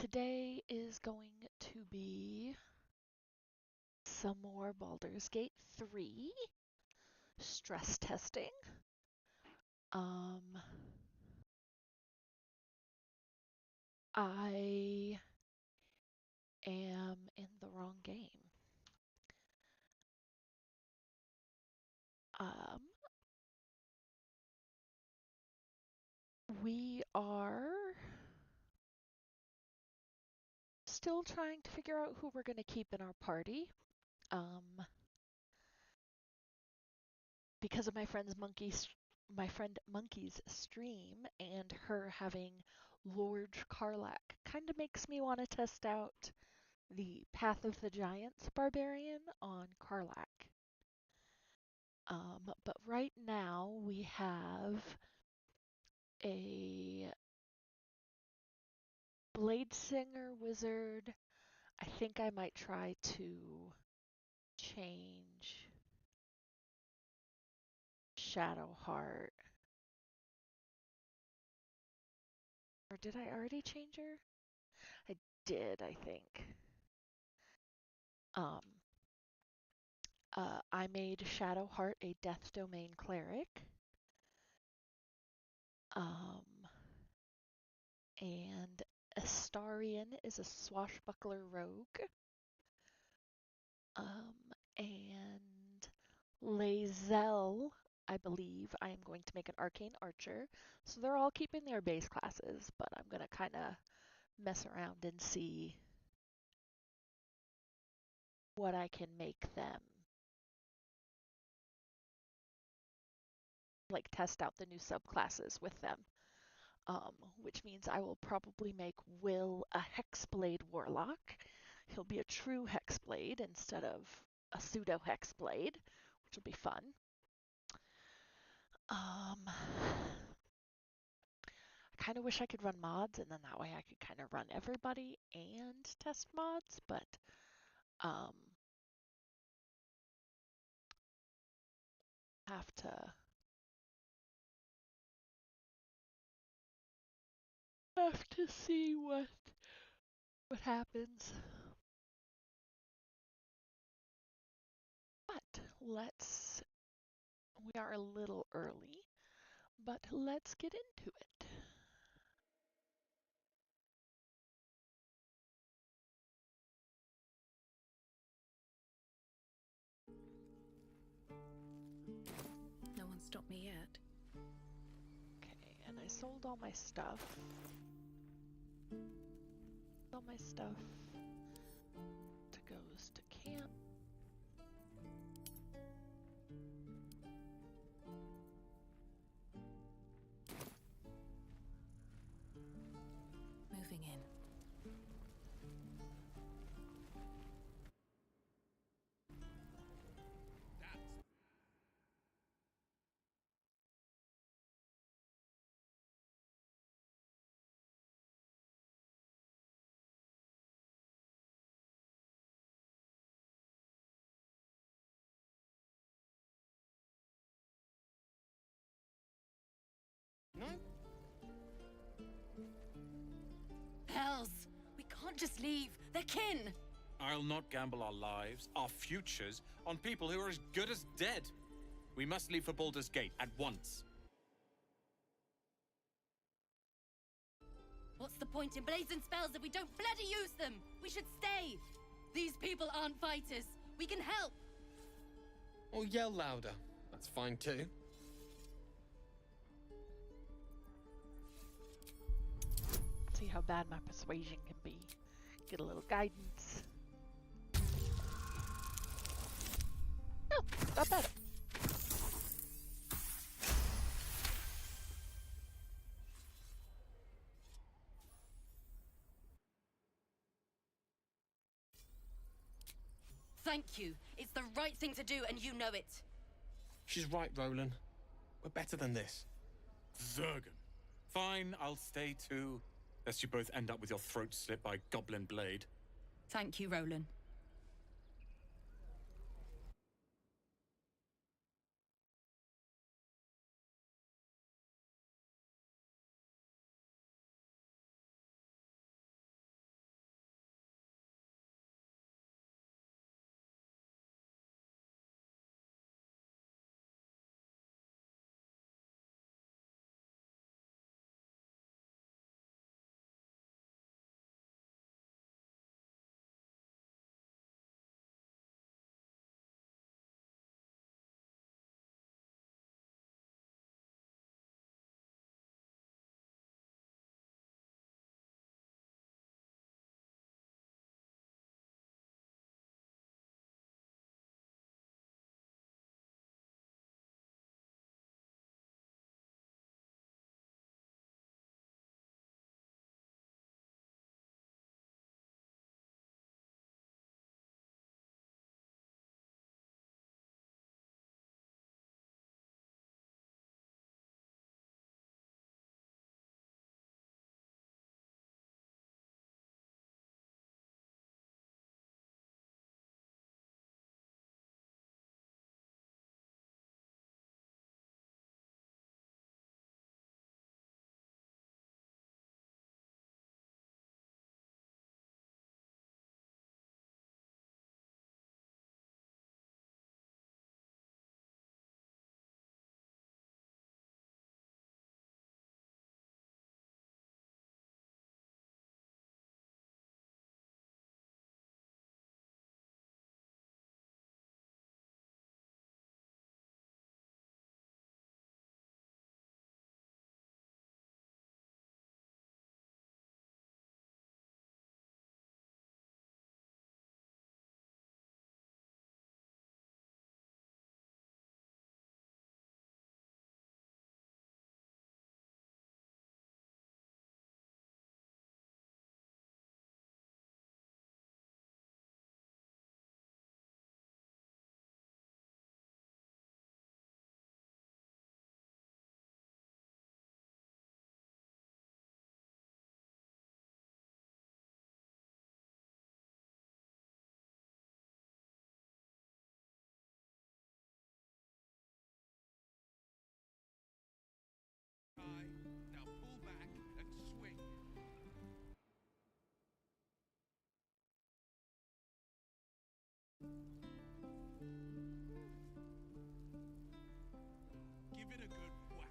Today is going to be some more Baldur's Gate 3 stress testing. I am in the wrong game. We are still trying to figure out who we're going to keep in our party. Because of my friend Monkey's stream and her having Lord Karlach kind of makes me want to test out the Path of the Giants barbarian on Karlach. But right now we have a Blade Singer wizard. I think I might try to change Shadowheart. Or did I already change her? I did, I think. I made Shadowheart a Death Domain cleric. And Astarion is a swashbuckler rogue. And Lae'zel, I believe, I am going to make an arcane archer. So they're all keeping their base classes, but I'm going to kind of mess around and see what I can make them. Like test out the new subclasses with them. Which means I will probably make Will a Hexblade Warlock. He'll be a true Hexblade instead of a pseudo Hexblade, which will be fun. I kind of wish I could run mods, and then that way I could kind of run everybody and test mods, but have to see what happens. But we are a little early, but let's get into it. No one stopped me yet. Okay, and I sold all my stuff. All my stuff goes to camp. Moving in. No? Hells! We can't just leave. They're kin! I'll not gamble our lives, our futures, on people who are as good as dead. We must leave for Baldur's Gate at once. What's the point in blazing spells if we don't bloody use them? We should stay! These people aren't fighters. We can help! Or yell louder. That's fine too. See how bad my persuasion can be. Get a little guidance. Oh, got better. Thank you. It's the right thing to do, and you know it. She's right, Roland. We're better than this. Zergan. Fine, I'll stay too. Lest you both end up with your throats slit by Goblin Blade. Thank you, Roland.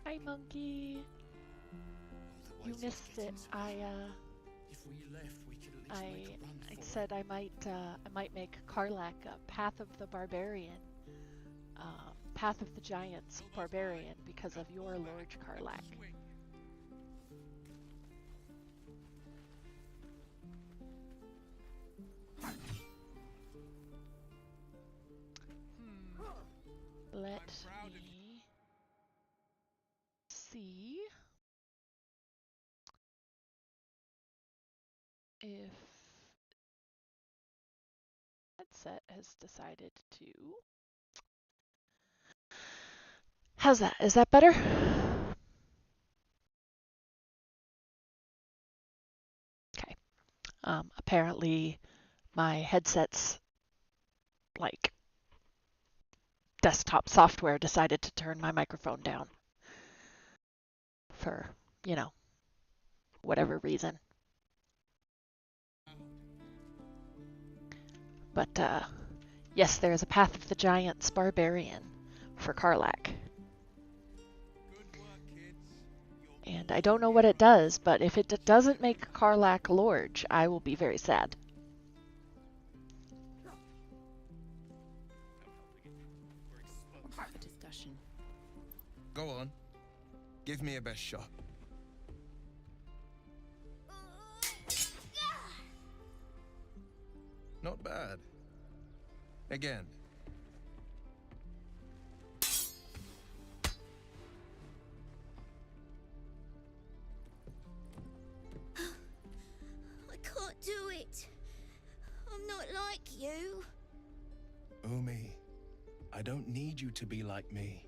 Hi, monkey. You missed it. I said I might make Karlak a Path of the Barbarian, Path of the Giants Barbarian because of your Lord Karlak. Let me see if headset has decided to. How's that? Is that better? Okay. Apparently my headset's like desktop software decided to turn my microphone down for, you know, whatever reason. But yes, there is a Path of the Giants Barbarian for Karlak. And I don't know what it does, but if it doesn't make Karlak Lord, I will be very sad. Discussion. Go on. Give me a best shot. Not bad. Again. I can't do it. I'm not like you. Umi, I don't need you to be like me.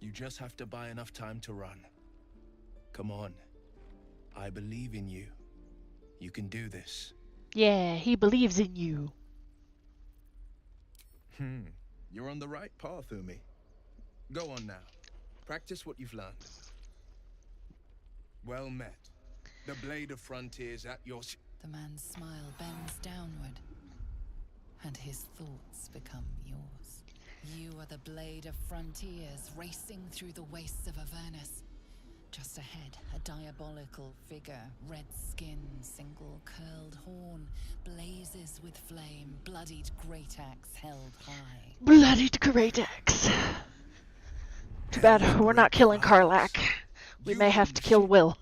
You just have to buy enough time to run. Come on. I believe in you. You can do this. Yeah, he believes in you. You're on the right path, Umi. Go on now. Practice what you've learned. Well met. The blade of frontiers at your... The man's smile bends downward, and his thoughts become yours. You are the blade of frontiers racing through the wastes of Avernus. Just ahead, a diabolical figure, red skin, single curled horn, blazes with flame, bloodied great axe held high. Bloodied great axe. Too bad we're not killing Karlak. We may have to kill Will.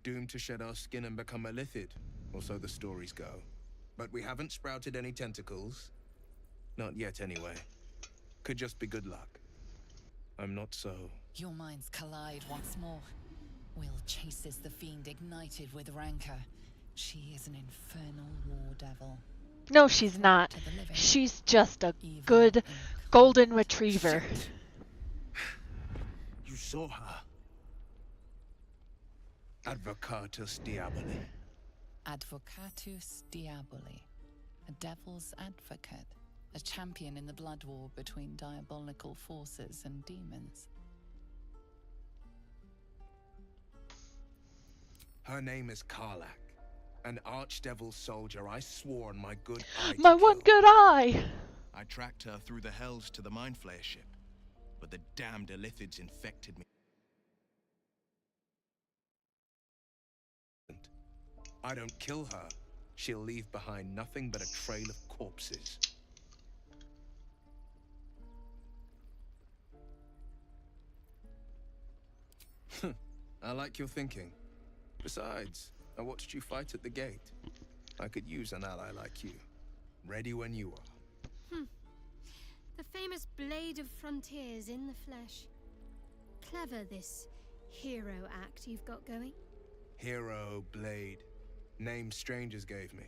Doomed to shed our skin and become a lithid, or so the stories go. But we haven't sprouted any tentacles. Not yet, anyway. Could just be good luck. I'm not so... Your minds collide once more. Will chases the fiend ignited with rancor. She is an infernal war devil. No, she's not. She's just a good golden retriever. You saw her. Advocatus Diaboli. Advocatus Diaboli. A devil's advocate. A champion in the blood war between diabolical forces and demons. Her name is Karlak. An archdevil soldier I swore on my good eye My to one kill. good eye! I tracked her through the hells to the Mind Flayer ship, but the damned Illithids infected me. I don't kill her, she'll leave behind nothing but a trail of corpses. I like your thinking. Besides, I watched you fight at the gate. I could use an ally like you. Ready when you are. The famous Blade of Frontiers in the flesh. Clever, this hero act you've got going. Hero, Blade. Name strangers gave me.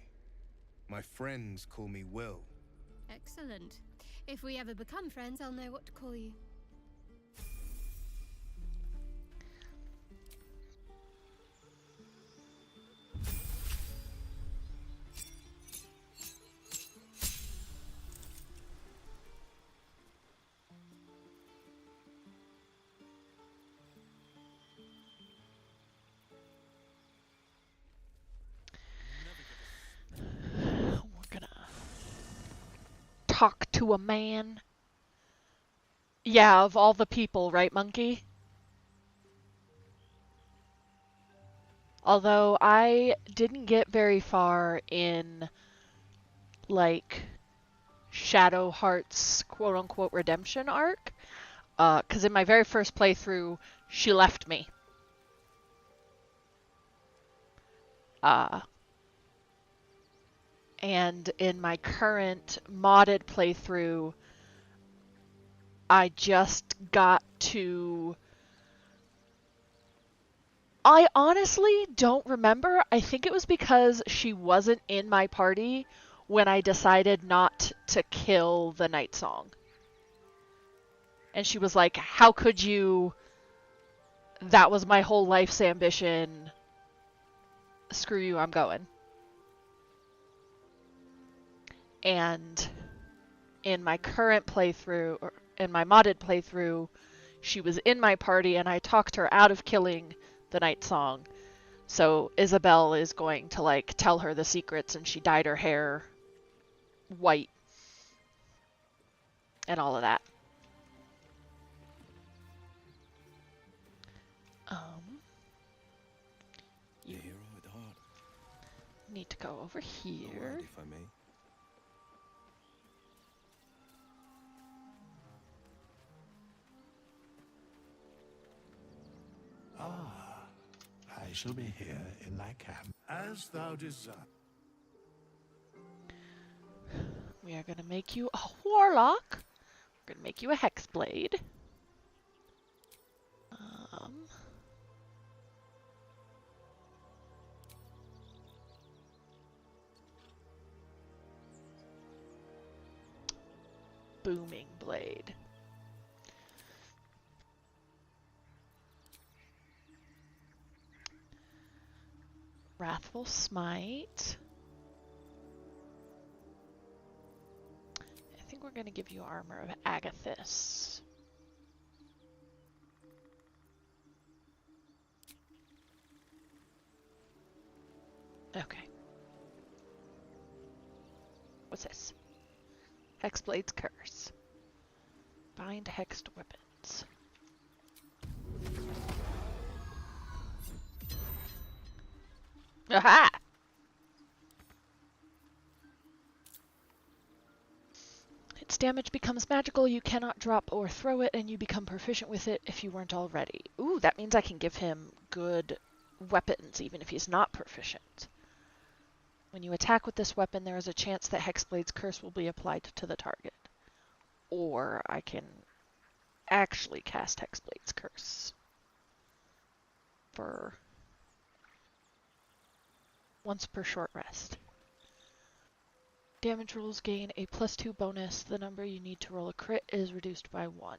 My friends call me Will. Excellent. If we ever become friends, I'll know what to call you. to a man. Yeah, of all the people, right, Monkey? Although I didn't get very far in, like, Shadowheart's quote-unquote redemption arc, because in my very first playthrough, she left me. And in my current modded playthrough, I just got to... I honestly don't remember. I think it was because she wasn't in my party when I decided not to kill the Night Song. And she was like, how could you? That was my whole life's ambition. Screw you, I'm going. And in my current playthrough, or in my modded playthrough, she was in my party and I talked her out of killing the Night Song. So Isabel is going to, like, tell her the secrets, and she dyed her hair white and all of that. You Dear old heart. need to go over A here. word, if I may. Ah, I shall be here in thy camp, as thou desire. We are going to make you a warlock. We're going to make you a hexblade. Booming blade. Wrathful smite. I think we're going to give you armor of Agathis. Okay. What's this? Hexblade's Curse. Bind hexed weapons. Aha! Its damage becomes magical, you cannot drop or throw it, and you become proficient with it if you weren't already. Ooh, that means I can give him good weapons, even if he's not proficient. When you attack with this weapon, there is a chance that Hexblade's Curse will be applied to the target. Or I can actually cast Hexblade's Curse for once per short rest. Damage rolls gain a +2 bonus. The number you need to roll a crit is reduced by 1.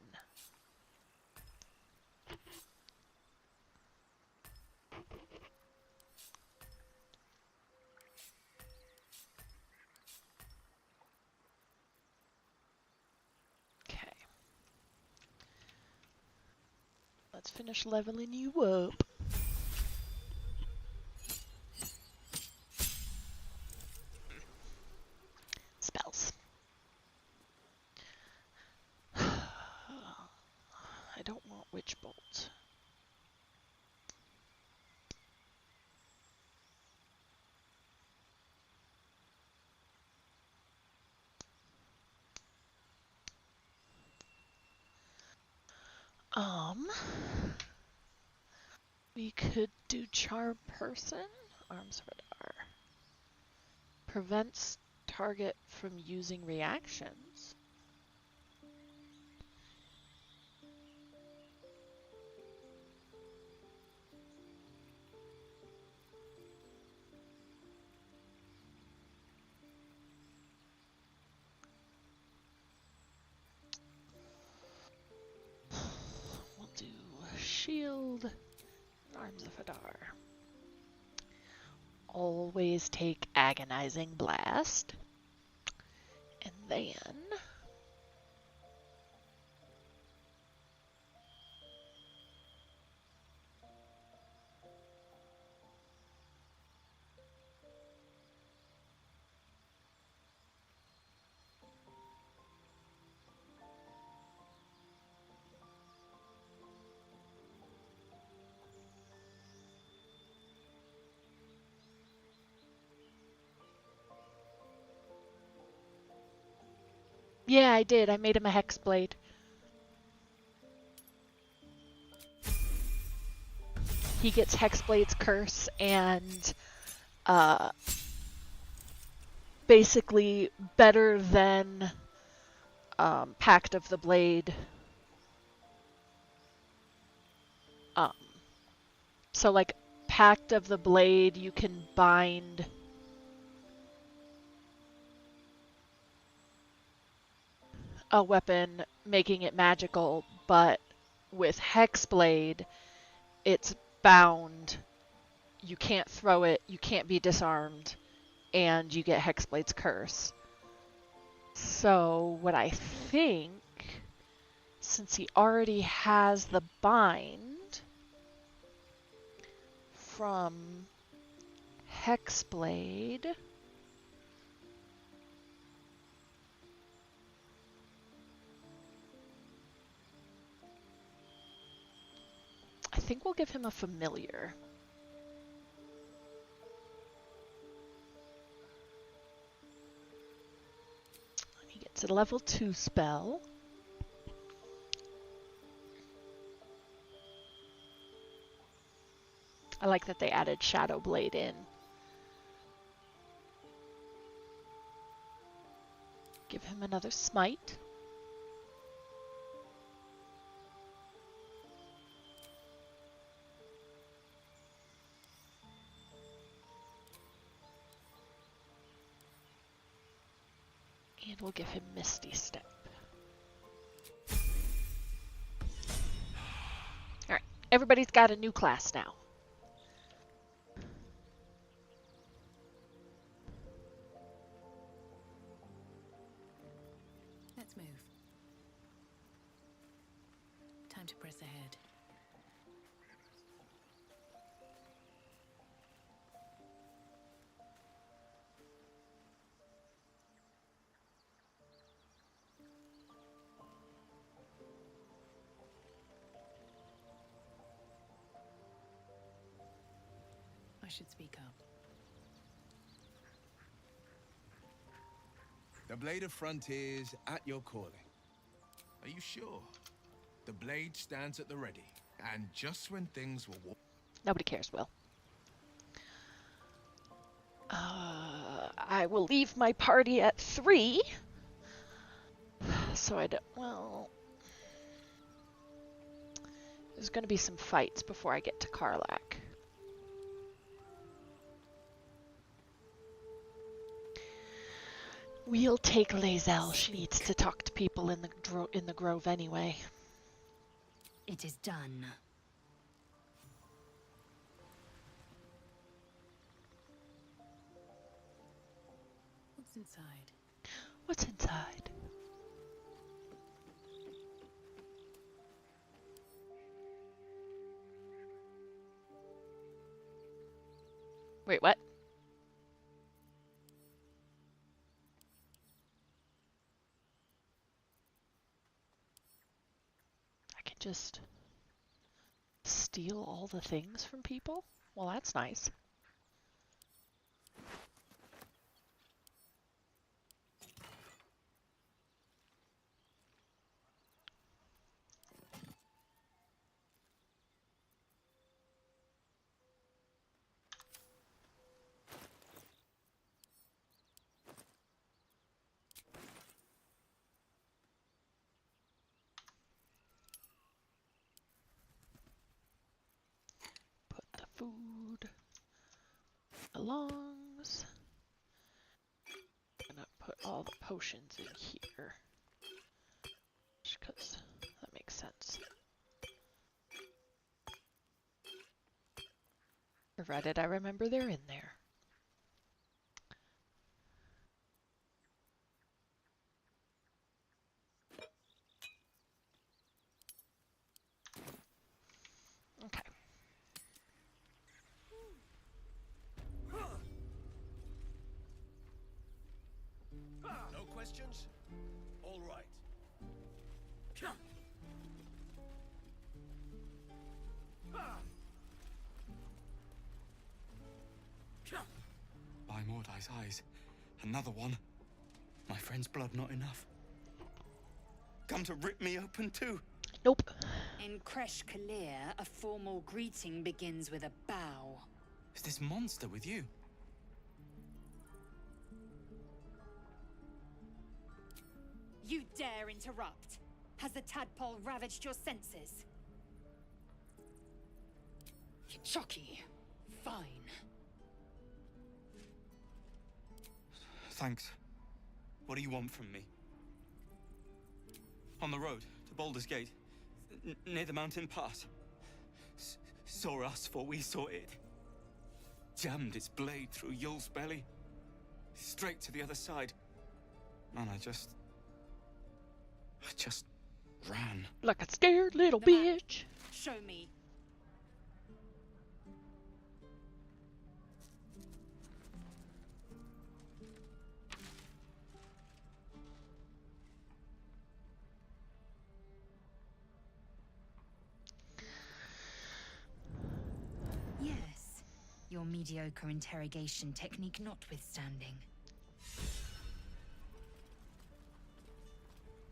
Okay. Let's finish leveling you up. Spells. I don't want Witch Bolt. We could do Charm Person. Arms Radar. Prevents target from using reactions. We'll do Shield. Arms of Hadar. Always take Agonizing Blast. And then... Yeah, I did. I made him a hexblade. He gets Hexblade's curse and basically better than Pact of the Blade. So like Pact of the Blade, you can bind a weapon, making it magical, but with Hexblade, it's bound. You can't throw it, you can't be disarmed, and you get Hexblade's curse. So what I think, since he already has the bind from Hexblade, I think we'll give him a familiar. He gets a level 2 spell. I like that they added Shadow Blade in. Give him another smite. And we'll give him Misty Step. Alright, everybody's got a new class now. Let's move. Time to press ahead. I should speak up. The Blade of Frontiers at your calling. Are you sure? The blade stands at the ready, and just when things will walk. Nobody cares, Will. I will leave my party at 3. So I don't, well, there's going to be some fights before I get to Karlak. We'll take Lae'zel. She needs to talk to people in the grove anyway. It is done. What's inside? What's inside? Wait, what? I can just steal all the things from people? Well, that's nice. Put the food belongs. I'm gonna put all the potions in here. Just because that makes sense. Provided I remember they're in there. Okay. No questions? All right. By Mordai's eyes, another one. My friend's blood not enough. come to rip me open too? Nope. In Kresh Kalir, a formal greeting begins with a bow. Is this monster with you? You dare interrupt? Has the tadpole ravaged your senses? Chucky, fine. Thanks. What do you want from me? On the road to Baldur's Gate, near the mountain pass, saw us for we saw it. Jammed its blade through Yul's belly, straight to the other side. And I just ran. Like a scared little The map. bitch. Show me. Yes, your mediocre interrogation technique notwithstanding.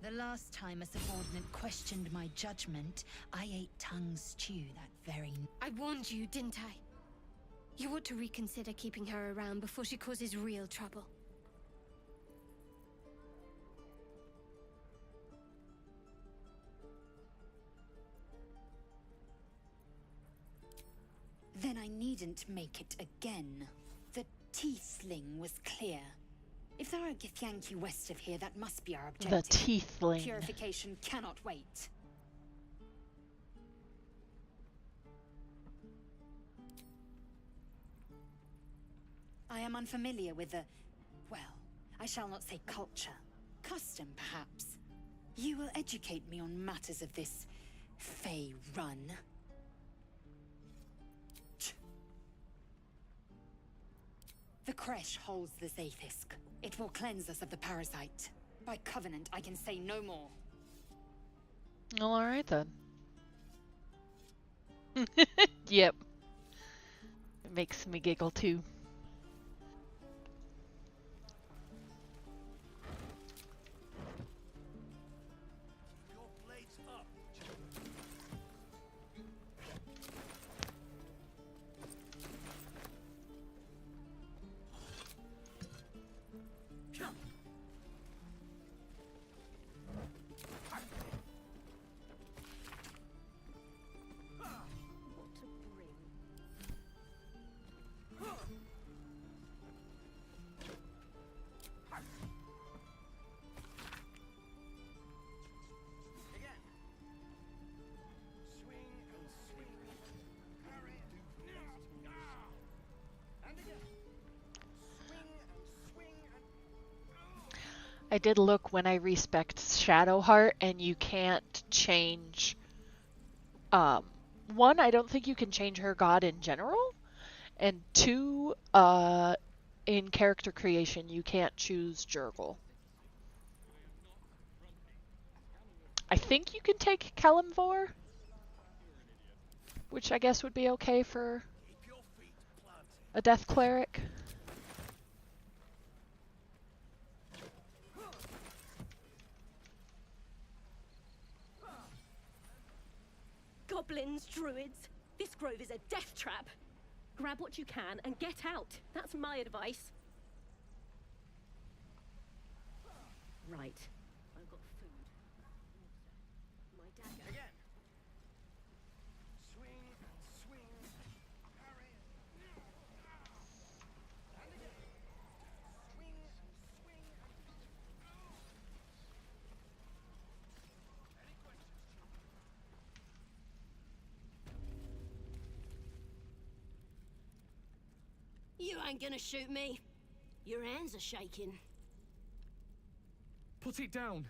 The last time a subordinate questioned my judgment, I ate tongue stew that very I warned you, didn't I? You ought to reconsider keeping her around before she causes real trouble. Then I needn't make it again. The tiefling was clear. If there are Githyanki west of here, that must be our The objective. teethling. Purification cannot wait. I am unfamiliar with the... well, I shall not say culture. Custom, perhaps. You will educate me on matters of this... Fey run. The Kresh holds the Zaithisk. It will cleanse us of the parasite. By covenant, I can say no more. Well, alright then. Yep. It makes me giggle too. Your blade's up. I did look when I respect Shadowheart, and you can't change. One, I don't think you can change her god in general, and two, in character creation, you can't choose Jurgle. I think you can take Kalimvor, which I guess would be okay for a death cleric. Goblins, druids, this grove is a death trap. Grab what you can and get out. That's my advice. Right. I've got food. Water. My dagger. Again. Swing and swing. Parry. And again. Swing and swing. Any questions, You ain't gonna shoot me. Your hands are shaking. Put it down.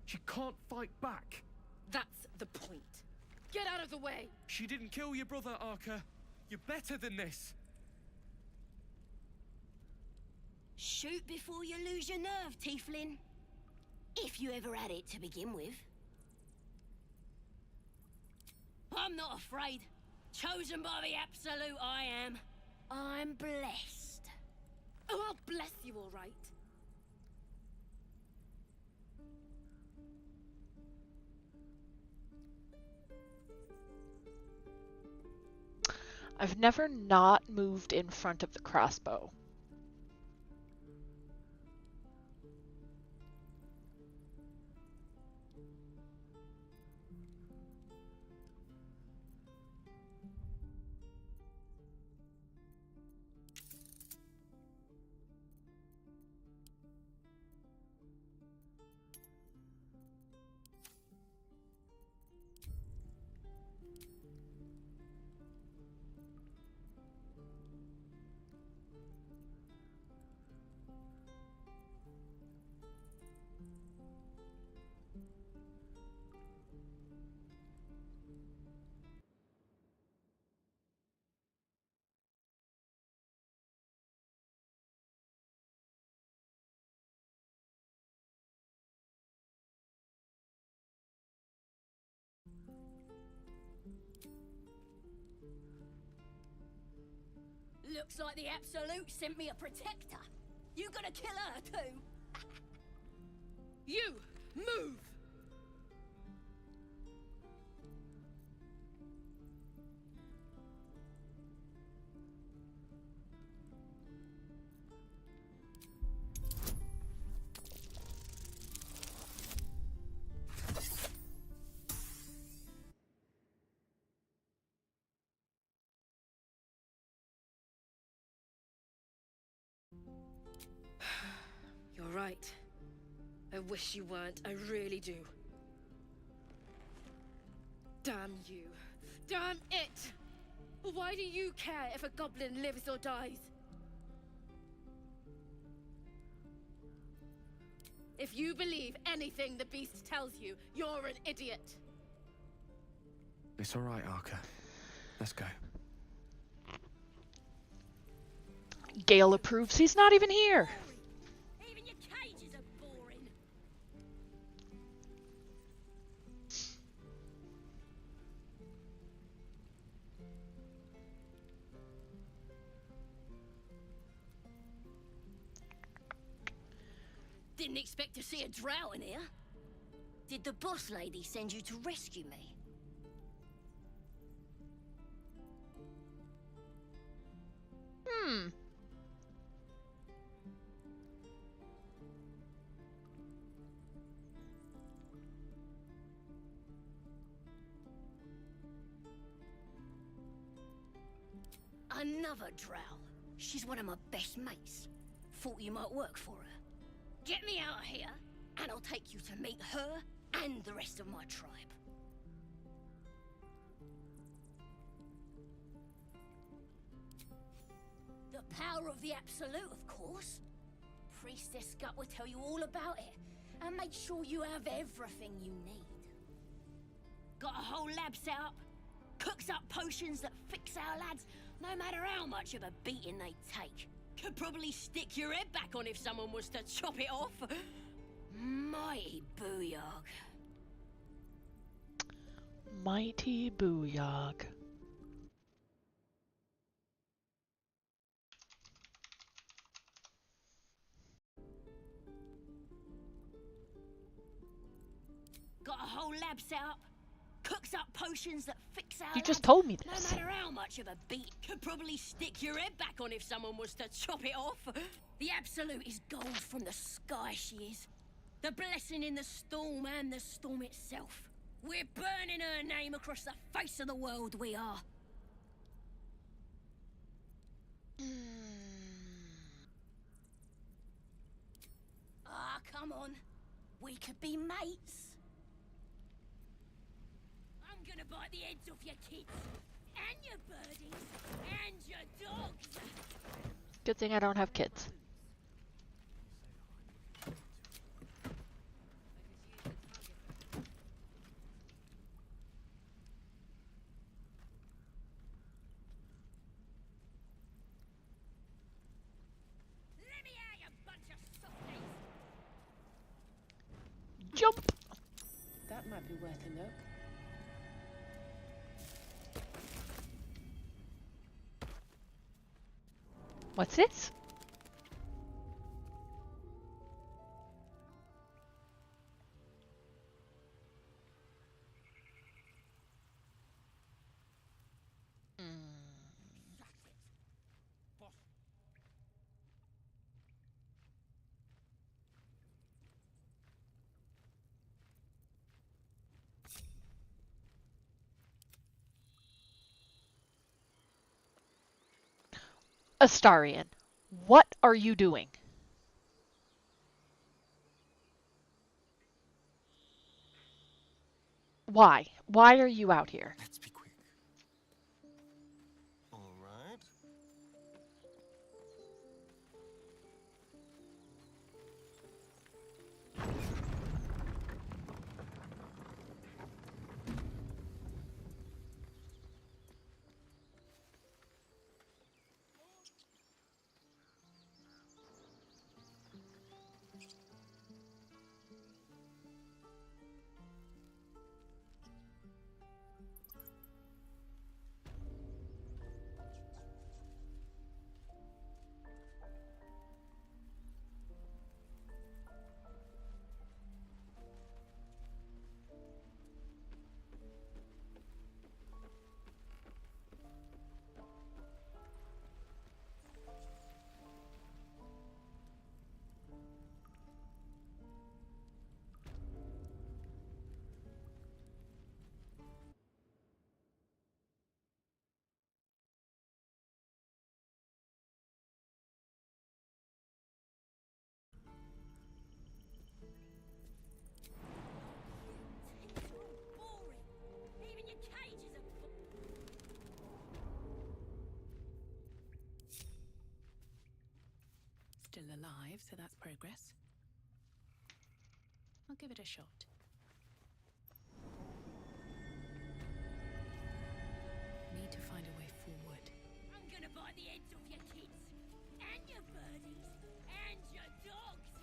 She can't fight back. That's the point. Get out of the way. She didn't kill your brother, Arca. You're better than this. Shoot before you lose your nerve, Tiefling. If you ever had it to begin with. I'm not afraid. Chosen by the Absolute, I am. I'm blessed. Oh, I'll bless you all right. I've never not moved in front of the crossbow. Looks like the Absolute sent me a protector. You gonna kill her too? You! Move! You're right. I wish you weren't. I really do. Damn you. Damn it! Why do you care if a goblin lives or dies? If you believe anything the beast tells you, you're an idiot. It's all right, Arca. Let's go. Gale approves. He's not even here. Even your cages are boring. Didn't expect to see a drow in here. Did the boss lady send you to rescue me? Another drow. She's one of my best mates. Thought you might work for her. Get me out of here, and I'll take you to meet her and the rest of my tribe. The power of the Absolute, of course. Priestess Gut will tell you all about it, and make sure you have everything you need. Got a whole lab set up. Cooks up potions that fix our lads, no matter how much of a beating they take. Could probably stick your head back on if someone was to chop it off. Mighty booyog. Mighty booyog. Got a whole lab set up. Cooks up potions that fix our You just lads, told me no this. matter how much of a beat. Could probably stick your head back on if someone was to chop it off. The Absolute is gold from the sky, she is. The blessing in the storm and the storm itself. We're burning her name across the face of the world, we are. Ah, come on. We could be mates. I'm gonna bite the heads off your kids, and your birdies, and your dogs. Good thing I don't have kids. Let me out, you bunch of softies. Jump! That might be worth a look. What's this? Astarion, what are you doing? Why? Why are you out here? Let's be quick. All right. Still alive, so that's progress. I'll give it a shot. Need to find a way forward. I'm gonna bite the heads off your kids, and your birdies, and your dogs.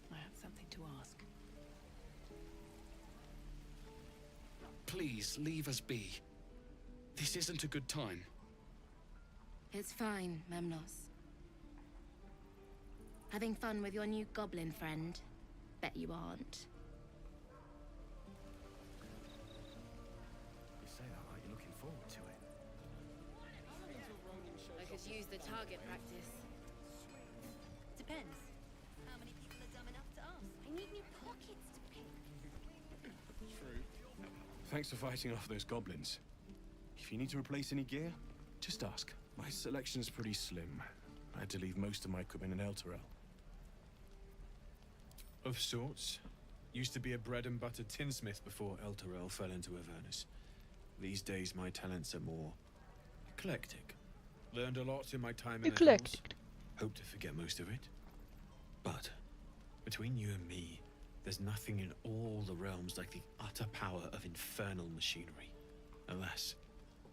I have something to ask. Please, leave us be. This isn't a good time. It's fine, Memnos. Having fun with your new goblin friend? Bet you aren't. You say that like you're looking forward to it. I could use the target practice. Depends. How many people are dumb enough to ask? I need new pockets to pick. True. Thanks for fighting off those goblins. If you need to replace any gear, just ask. My selection's pretty slim. I had to leave most of my equipment in Elturel. Of sorts. Used to be a bread and butter tinsmith before Elturel fell into Avernus. These days my talents are more eclectic. Learned a lot in my time in the Hells. Hope to forget most of it. But between you and me, there's nothing in all the realms like the utter power of infernal machinery. Alas,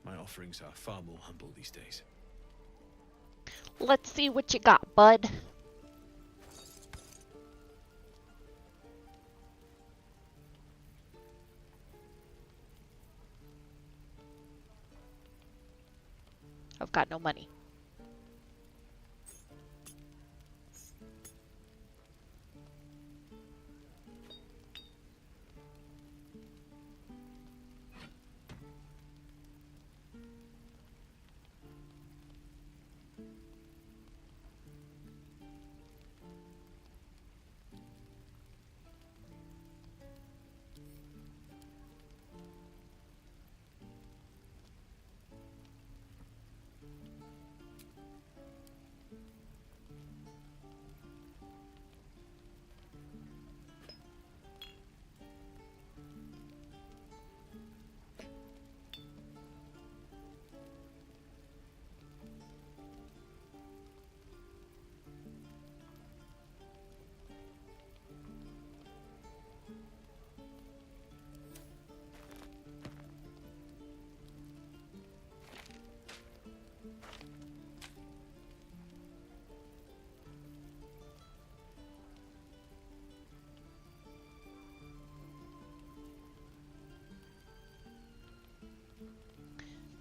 my offerings are far more humble these days. Let's see what you got, bud. I've got no money.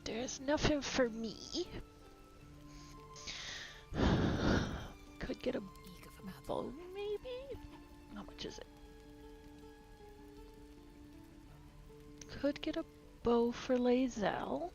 There's nothing for me. Could get a bow, maybe? How much is it? Could get a bow for Lae'zel.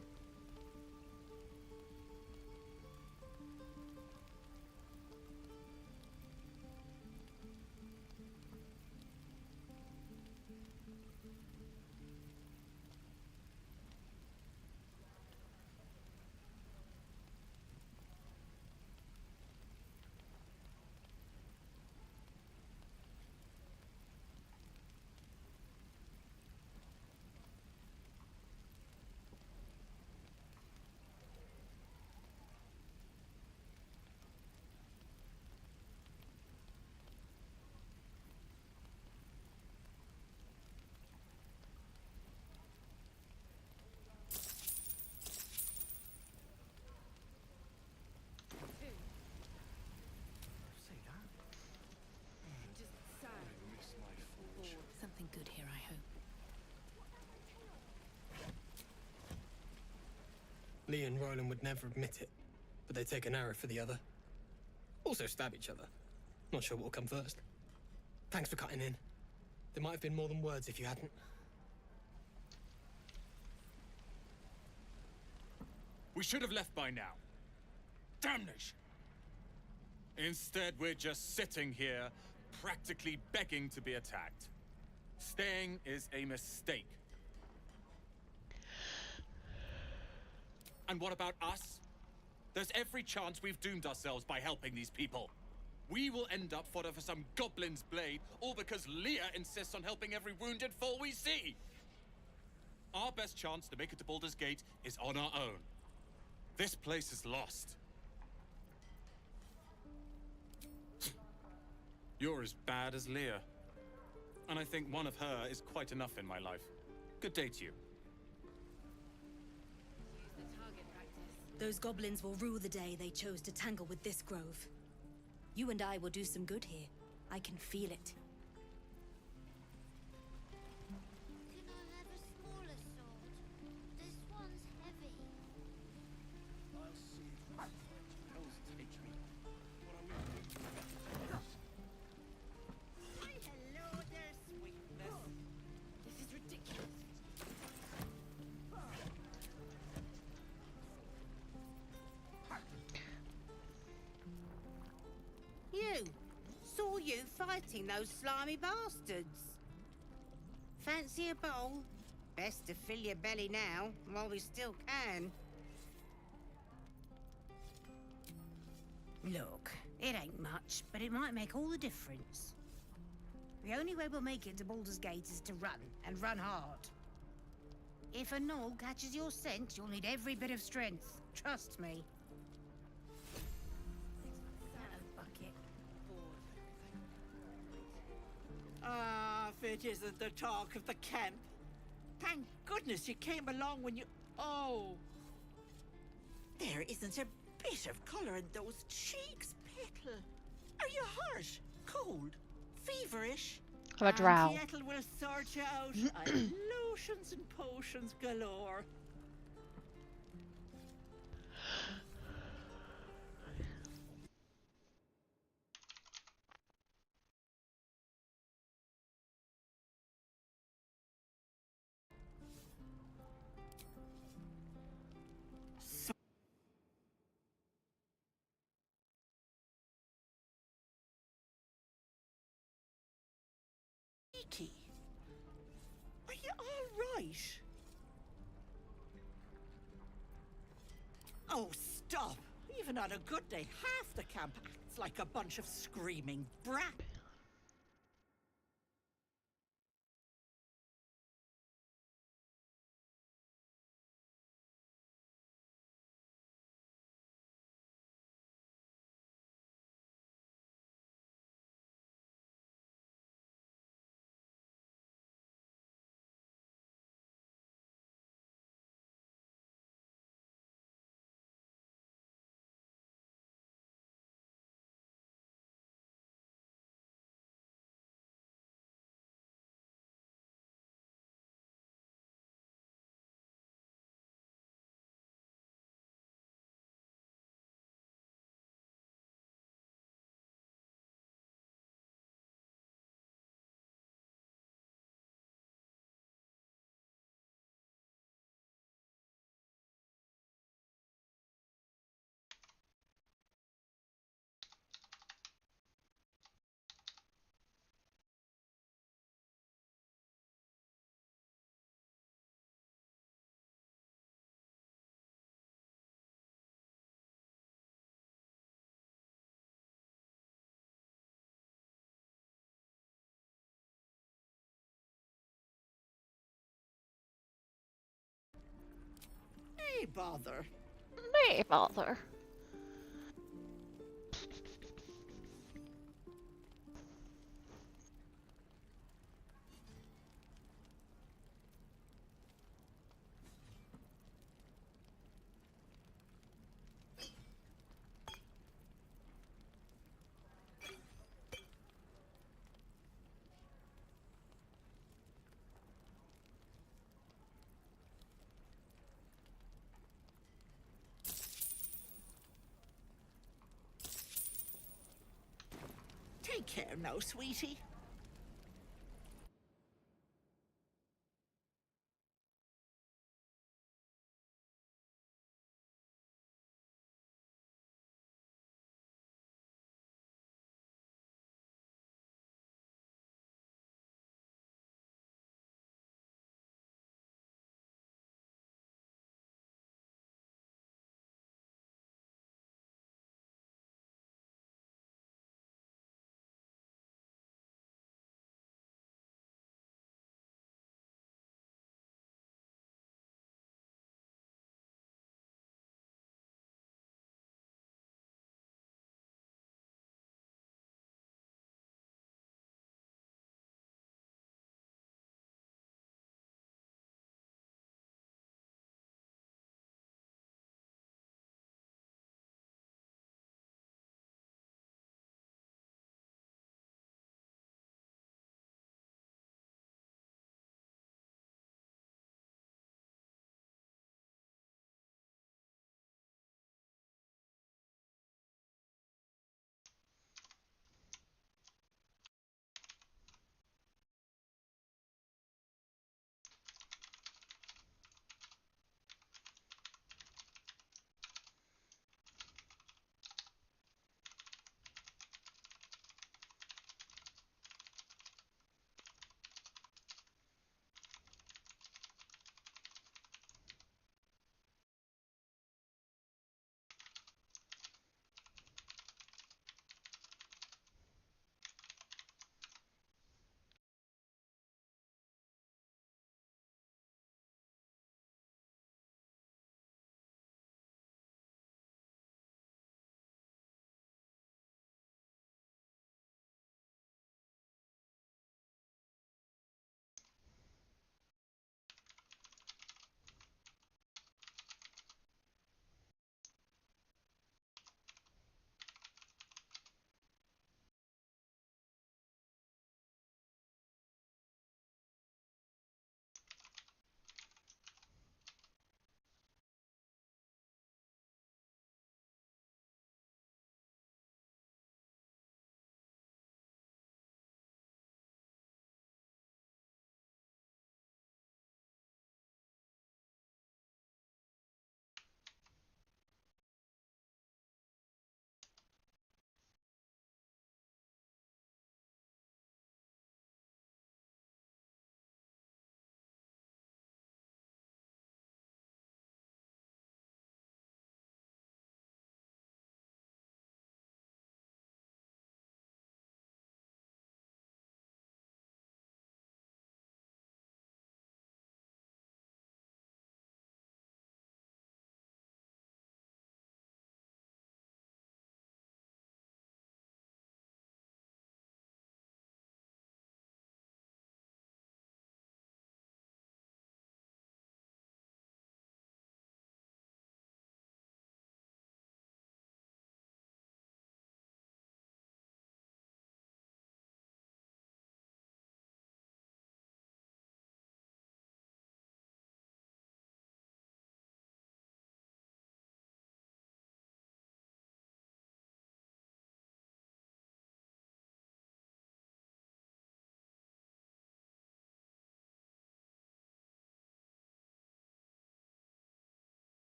Something good here, I hope. Lee and Roland would never admit it, but they'd take an arrow for the other. Also stab each other. Not sure what will come first. Thanks for cutting in. There might have been more than words if you hadn't. We should have left by now. Damnation! Instead, we're just sitting here, practically begging to be attacked. Staying is a mistake. And what about us? There's every chance we've doomed ourselves by helping these people. We will end up fodder for some goblin's blade, all because Leah insists on helping every wounded foe we see. Our best chance to make it to Baldur's Gate is on our own. This place is lost. You're as bad as Leah. And I think one of her is quite enough in my life. Good day to you. Those goblins will rue the day they chose to tangle with this grove. You and I will do some good here. I can feel it. Can I have a smaller sword? This one's heavy. I'll see if my spells take me. What are we doing? Hello there, sweetness. This is ridiculous. You! Saw you fighting those slimy bastards. Fancy a bowl? Best to fill your belly now, while we still can. Look, it ain't much, but it might make all the difference. The only way we'll make it to Baldur's Gate is to run, and run hard. If a gnoll catches your scent, you'll need every bit of strength. Trust me. Ah, if it isn't the talk of the camp. Thank goodness you came along when you... Oh. There isn't a bit of colour in those cheeks, Petal. Are you hurt? Cold? Feverish? I'm a drow. Auntie Ethel will sort you out. Lotions and potions galore. Cheeky. Are you all right? Oh, stop! Even on a good day, half the camp acts like a bunch of screaming brats. Nay, bother. Nay, bother. care now, sweetie.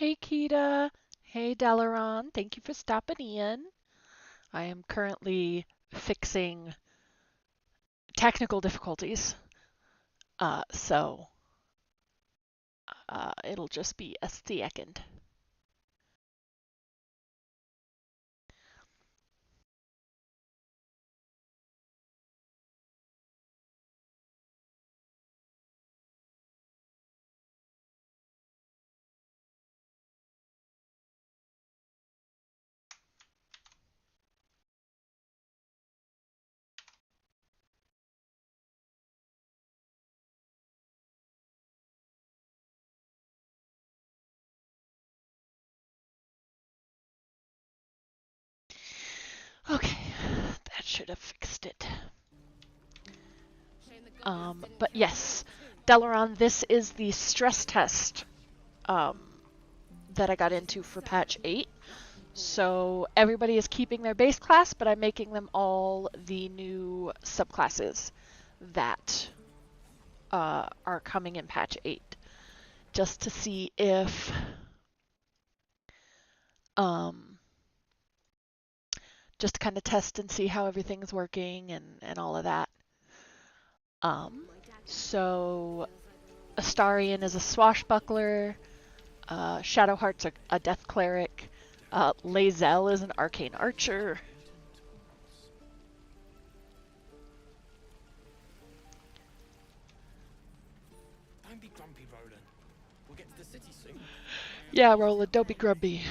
Hey Kita. Hey Delaron. Thank you for stopping in. I am currently fixing technical difficulties, so it'll just be a second. Okay, that should have fixed it. But yes, Delaron, this is the stress test that I got into for patch 8. So everybody is keeping their base class, but I'm making them all the new subclasses that are coming in patch 8, just to see if just to kind of test and see how everything's working and all of that. So Astarion is a swashbuckler, Shadowheart's a death cleric, Lae'zel is an arcane archer. Don't be grumpy, Roland. We'll get to the city soon. Yeah, Roland, don't be grubby.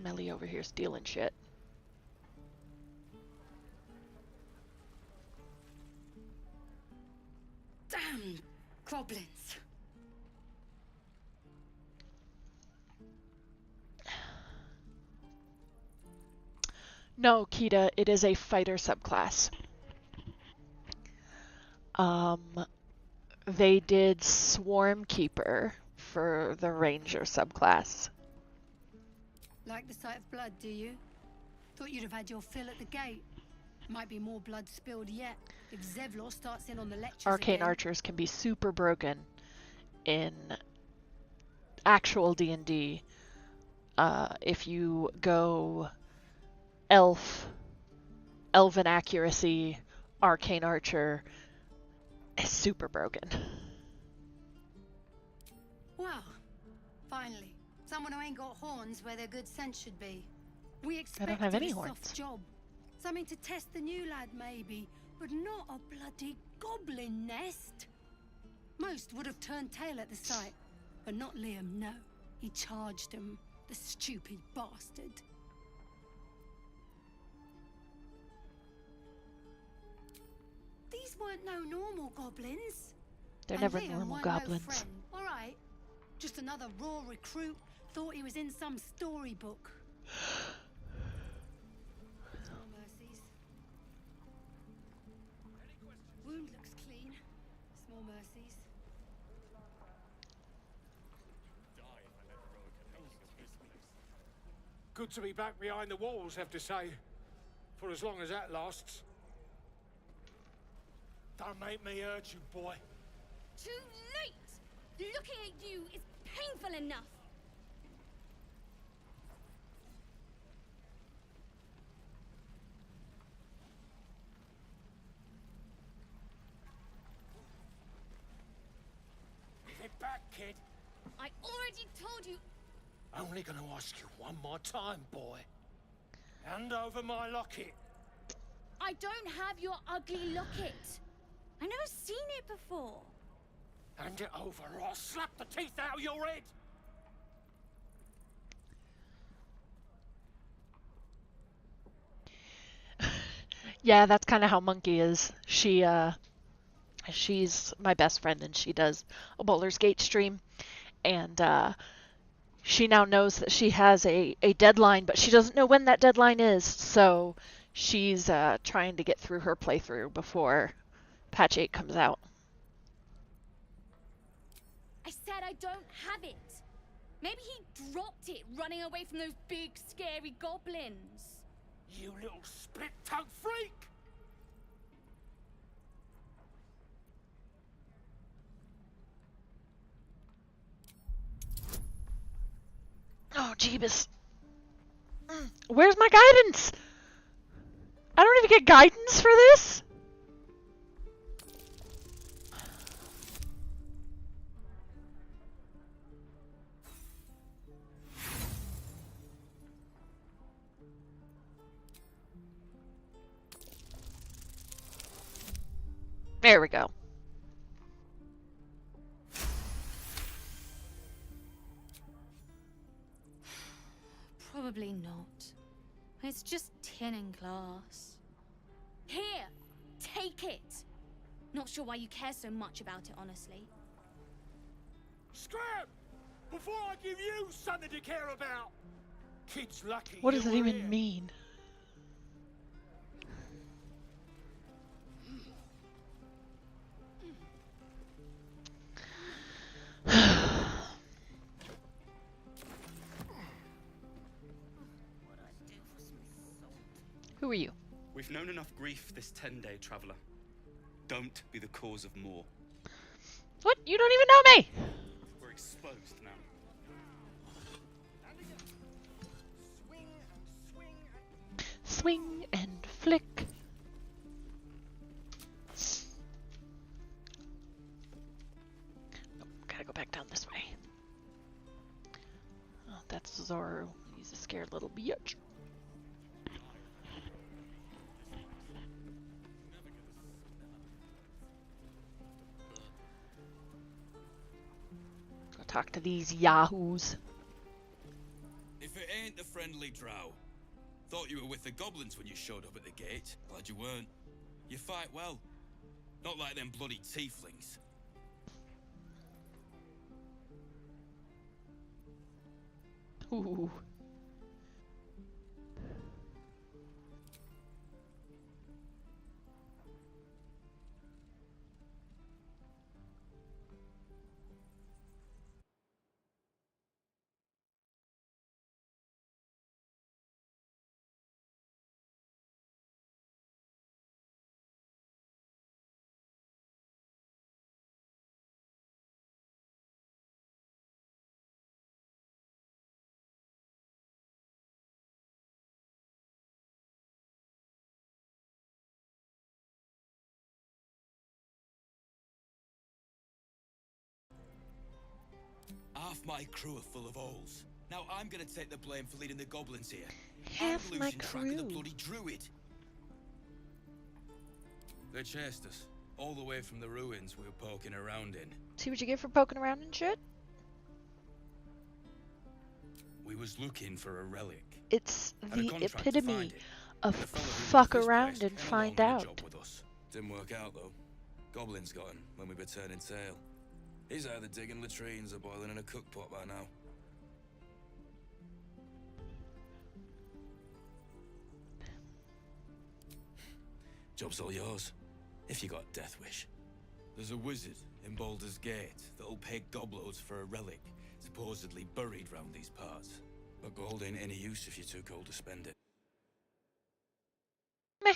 Melly over here stealing shit. Damn goblins. No, Kita, it is a fighter subclass. They did Swarm Keeper for the Ranger subclass. Like the sight of blood, do you? Thought you'd have had your fill at the gate. Might be more blood spilled yet if Zevlor starts in on the lectures Arcane again. archers can be super broken in actual D&D. If you go elven accuracy, arcane archer is super broken. Well, finally, someone who ain't got horns where their good sense should be. We expected have any a horns. soft job. Something to test the new lad, maybe, but not a bloody goblin nest. Most would have turned tail at the sight, but not Liam, no. He charged him, the stupid bastard. These weren't no normal goblins. They're And never Liam normal weren't goblins. No friend, all right. Just another raw recruit. Thought he was in some storybook. Small mercies. Wound looks clean. Small mercies. Good to be back behind the walls, have to say. For as long as that lasts. Don't make me hurt you, boy. Too late! Looking at you is painful enough. Give it back, kid. I already told you. Only gonna ask you one more time, boy. Hand over my locket. I don't have your ugly locket. I've never seen it before. Hand it over or I'll slap the teeth out of your head. Yeah, that's kind of how Monkey is. She's my best friend and she does a Baldur's Gate stream. And she now knows that she has a deadline, but she doesn't know when that deadline is. So she's trying to get through her playthrough before patch 8 comes out. I said I don't have it. Maybe he dropped it running away from those big, scary goblins. You little split-tongued freak! Oh, Jeebus. Where's my guidance? I don't even get guidance for this? There we go. Probably not. It's just tin in class. Here, take it. Not sure why you care so much about it, honestly. Scram! Before I give you something to care about! Kid's lucky. What you does it were even here. mean? Who are you? We've known enough grief this 10-day traveler. Don't be the cause of more. What? You don't even know me! We're exposed now. Swing and flick. Oh, gotta go back down this way. Oh, that's Zoru. He's a scared little bitch. Go talk to these yahoos. If it ain't the friendly drow. Thought you were with the goblins when you showed up at the gate. Glad you weren't. You fight well. Not like them bloody tieflings. Ooh. Half my crew are full of holes. Now I'm gonna take the blame for leading the goblins here. Half I'm my losing track of the crew. bloody druid. They chased us. All the way from the ruins we were poking around in. See what you get for poking around and shit? We was looking for a relic. It's Had a the contract to epitome find it. of The fella who runs fuck this around place and came find along on a out. job with us. Didn't work out though. Goblins got him when we were turning tail. He's either digging latrines or boiling in a cookpot by now. Job's all yours, if you got a death wish. There's a wizard in Baldur's Gate that'll pay gobloads for a relic, supposedly buried round these parts. But gold ain't any use if you're too cold to spend it. Meh.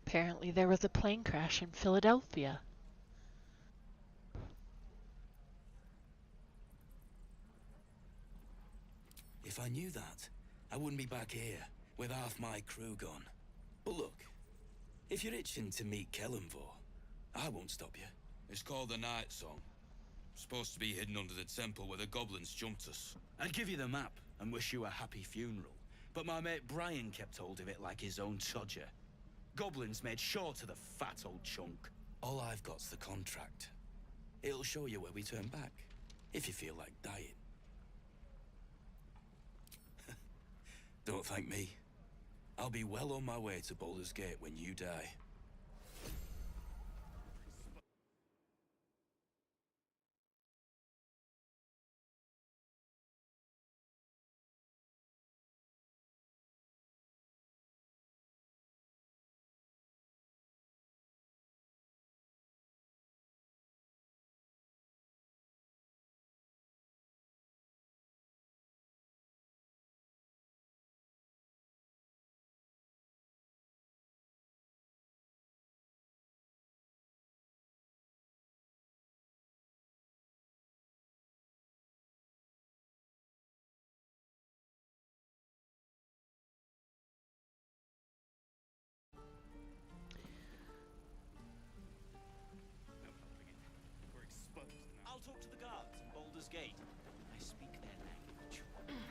Apparently there was a plane crash in Philadelphia. If I knew that, I wouldn't be back here with half my crew gone. But look, if you're itching to meet Kellenvor, I won't stop you. It's called the Night Song. Supposed to be hidden under the temple where the goblins jumped us. I'd give you the map and wish you a happy funeral, but my mate Brian kept hold of it like his own todger. Goblins made sure to the fat old chunk. All I've got's the contract. It'll show you where we turn back, if you feel like dying. Don't thank me. I'll be well on my way to Baldur's Gate when you die. Baldur's Gate. I speak their language.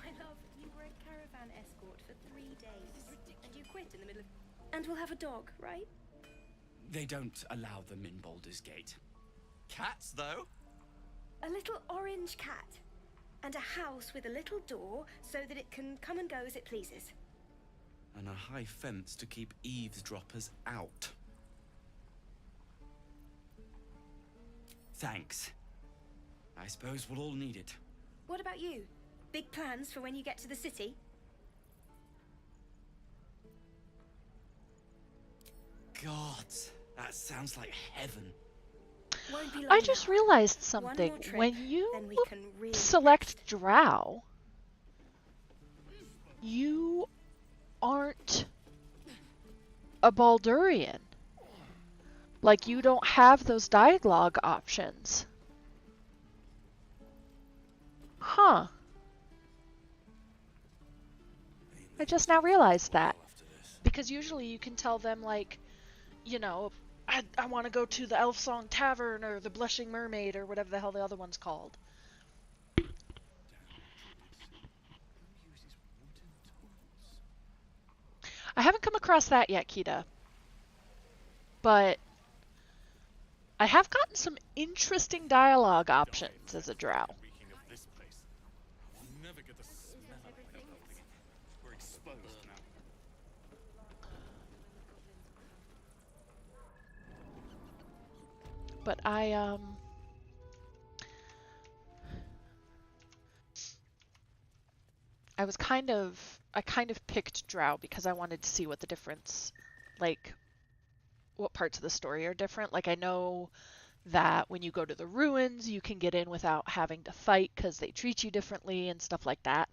My love, you were a caravan escort for 3 days. And you quit in the middle of... And we'll have a dog, right? They don't allow them in Baldur's Gate. Cats, though? A little orange cat. And a house with a little door so that it can come and go as it pleases. And a high fence to keep eavesdroppers out. Thanks. I suppose we'll all need it. What about you? Big plans for when you get to the city? God, that sounds like heaven. Won't be long I just now. realized One something. more trip, When you then we can really select Drow, you aren't a Baldurian. Like, you don't have those dialogue options. Huh. I just now realized that. Because usually you can tell them, like, you know, I want to go to the Elf Song Tavern or the Blushing Mermaid or whatever the hell the other one's called. I haven't come across that yet, Kita. But I have gotten some interesting dialogue options as a Drow. We're exposed now. But I kind of picked Drow because I wanted to see what the difference, like, what parts of the story are different. Like, I know that when you go to the ruins, you can get in without having to fight because they treat you differently and stuff like that.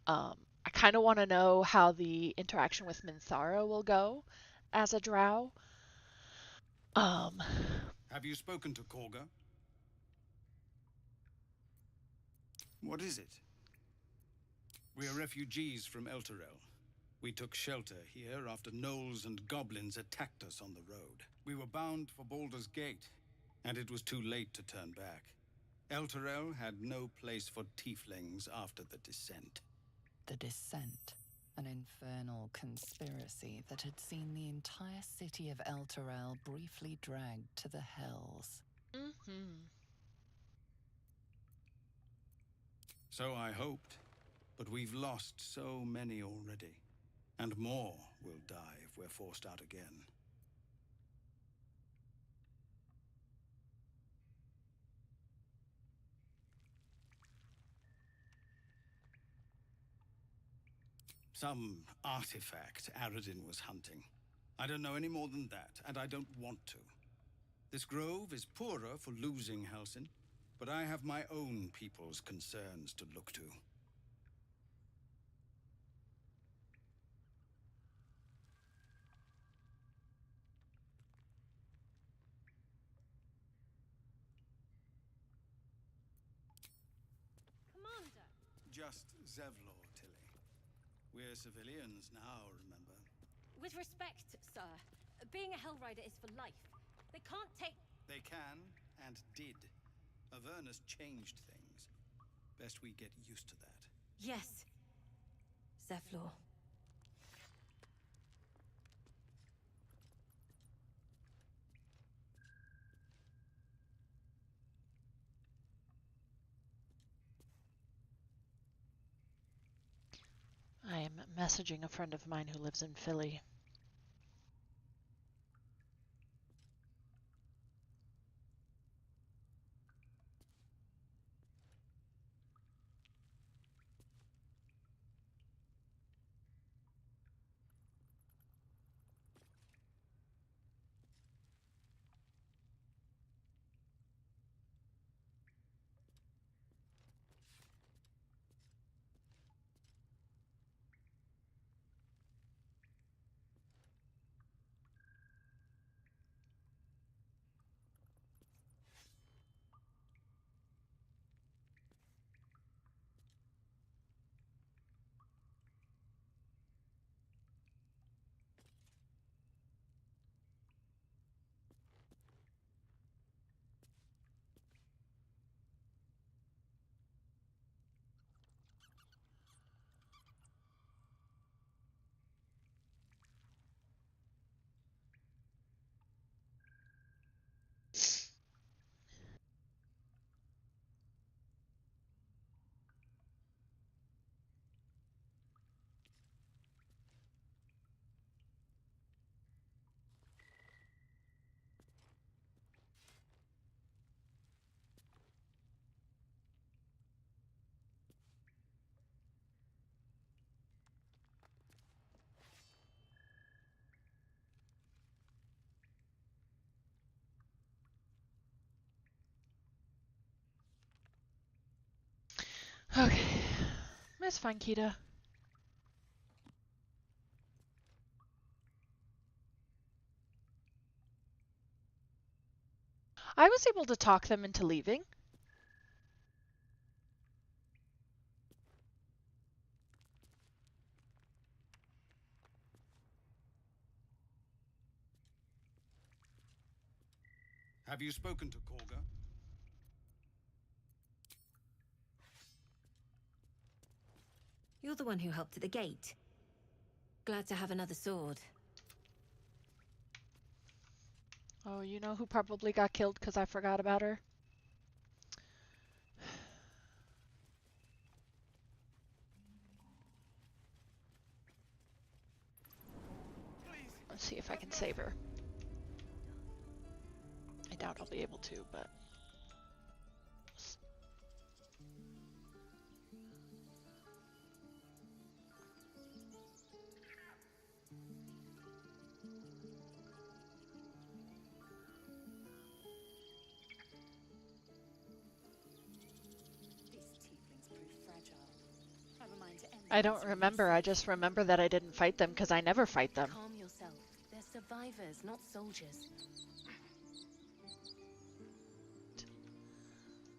I kind of want to know how the interaction with Minthara will go as a Drow. Have you spoken to Korga? What is it? We are refugees from Elturel. We took shelter here after gnolls and goblins attacked us on the road. We were bound for Baldur's Gate, and it was too late to turn back. Elturel had no place for tieflings after the Descent. The Descent, an infernal conspiracy that had seen the entire city of Elturel briefly dragged to the hells. So I hoped, but we've lost so many already. And more will die if we're forced out again. Some artifact Aradin was hunting. I don't know any more than that, and I don't want to. This grove is poorer for losing Halsin, but I have my own people's concerns to look to. Commander! Just Zevlor, Tilly. We're civilians now, remember? With respect, sir, being a Hellrider is for life. They can't take... They can, and did. Avernus changed things. Best we get used to that. Yes. Zevlor. I am messaging a friend of mine who lives in Philly. It's fine, Kita. I was able to talk them into leaving. Have you spoken to Korga? You're the one who helped at the gate. Glad to have another sword. Oh, you know who probably got killed because I forgot about her? Let's see if I can save her. I doubt I'll be able to, but... I don't remember. I just remember that I didn't fight them because I never fight them. Calm yourself. They're survivors, not soldiers.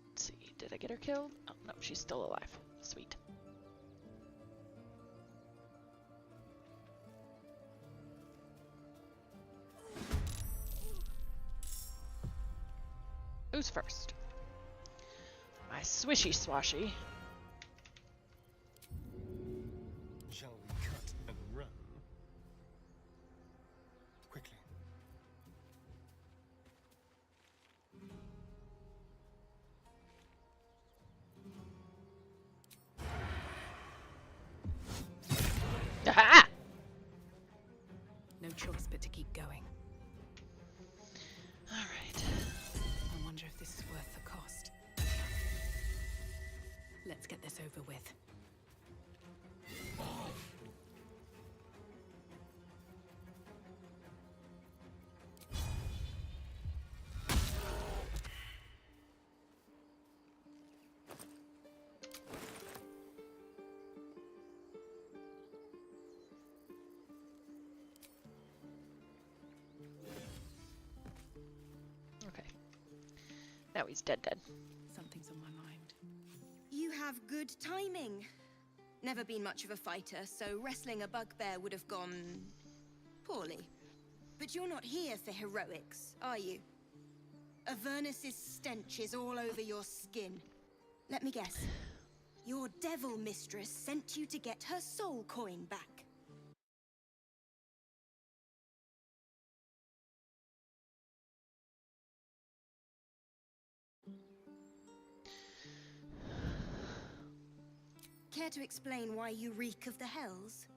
Let's see. Did I get her killed? Oh, no, she's still alive. Sweet. Who's first? My swishy swashy. Shall we cut and run? Quickly. Aha! No choice but to keep going. All right. I wonder if this is worth the cost. Let's get this over with. Okay. Now he's dead. Something's on my mind. You have good timing. Never been much of a fighter, so wrestling a bugbear would have gone poorly. But you're not here for heroics, are you? Avernus's stench is all over your skin. Let me guess. Your devil mistress sent you to get her soul coin back. Care to explain why you reek of the hells?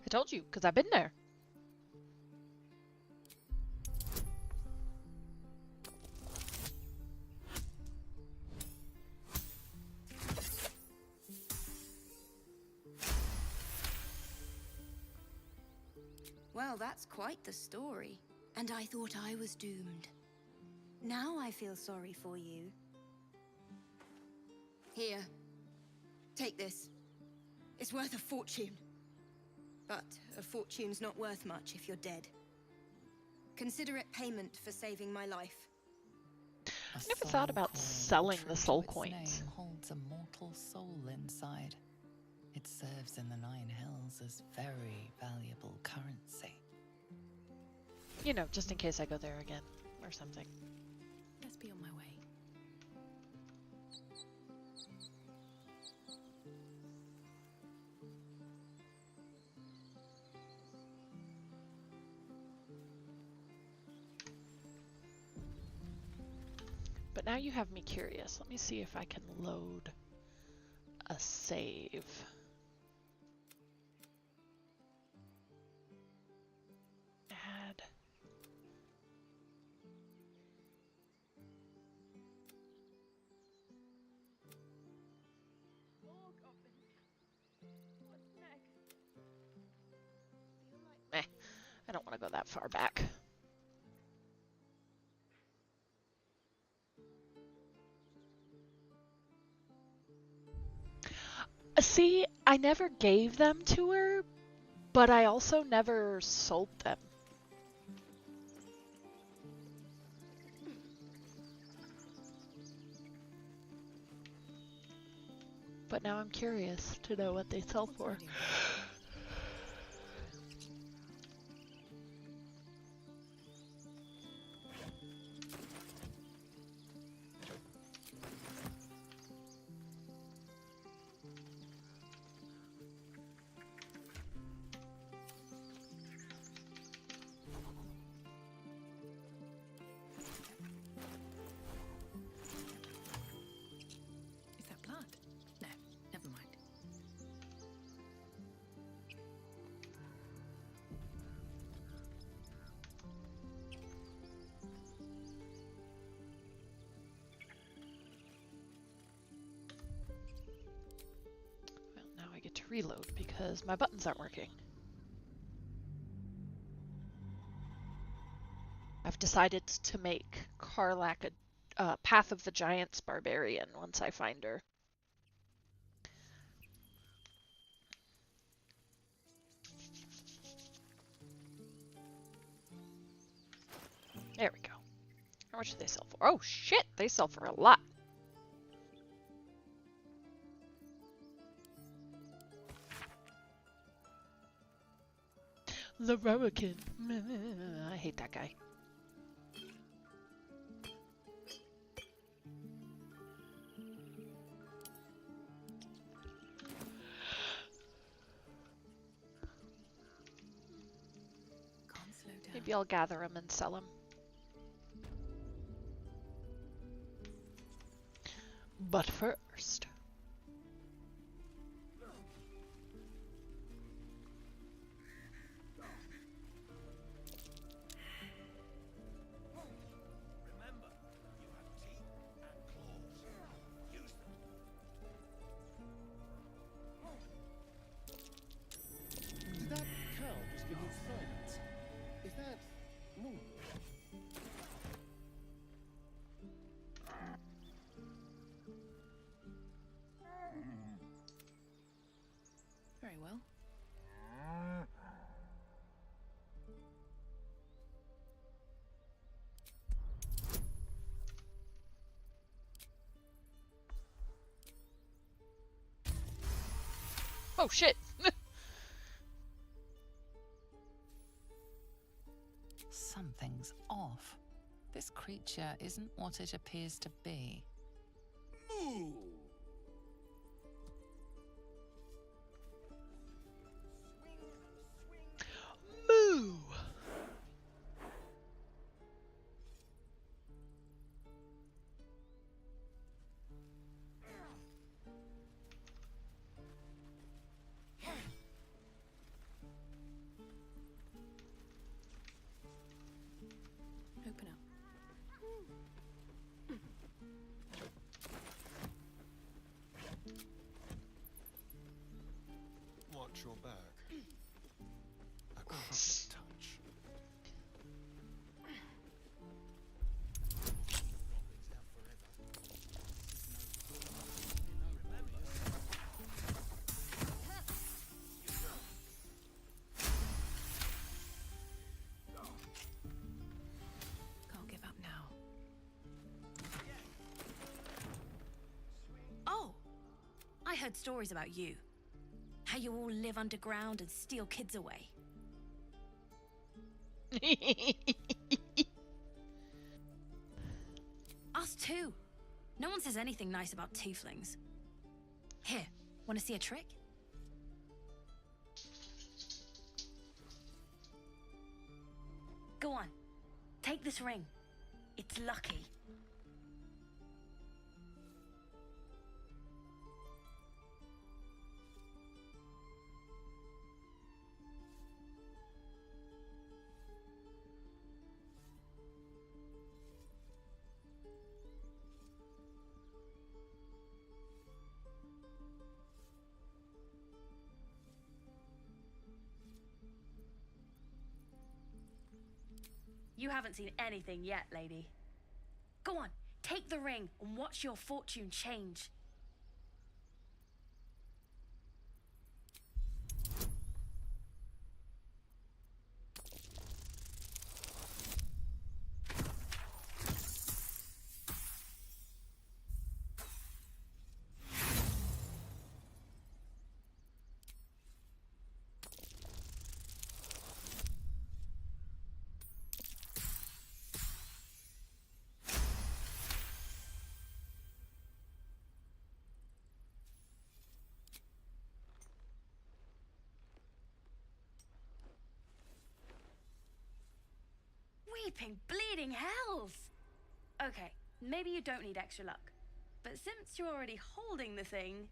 I told you, because I've been there. Well, that's quite the story. And I thought I was doomed. Now I feel sorry for you. Here. Take this. It's worth a fortune. But a fortune's not worth much if you're dead. Consider it payment for saving my life. I never thought about selling the soul coins. Name holds a mortal soul inside. It serves in the Nine Hells as very valuable currency. You know, just in case I go there again or something. Let's be on my way. But now you have me curious. Let me see if I can load a save. Add. Eh, I don't want to go that far back. See, I never gave them to her, but I also never sold them. But now I'm curious to know what they sell for. Is that blood? No, never mind. Well, now I get to reload because my buttons aren't working. I've decided to make Karlak a Path of the Giants barbarian once I find her. There we go. How much do they sell for? Oh shit, they sell for a lot. The Rowakin. I hate that guy. Maybe I'll gather them and sell them. But first... Did that cow just give you silence? Is that normal? Very well. Oh shit! Something's off. This creature isn't what it appears to be. Moo! Moo! Open up. Watch your back. A crooked touch. Can't give up now. Oh! I heard stories about you. How you all live underground and steal kids away. Us too. No one says anything nice about tieflings. Here, want to see a trick? Go on, take this ring. It's lucky. You haven't seen anything yet, lady. Go on, take the ring and watch your fortune change. Flipping bleeding hells! Okay, maybe you don't need extra luck. But since you're already holding the thing,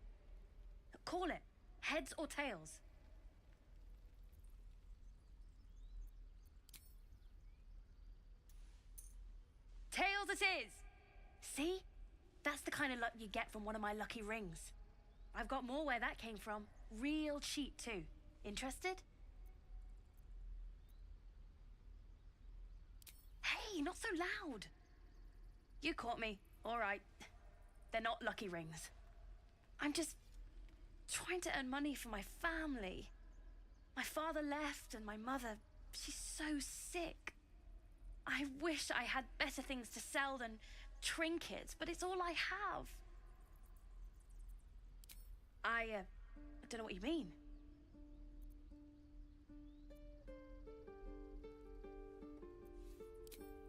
call it. Heads or tails? Tails it is! See? That's the kind of luck you get from one of my lucky rings. I've got more where that came from. Real cheap too. Interested? Hey, not so loud! You caught me. All right. They're not lucky rings. I'm just trying to earn money for my family. My father left and my mother, she's so sick. I wish I had better things to sell than trinkets, but it's all I have. I don't know what you mean.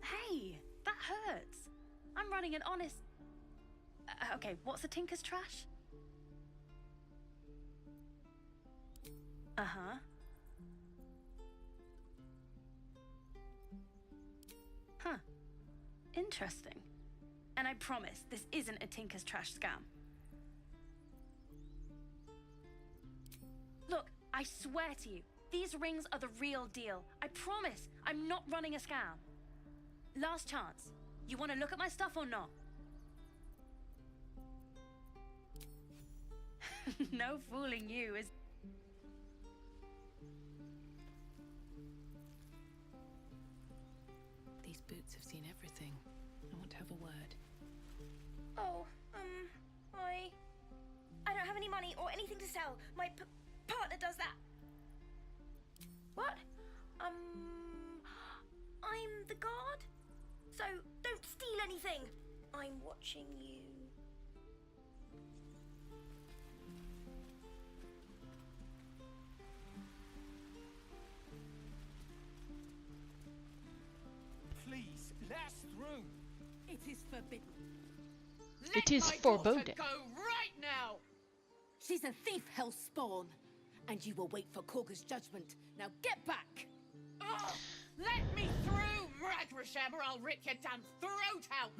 Hey, that hurts. I'm running an honest... okay, what's a tinker's trash? Uh-huh. Huh. Interesting. And I promise, this isn't a tinker's trash scam. Look, I swear to you, these rings are the real deal. I promise, I'm not running a scam. Last chance. You want to look at my stuff or not? No fooling you, is... These boots have seen everything. I want to have a word. Oh, I don't have any money or anything to sell. My partner does that. What? I'm the guard, so don't steal anything. I'm watching you. Please, let us through. It is forbidden. It is foreboding. Go right now. She's a thief, hellspawn, and you will wait for Korga's judgment. Now get back. Oh, let me through, Mragrasham, or I'll rip your damn throat out.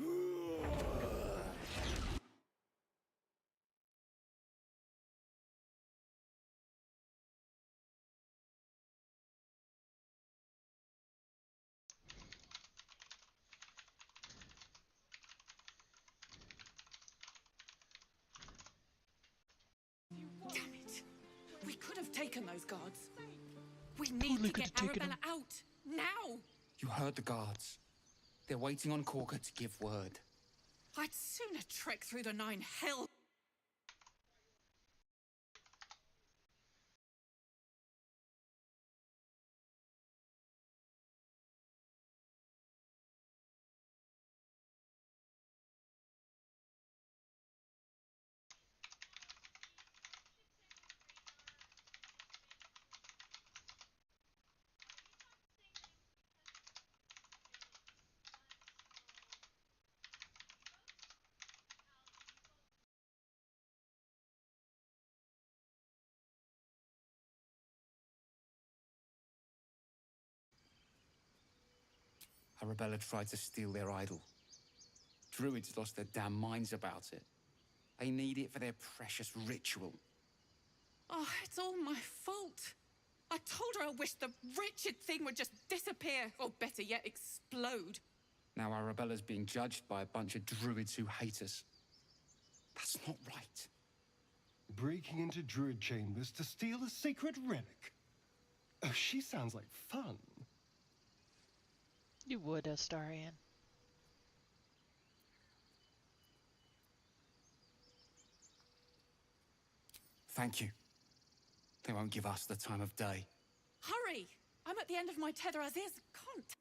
Damn it! We could have taken those guards. We need to get Arabella out now. You heard the guards. They're waiting on Korga to give word. I'd sooner trek through the 9 hell. Arabella tried to steal their idol. Druids lost their damn minds about it. They need it for their precious ritual. Oh, it's all my fault. I told her I wished the wretched thing would just disappear, or better yet, explode. Now Arabella's being judged by a bunch of druids who hate us. That's not right. Breaking into druid chambers to steal a sacred relic. Oh, she sounds like fun. You would, Astarion. Thank you. They won't give us the time of day. Hurry! I'm at the end of my tether as is. Can't.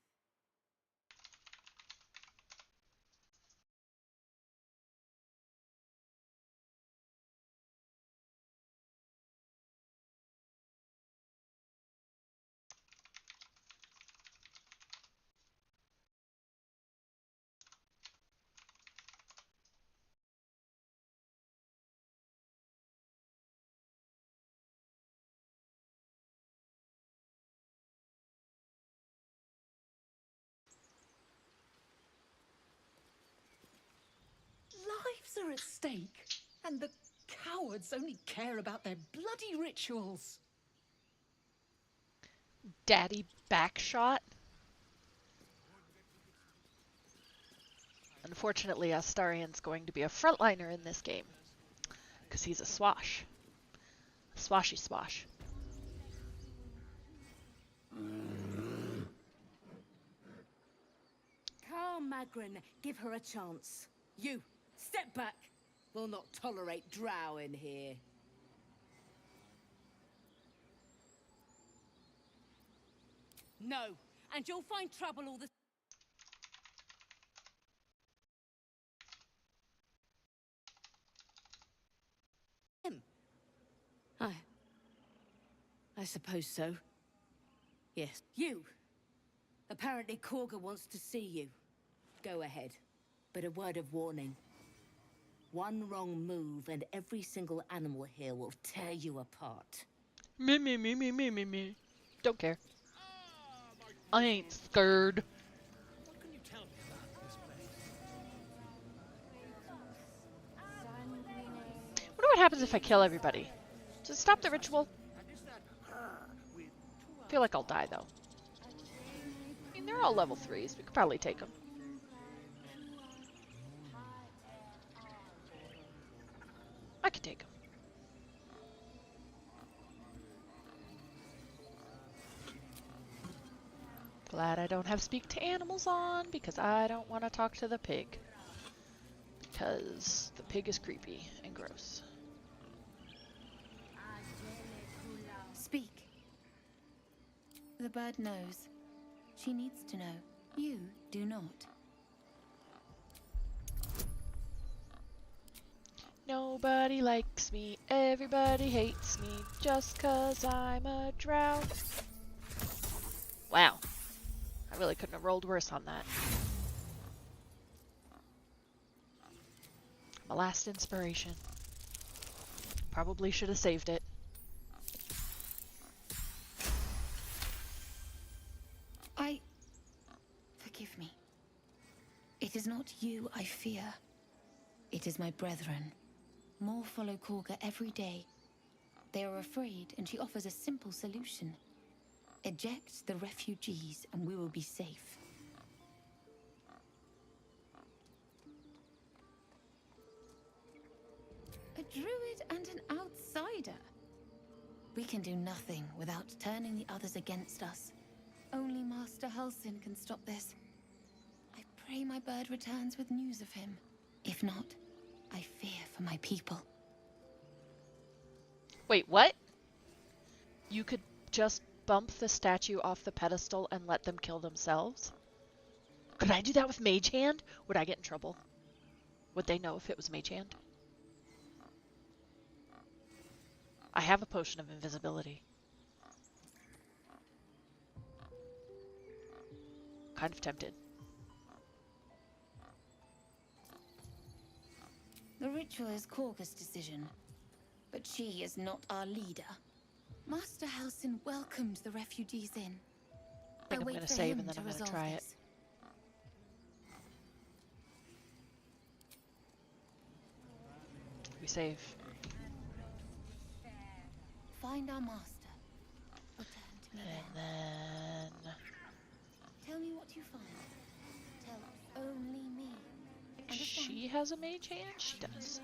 lives are at stake, and the cowards only care about their bloody rituals. Daddy backshot? Unfortunately, Astarion's going to be a frontliner in this game, because he's a swash. A swashy swash. Calm, Magrin. Give her a chance. You, step back. We'll not tolerate drow in here. No, and you'll find trouble all the... I suppose so. Yes. You! Apparently Korga wants to see you. Go ahead. But a word of warning. One wrong move and every single animal here will tear you apart. Me. Don't care. I ain't scared. What can you tell me about this place? Wonder what happens if I kill everybody. Does it stop the ritual? I feel like I'll die, though. I mean, they're all level 3s. We could probably take them. I could take them. Glad I don't have speak to animals on, because I don't want to talk to the pig. Because the pig is creepy and gross. Speak. The bird knows. She needs to know. You do not. Nobody likes me, everybody hates me, just 'cause I'm a drow. Wow. I really couldn't have rolled worse on that. My last inspiration. Probably should have saved it. Forgive me. It is not you I fear. It is my brethren. More follow Korga every day. They are afraid, and she offers a simple solution. Eject the refugees, and we will be safe. A druid and an outsider. We can do nothing without turning the others against us. Only Master Halsin can stop this. I pray my bird returns with news of him. If not, I fear for my people. Wait, what? You could just bump the statue off the pedestal and let them kill themselves? Could I do that with Mage Hand? Would I get in trouble? Would they know if it was Mage Hand? I have a potion of invisibility. Kind of tempted. The ritual is Korga's decision, but she is not our leader. Master Halsin welcomed the refugees in. I think I'm going to save and then I'm going to try it. We save. Find our master. Return to me and then... Tell me what you find. Tell only me. Understand? She has a mage hand? She does.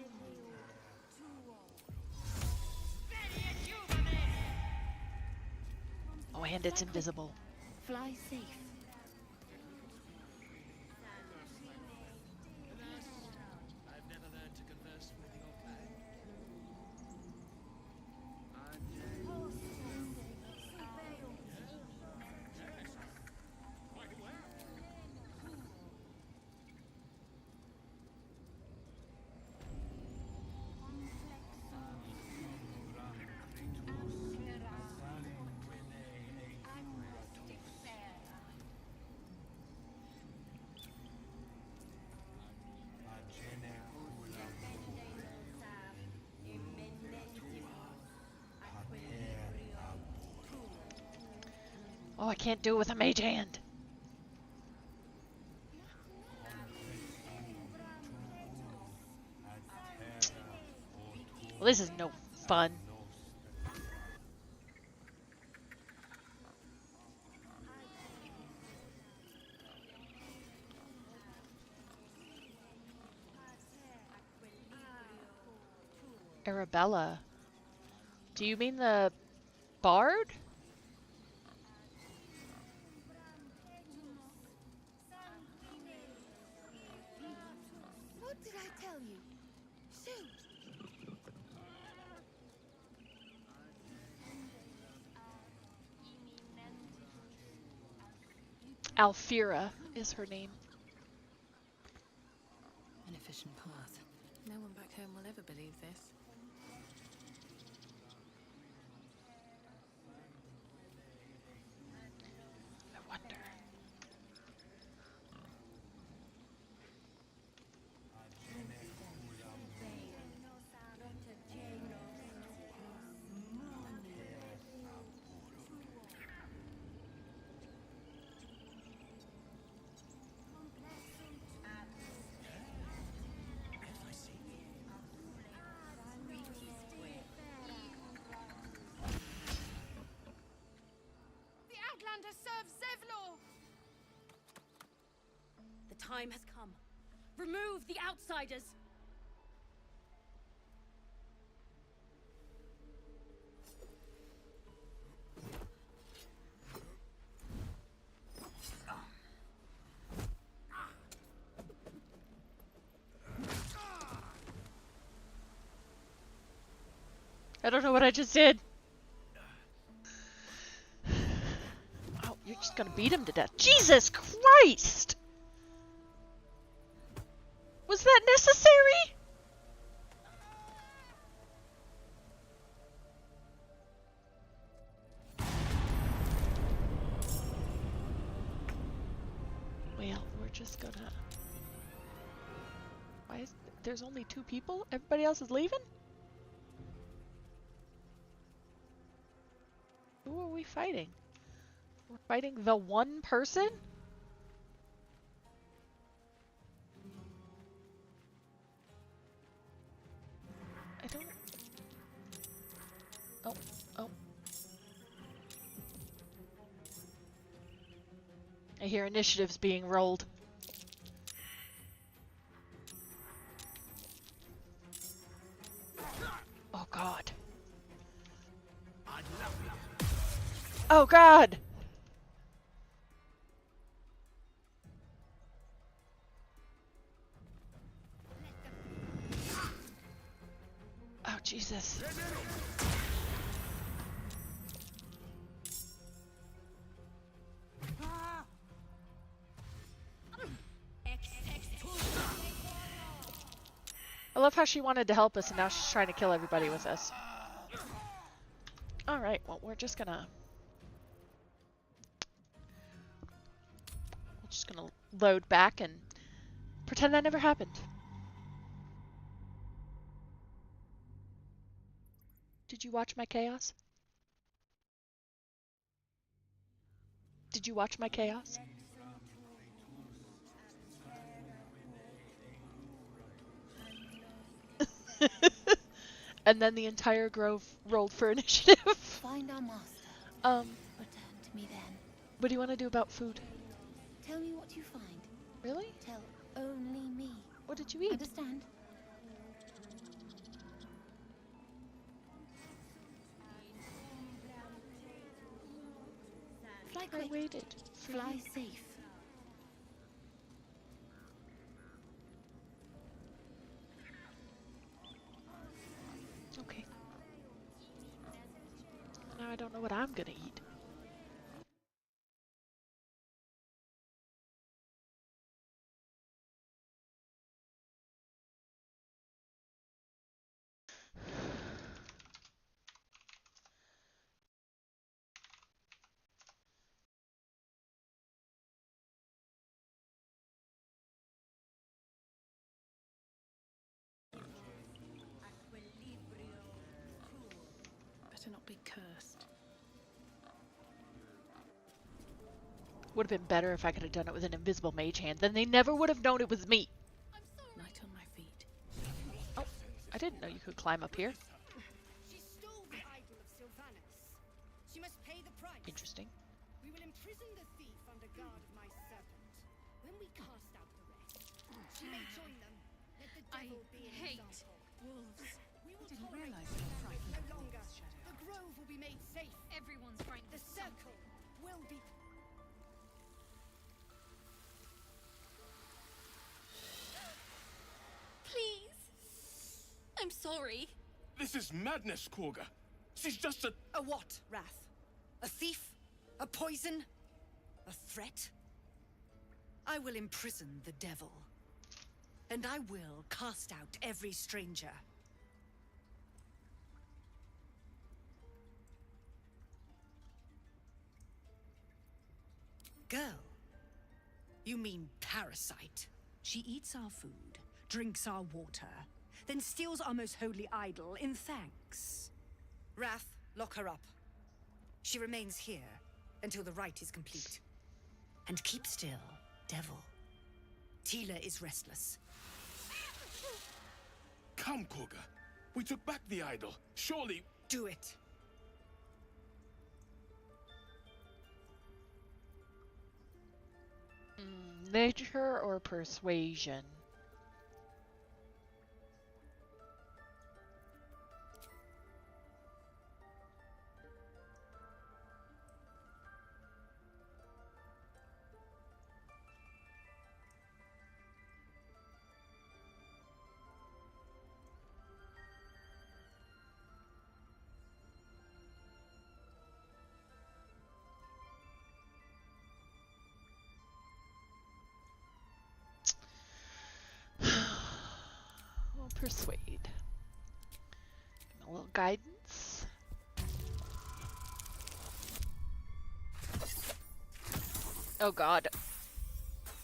Oh, and it's invisible. Fly safe. I've never learned to converse with your kind. Oh, I can't do it with a mage hand. Well, this is no fun. Arabella. Do you mean the bard? What did I tell you? Shoot! Alfira is her name. An efficient path. No one back home will ever believe this. I wonder. The time has come. Remove the outsiders! I don't know what I just did. Oh, you're just gonna beat him to death. Jesus Christ! Was that necessary? Well, we're just gonna... Why is... There's only 2 people? Everybody else is leaving? Who are we fighting? We're fighting the one person? I don't... Oh, oh. I hear initiatives being rolled. Oh God. Oh God! Oh Jesus. I love how she wanted to help us and now she's trying to kill everybody with us. Alright, well we're just gonna load back and pretend that never happened. Did you watch my chaos? Did you watch my chaos? And then the entire grove rolled for initiative. Find our master. Return to me then. What do you want to do about food? Tell me what you find. Really? Tell only me. What did you eat? Understand? Fly quick. I waited. Fly safe. Okay. Now I don't know what I'm gonna eat. Better not be cursed. Would have been better if I could have done it with an invisible mage hand. Then they never would have known it was me. Light on my feet. Oh, I didn't know you could climb up here. interesting. We will imprison the thief under guard of my serpent. When we cast out the rest, she may join them. Let the devil be an example. Wolves. We will Didn't tolerate realize these they were bandits frightened no of longer. wolves, Shadow. The grove will be made safe. Everyone's frightened The of circle will be. Please. I'm sorry. This is madness, Korga. She's just a... A what, Wrath? A thief? A poison? A threat? I will imprison the devil. And I will cast out every stranger. Girl? You mean parasite? She eats our food, drinks our water, then steals our most holy idol in thanks. Wrath, lock her up. She remains here until the rite is complete. And keep still, devil. Tila is restless. Come, Korga. We took back the idol. Surely... Do it. Nature or persuasion? We'll persuade. Give him a little guidance. Oh god.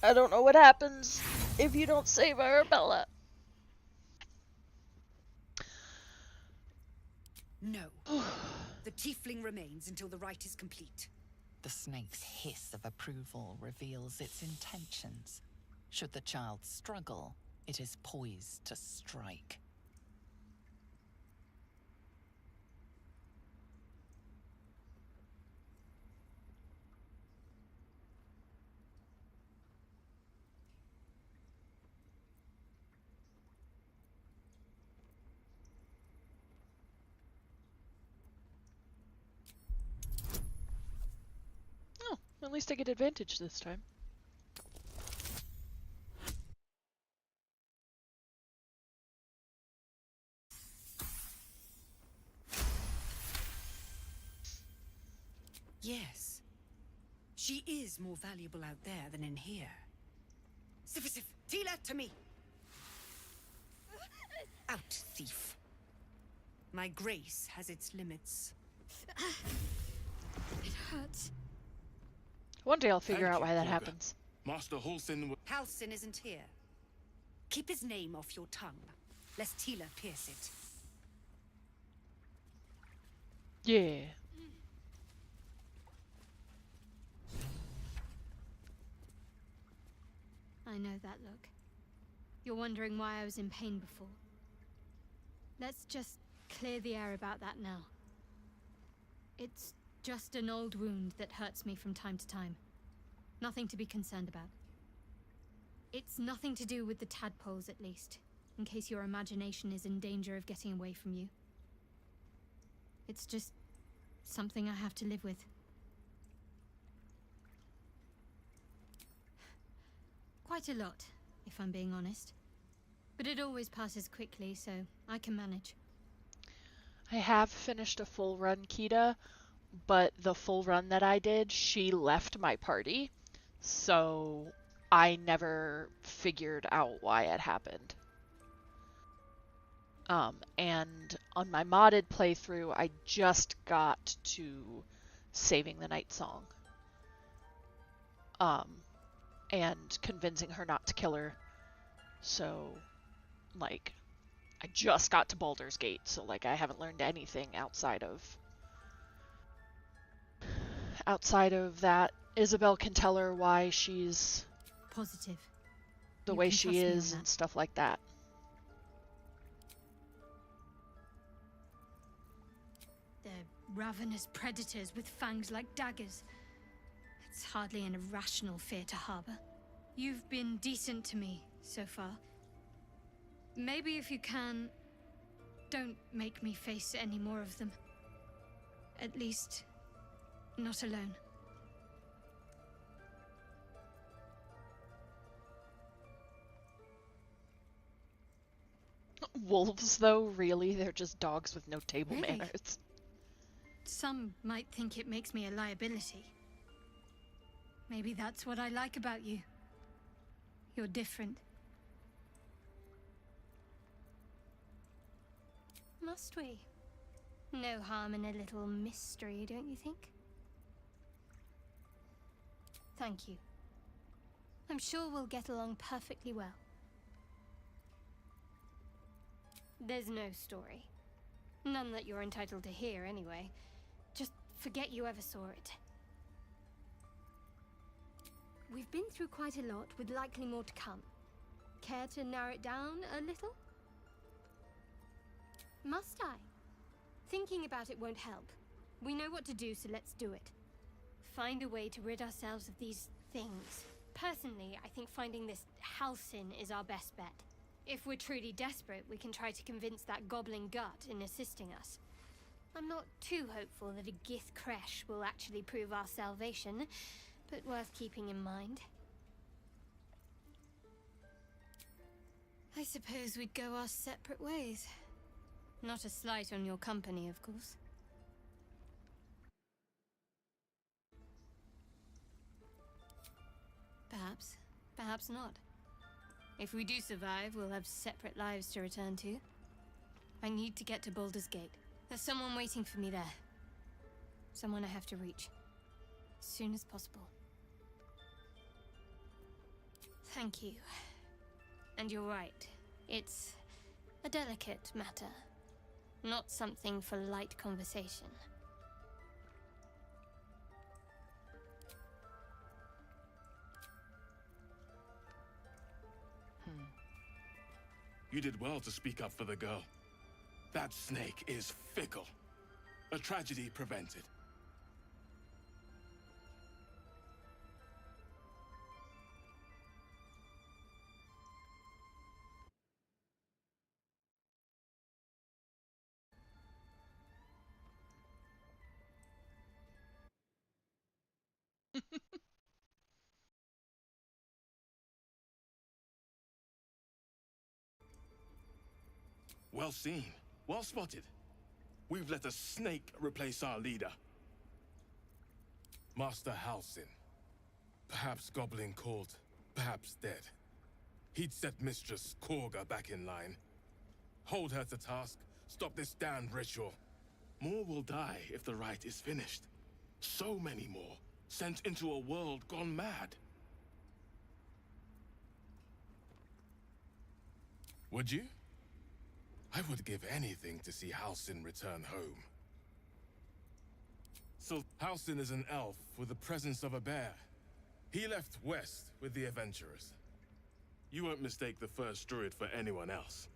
I don't know what happens if you don't save Arabella. No. The tiefling remains until the rite is complete. The snake's hiss of approval reveals its intentions. Should the child struggle, it is poised to strike. Oh, at least I get advantage this time. Yes. She is more valuable out there than in here. Sif, Tila, to me! Out, thief. My grace has its limits. It hurts. One day I'll figure Thank out you, why that Korga. happens. Master Halsin... Halsin isn't here. Keep his name off your tongue, lest Tila pierce it. Yeah. I know that look. You're wondering why I was in pain before. Let's just clear the air about that now. It's just an old wound that hurts me from time to time. Nothing to be concerned about. It's nothing to do with the tadpoles, at least, in case your imagination is in danger of getting away from you. It's just something I have to live with. Quite a lot, if I'm being honest. But it always passes quickly, so I can manage. I have finished a full run, Kita, but the full run that I did, she left my party, so I never figured out why it happened. And on my modded playthrough, I just got to saving the night song. And convincing her not to kill her. So, like, I just got to Baldur's Gate, so, like, I haven't learned anything outside of that. Isabel can tell her why she's positive. The You way can she trust me on is that. and stuff like that. There Ravenous predators with fangs like daggers. It's hardly an irrational fear to harbor. You've been decent to me so far. Maybe if you can, don't make me face any more of them. At least, not alone. Wolves, though, really? They're just dogs with no table Really? manners. Some might think it makes me a liability. Maybe that's what I like about you. You're different. Must we? No harm in a little mystery, don't you think? Thank you. I'm sure we'll get along perfectly well. There's no story. None that you're entitled to hear, anyway. Just forget you ever saw it. We've been through quite a lot, with likely more to come. Care to narrow it down a little? Must I? Thinking about it won't help. We know what to do, so let's do it. Find a way to rid ourselves of these things. Personally, I think finding this Halcyon is our best bet. If we're truly desperate, we can try to convince that goblin gut in assisting us. I'm not too hopeful that a Gith Kresh will actually prove our salvation, but worth keeping in mind. I suppose we'd go our separate ways. Not a slight on your company, of course. Perhaps. Perhaps not. If we do survive, we'll have separate lives to return to. I need to get to Baldur's Gate. There's someone waiting for me there. Someone I have to reach. As soon as possible. Thank you. And you're right. It's a delicate matter. Not something for light conversation. You did well to speak up for the girl. That snake is fickle. A tragedy prevented. Well seen. Well spotted. We've let a snake replace our leader. Master Halcyon. Perhaps goblin caught, perhaps dead. He'd set Mistress Korga back in line. Hold her to task, stop this damned ritual. More will die if the rite is finished. So many more, sent into a world gone mad. Would you? I would give anything to see Halcyon return home. So, Halcyon is an elf with the presence of a bear. He left west with the adventurers. You won't mistake the first druid for anyone else.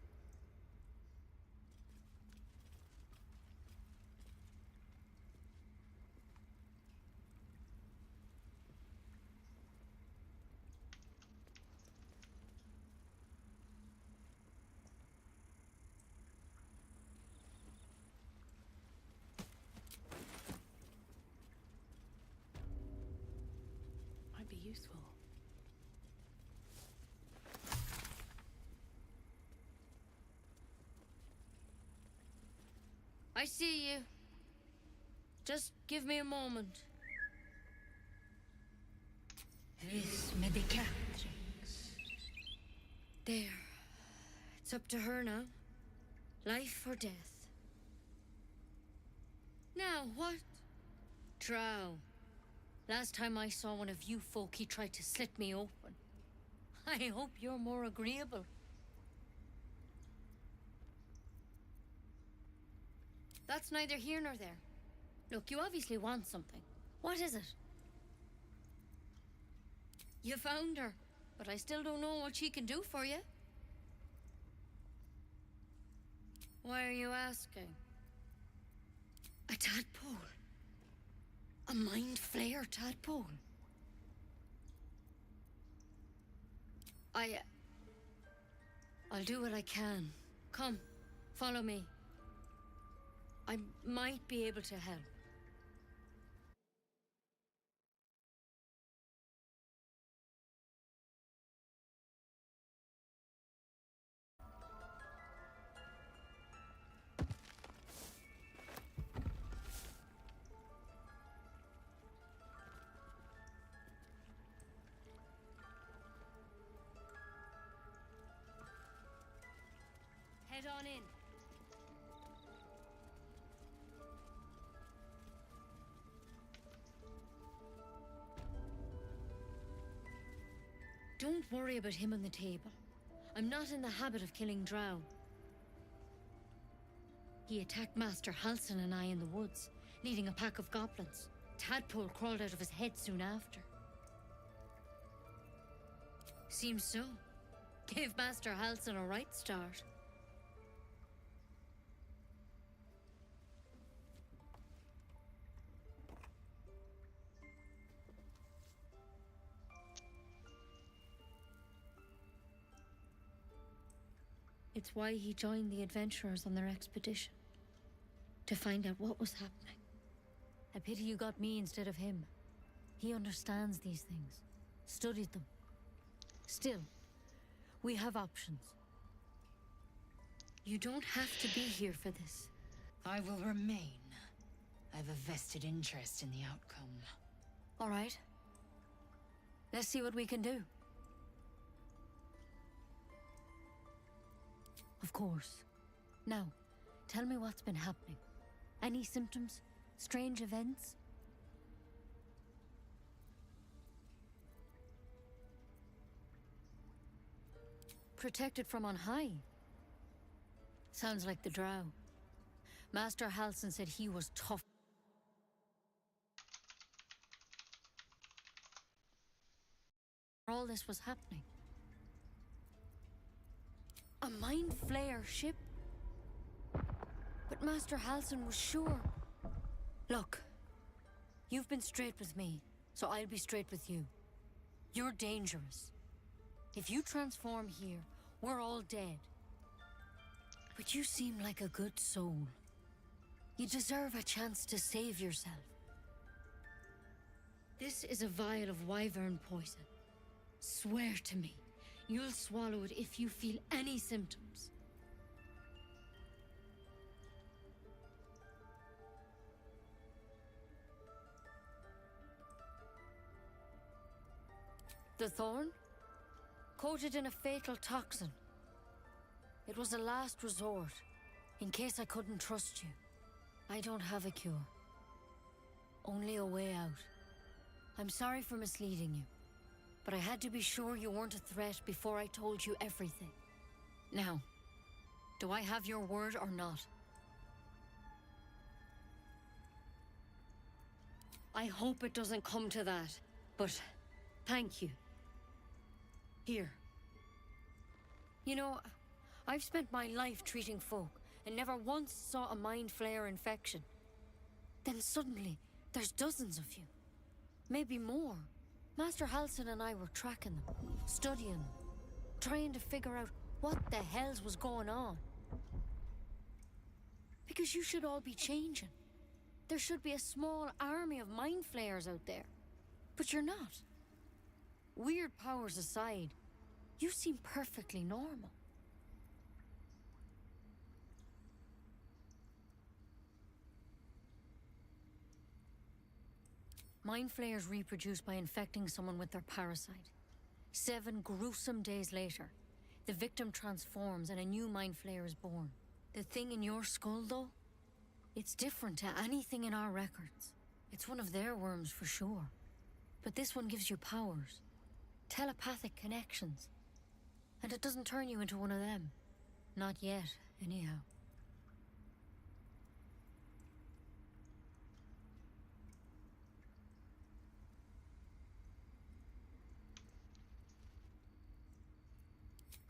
Might be useful. I see you. Just give me a moment. Vis medicatrix. There. It's up to her now. Life or death. Now, what? Drow. Last time I saw one of you folk, he tried to slit me open. I hope you're more agreeable. That's neither here nor there. Look, you obviously want something. What is it? You found her, but I still don't know what she can do for you. Why are you asking? A tadpole. A mind flayer tadpole. I'll do what I can. Come, follow me. I might be able to help. Head on in. Don't worry about him on the table. I'm not in the habit of killing drow. He attacked Master Halsin and I in the woods, leading a pack of goblins. Tadpole crawled out of his head soon after. Seems so. Gave Master Halsin a right start. It's why he joined the adventurers on their expedition. To find out what was happening. A pity you got me instead of him. He understands these things. Studied them. Still, we have options. You don't have to be here for this. I will remain. I have a vested interest in the outcome. All right. Let's see what we can do. Of course. Now, tell me what's been happening. Any symptoms? Strange events? Protected from on high? Sounds like the drow. Master Halsin said he was tough. All this was happening. A mind flayer ship? But Master Halsin was sure. Look, you've been straight with me, so I'll be straight with you. You're dangerous. If you transform here, we're all dead. But you seem like a good soul. You deserve a chance to save yourself. This is a vial of wyvern poison. Swear to me, you'll swallow it if you feel any symptoms. The thorn? Coated in a fatal toxin. It was a last resort, in case I couldn't trust you. I don't have a cure. Only a way out. I'm sorry for misleading you, but I had to be sure you weren't a threat before I told you everything. Now, do I have your word or not? I hope it doesn't come to that, but thank you. Here. You know, I've spent my life treating folk and never once saw a mind flayer infection. Then suddenly, there's dozens of you. Maybe more. Master Halsin and I were tracking them, studying them, trying to figure out what the hells was going on. Because you should all be changing. There should be a small army of mind flayers out there. But you're not. Weird powers aside, you seem perfectly normal. Mind flayers reproduce by infecting someone with their parasite. 7 gruesome days later, the victim transforms and a new mind flayer is born. The thing in your skull, though, it's different to anything in our records. It's one of their worms for sure. But this one gives you powers. Telepathic connections. And it doesn't turn you into one of them. Not yet, anyhow.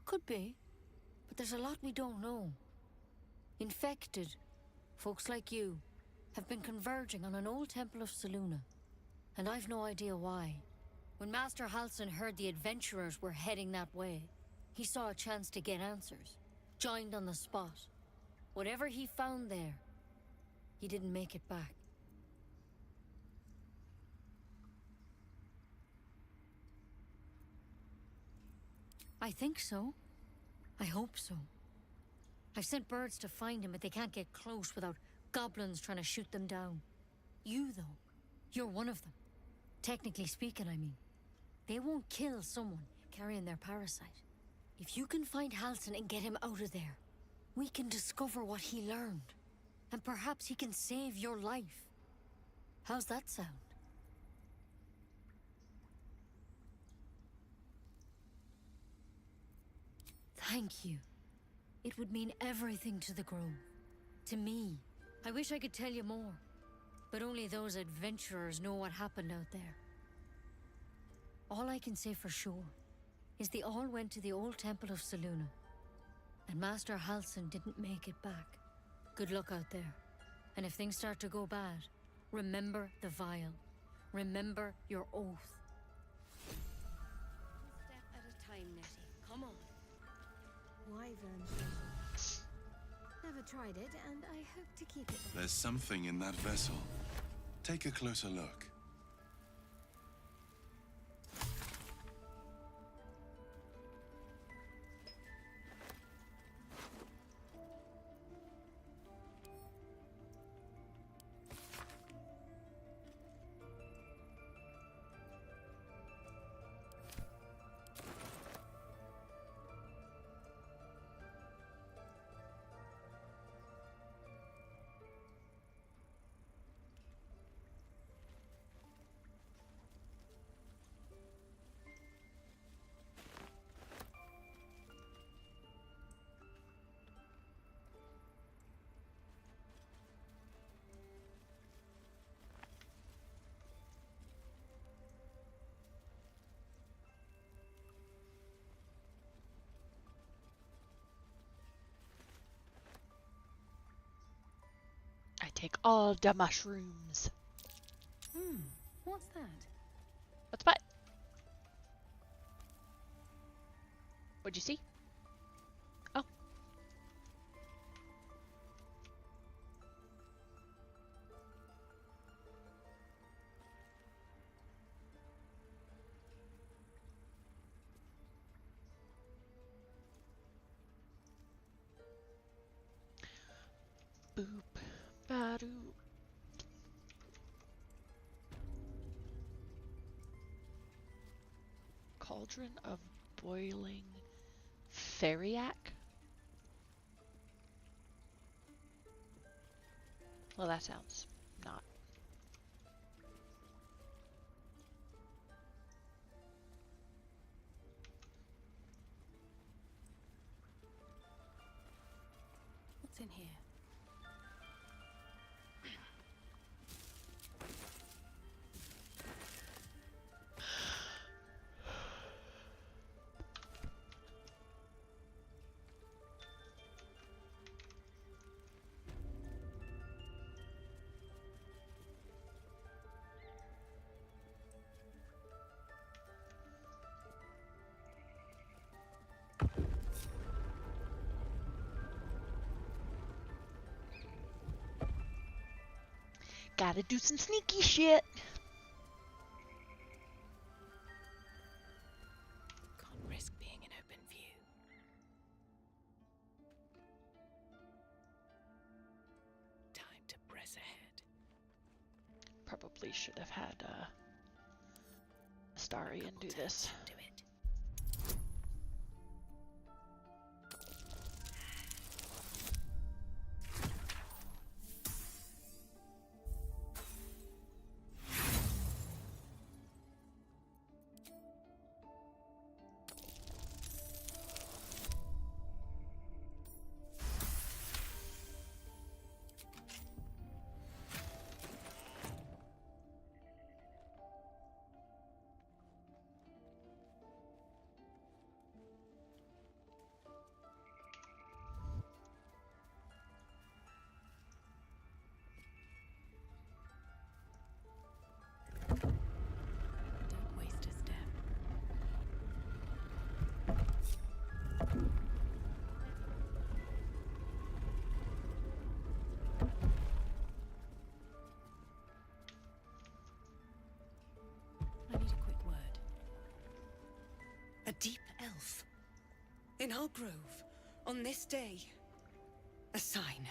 Could be, but there's a lot we don't know. Infected, folks like you, have been converging on an old temple of Selûne, and I've no idea why. When Master Halsin heard the adventurers were heading that way, he saw a chance to get answers, joined on the spot. Whatever he found there, he didn't make it back. I think so. I hope so. I've sent birds to find him, but they can't get close without goblins trying to shoot them down. You, though, you're one of them. Technically speaking, I mean. They won't kill someone carrying their parasite. If you can find Halsin and get him out of there, we can discover what he learned. And perhaps he can save your life. How's that sound? Thank you. It would mean everything to the Grove. To me. I wish I could tell you more. But only those adventurers know what happened out there. All I can say for sure is they all went to the old temple of Selûne. And Master Halsin didn't make it back. Good luck out there. And if things start to go bad, remember the vial. Remember your oath. One step at a time, Nettie. Come on. Wyvern vessel. Never tried it, and I hope to keep it. There's something in that vessel. Take a closer look. I take all the mushrooms. What's that? What's what? What'd you see? Oh. Boop. Badoo. Cauldron of boiling Theriac? Well, that sounds not. What's in here? Gotta do some sneaky shit. Can't risk being in open view. Time to press ahead. Probably should have had Astarion do this. Do it. deep elf. In our grove, on this day. A sign.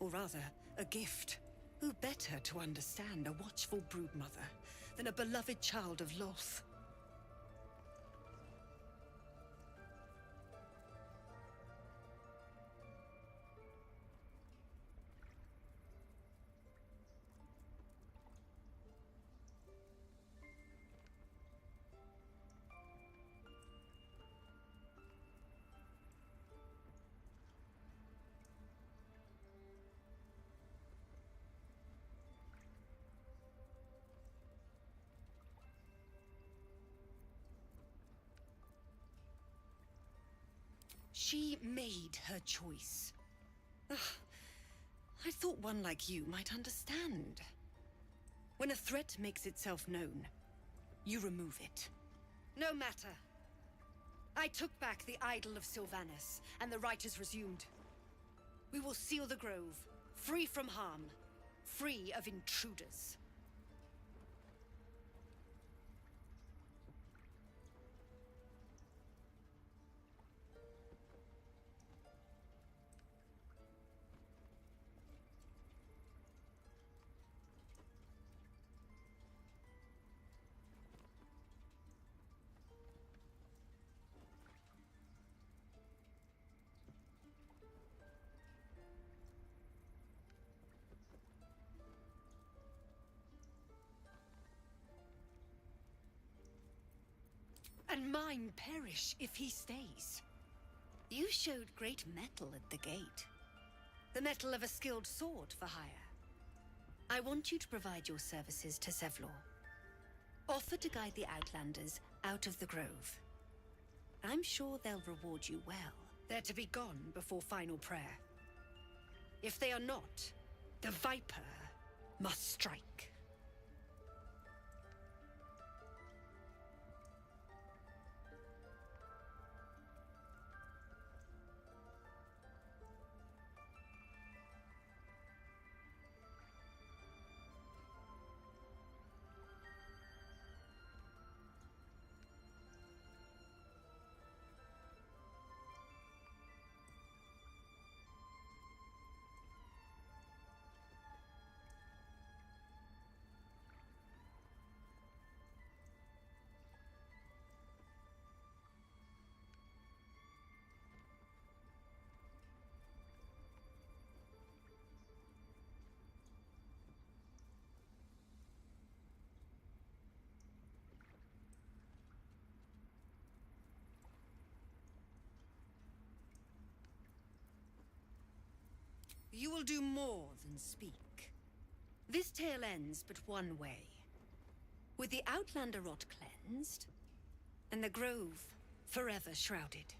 Or rather, a gift. Who better to understand a watchful broodmother than a beloved child of Loth? She made her choice. Ugh. I thought one like you might understand. When a threat makes itself known, you remove it. No matter. I took back the idol of Sylvanas, and the rite is resumed. We will seal the grove, free from harm, free of intruders. And mine perish if he stays. You showed great mettle at the gate. The mettle of a skilled sword for hire. I want you to provide your services to Zevlor. Offer to guide the Outlanders out of the grove. I'm sure they'll reward you well. They're to be gone before final prayer. If they are not, the Viper must strike. You will do more than speak. This tale ends but one way. With the Outlander rot cleansed, and the grove forever shrouded.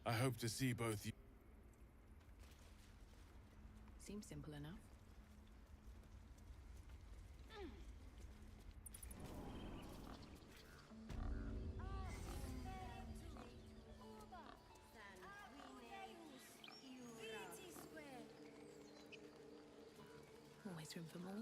I hope to see both you. Seems simple enough. Always room for more.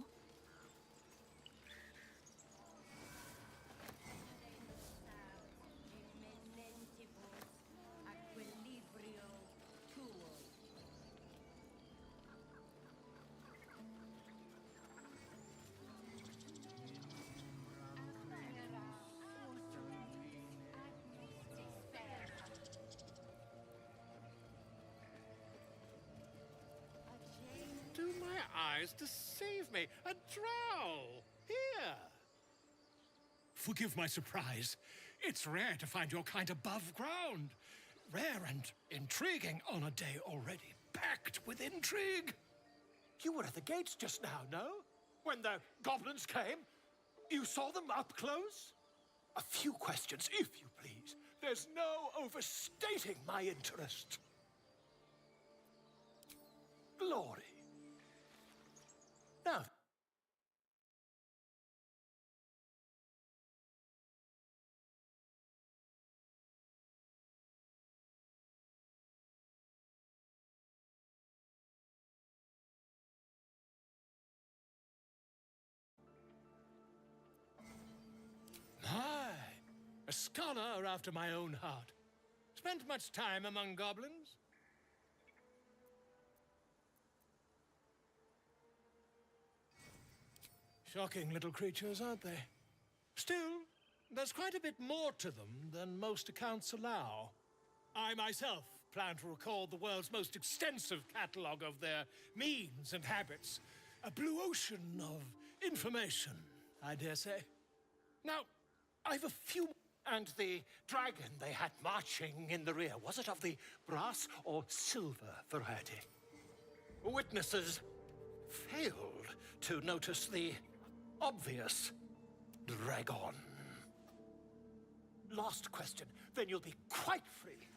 eyes to save me. A drow! Here! Forgive my surprise. It's rare to find your kind above ground. Rare and intriguing on a day already packed with intrigue. You were at the gates just now, no? When the goblins came? You saw them up close? A few questions, if you please. There's no overstating my interest. Glory. Now, a scholar after my own heart. Spent much time among goblins? Shocking little creatures, aren't they? Still, there's quite a bit more to them than most accounts allow. I myself plan to record the world's most extensive catalogue of their means and habits. A blue ocean of information, I dare say. Now, I've a few... and the dragon they had marching in the rear, was it of the brass or silver variety? Witnesses failed to notice the obvious dragon. Last question, then you'll be quite free.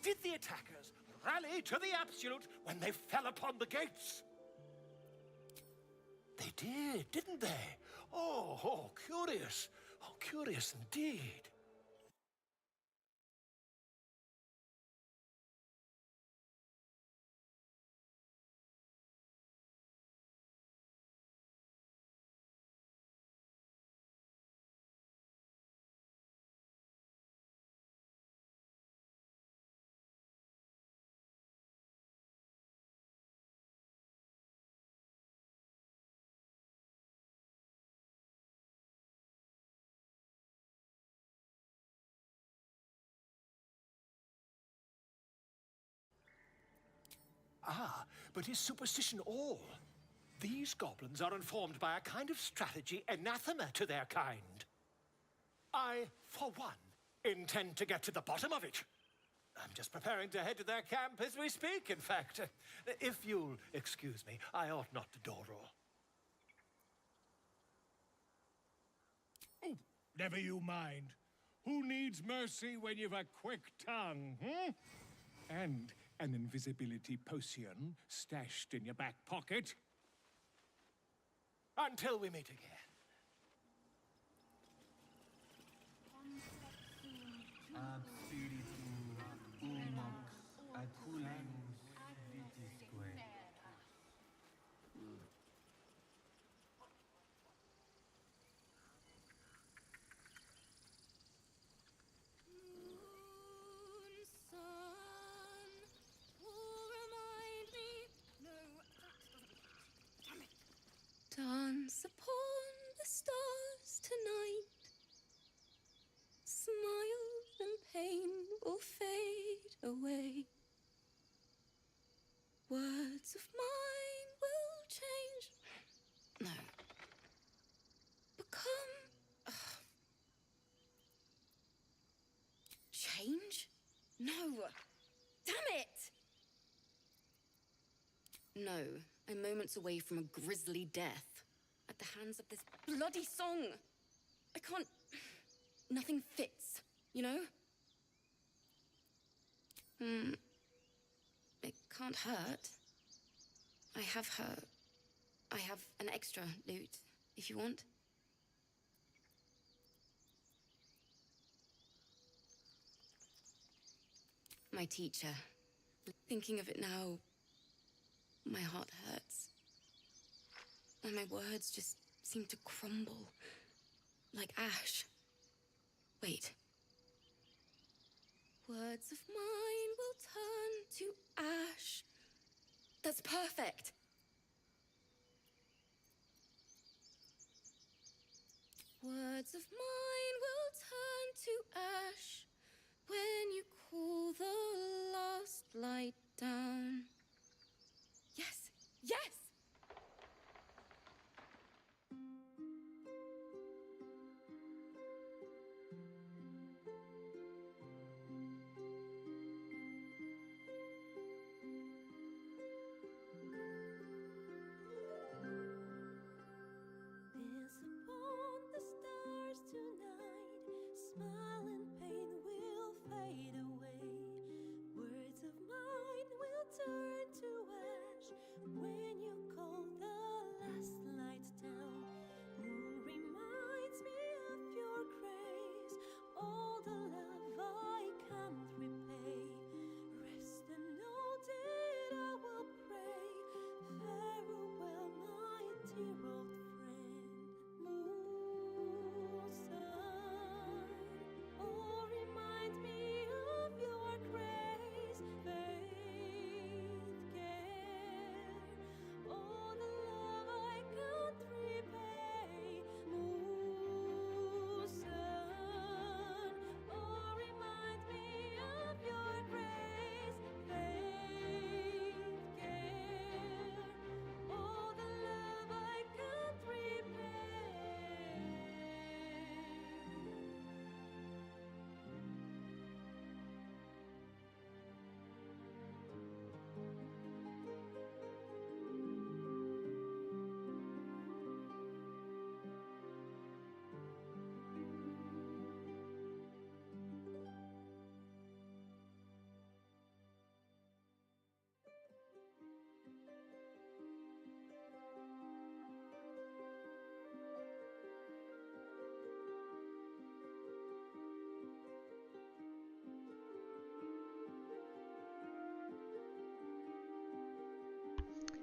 Did the attackers rally to the absolute when they fell upon the gates? They did, didn't they? Oh, curious. Oh, curious indeed. Ah, but is superstition all? These goblins are informed by a kind of strategy anathema to their kind. I, for one, intend to get to the bottom of it. I'm just preparing to head to their camp as we speak, in fact. If you'll excuse me, I ought not to dawdle. Oh, never you mind. Who needs mercy when you've a quick tongue, hmm? And an invisibility potion stashed in your back pocket. Until we meet again. Dance upon the stars tonight. Smile and pain will fade away. Words of mine will change. No. Become... Change? No. Damn it! No, I'm moments away from a grisly death. At the hands of this bloody song. I can't... Nothing fits, you know? It can't hurt. I have an extra loot, if you want. My teacher. Thinking of it now, my heart hurts. And my words just seem to crumble. Like ash. Wait. Words of mine will turn to ash. That's perfect. Words of mine will turn to ash when you cool the last light down. Yes! Yes!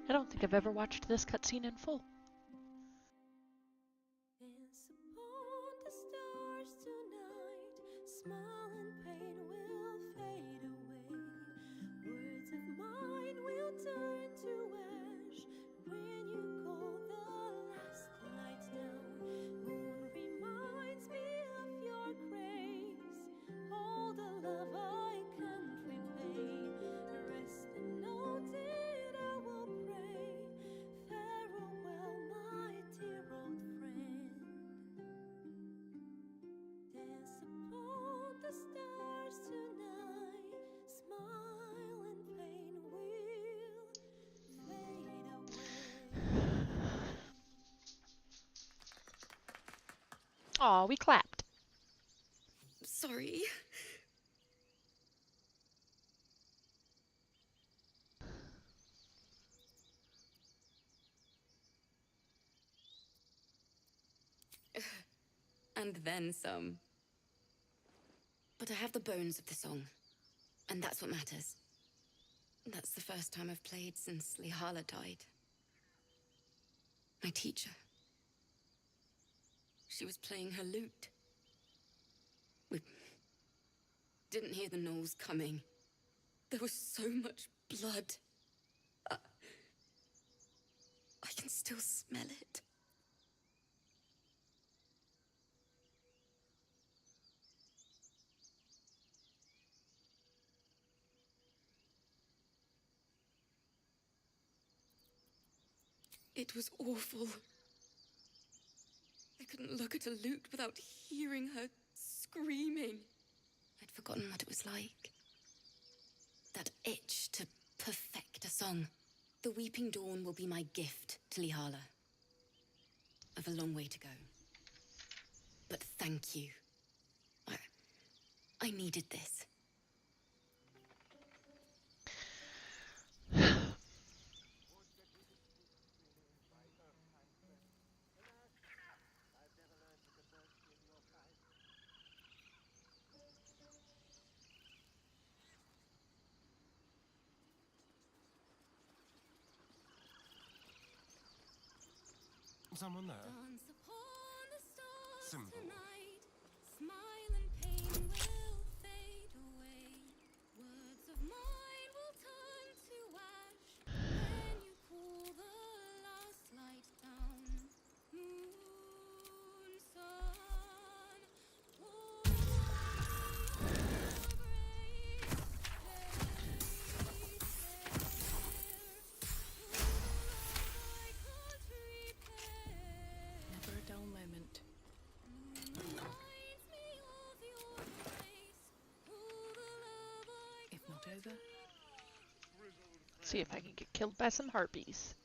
I don't think I've ever watched this cutscene in full. Dance upon the stars tonight. Smile and pain will fade away. Words of mine will turn to ash when you call the last light down. Moon reminds me of your grace. All the love I can't repay. Rest and note it, I will pray. Farewell, my dear old friend. Dance upon the stars tonight. Smile and pain will fade away. Aw, we clapped. Sorry. And then some. But I have the bones of the song, and that's what matters. That's the first time I've played since Lihala died. My teacher. She was playing her lute. We didn't hear the gnolls coming. There was so much blood. I can still smell it. It was awful. I couldn't look at a lute without hearing her screaming. I'd forgotten what it was like. That itch to perfect a song. The Weeping Dawn will be my gift to Lihala. I've a long way to go. But thank you. I needed this. Someone there? Dance upon the stars Simple. tonight. Smile and pain will fade away. Words of mine will turn to ash when you cool the last light down. Moon, sun, hold me your grace. Place Never a dull moment. If not over, See if I can get killed by some harpies.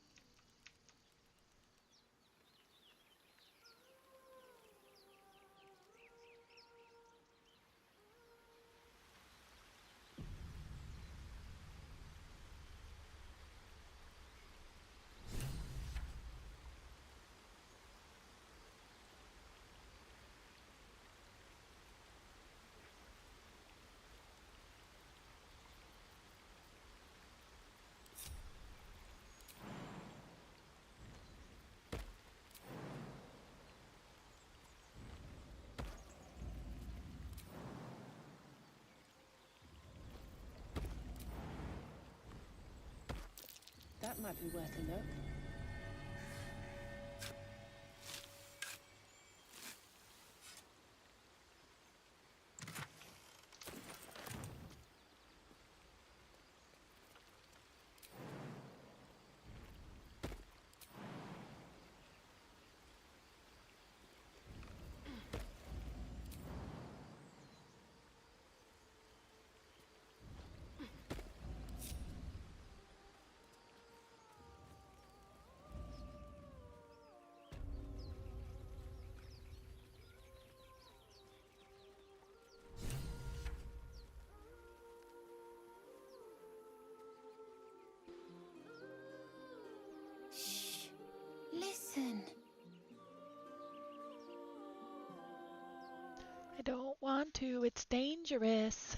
that might be worth a look. Listen. I don't want to. It's dangerous.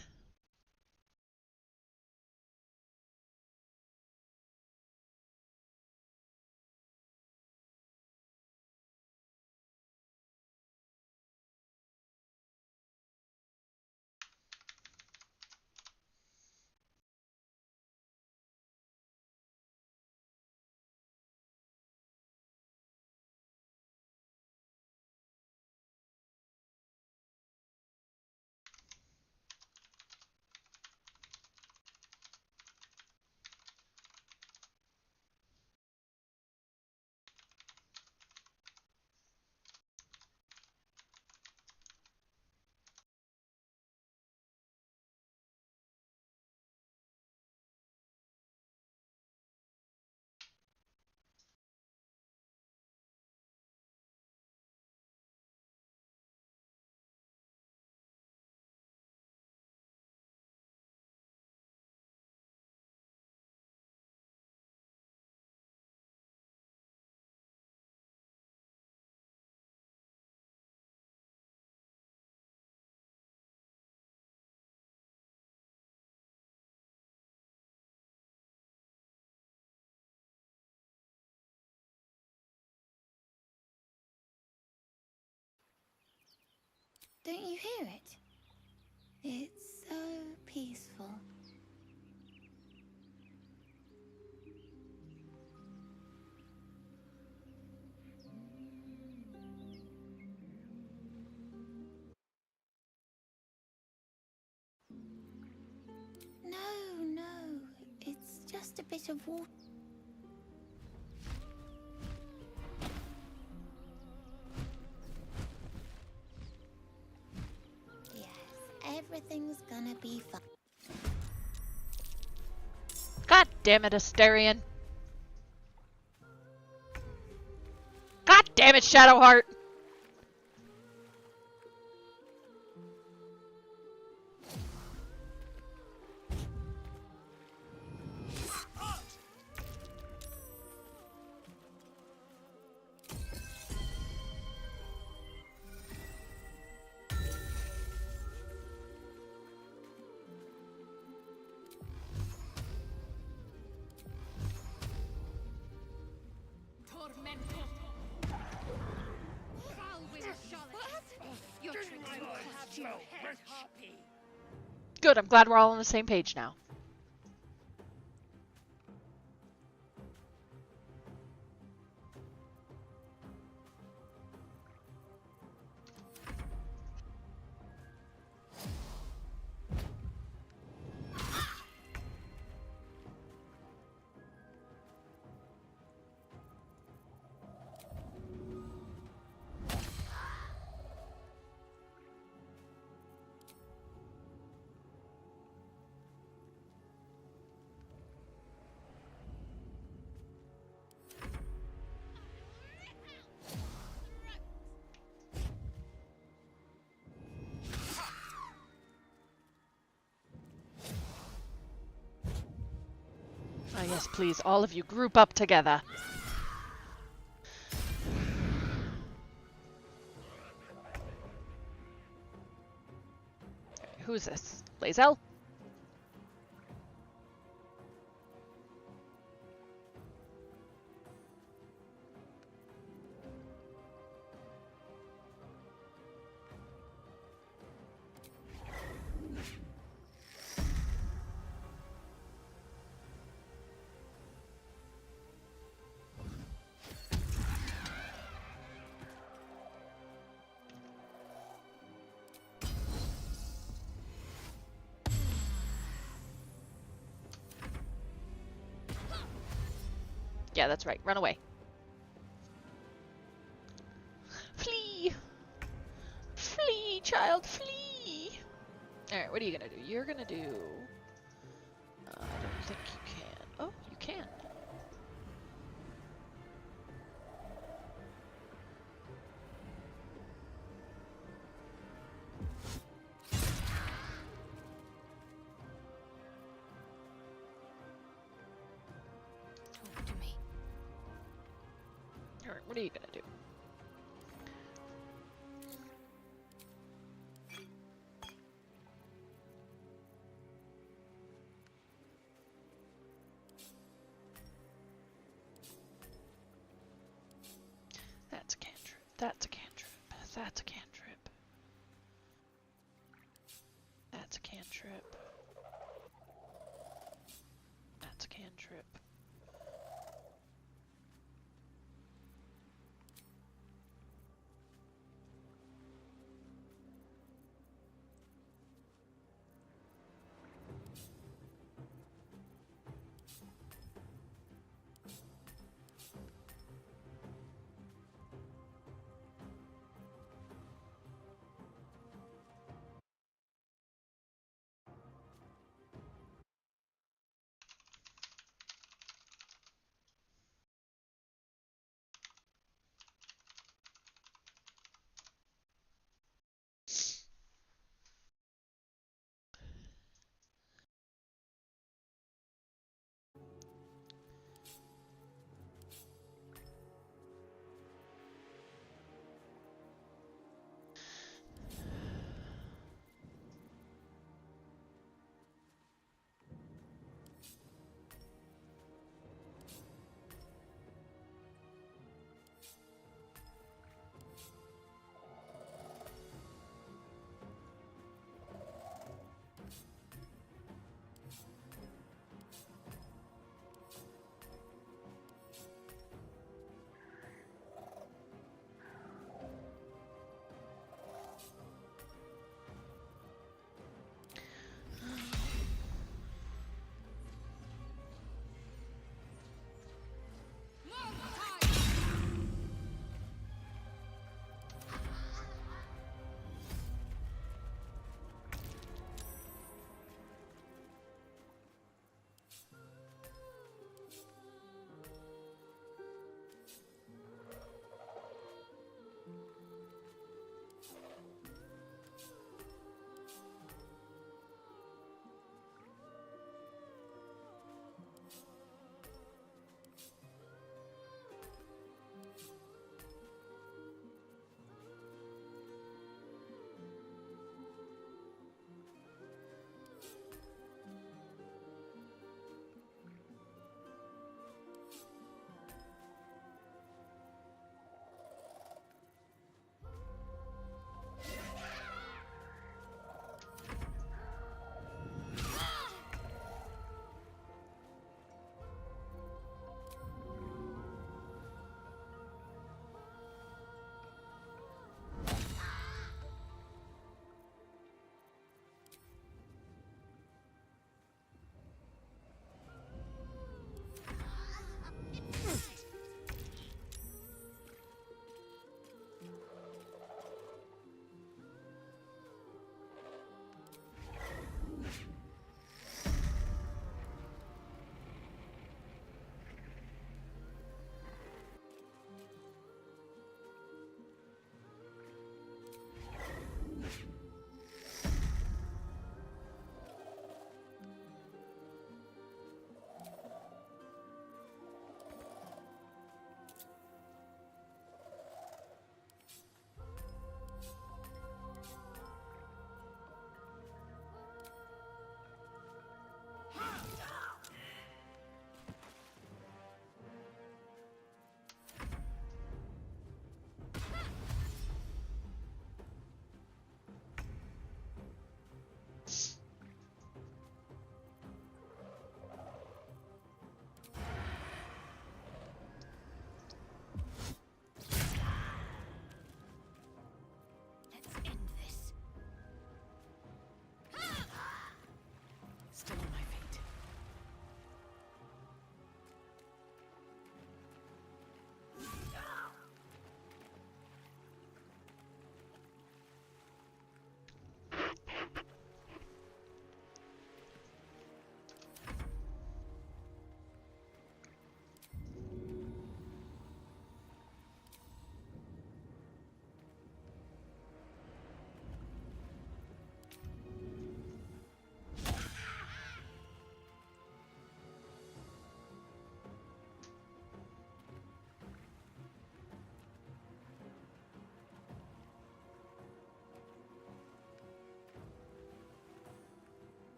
Don't you hear it? It's so peaceful. No, it's just a bit of water. Everything's gonna be fine. God damn it, Asterion. God damn it, Shadowheart. Good, I'm glad we're all on the same page now. Ah, yes, please, all of you group up together. Who's this? Lae'zel? Yeah, that's right. Run away. Flee! Flee, child, flee! Alright, what are you gonna do? You're gonna do... I don't think you can. Oh, you can. Talk to me. Alright, what are you gonna do? That's a cantrip. That's a cantrip. That's a cantrip. That's a cantrip. That's a cantrip.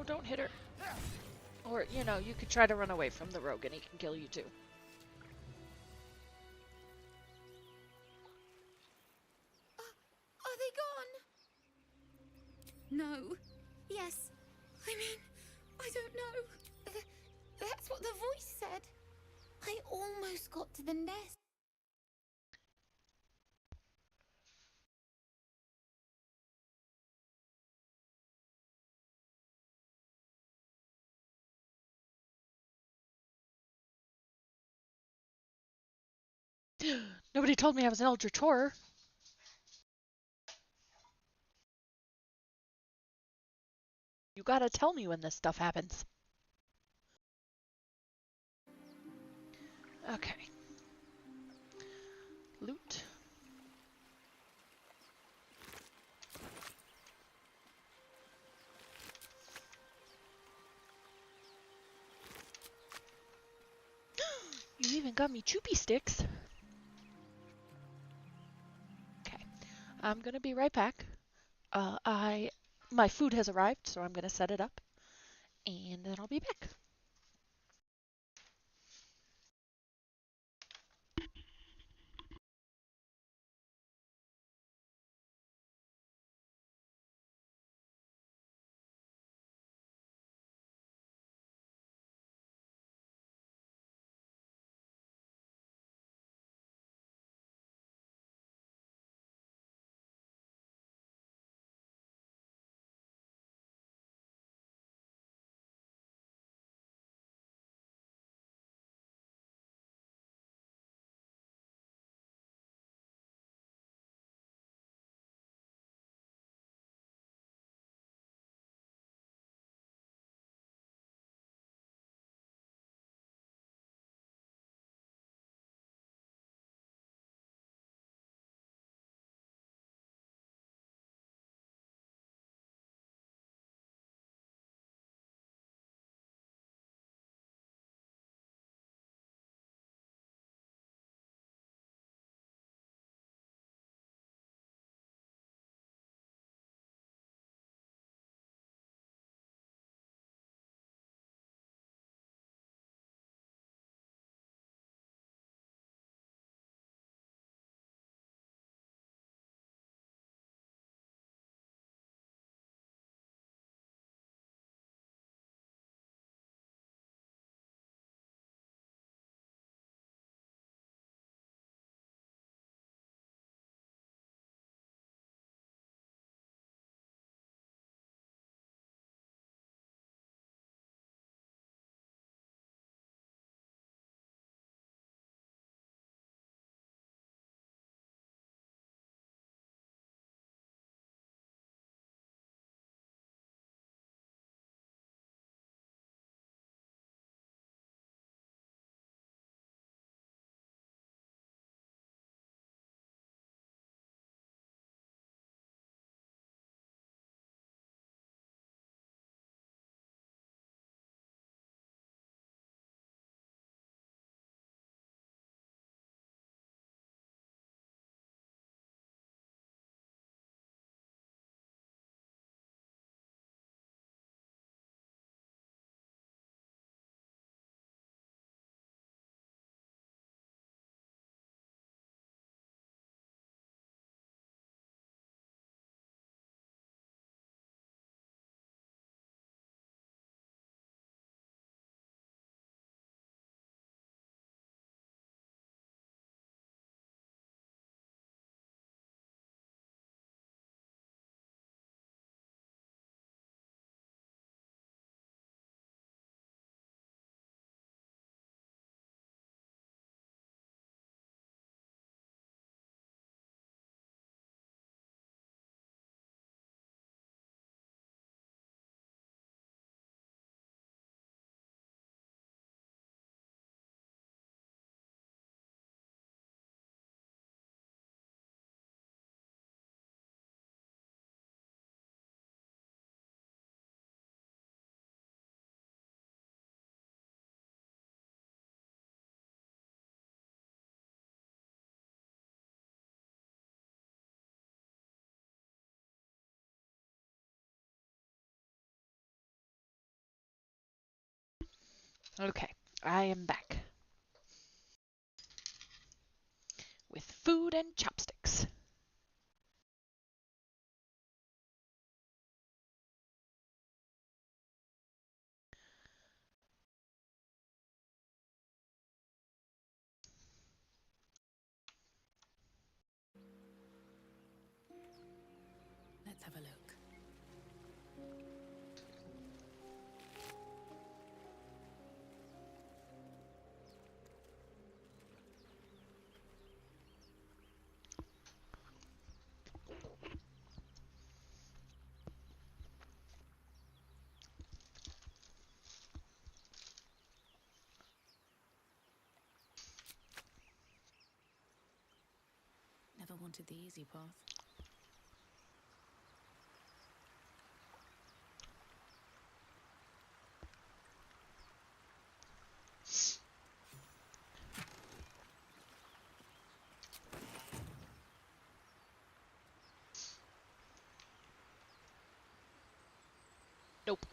No, don't hit her. Or, you know, you could try to run away from the rogue and he can kill you too. Are they gone? No. Yes. I mean, I don't know. That's what the voice said. I almost got to the nest. Nobody told me I was an Eldritch Horror. You gotta tell me when this stuff happens. Okay. Loot. You even got me choopy sticks. Okay. I'm gonna be right back. My food has arrived, so I'm gonna set it up, and then I'll be back. Okay, I am back. With food and chopsticks. Let's have a look. Never wanted the easy path. Nope.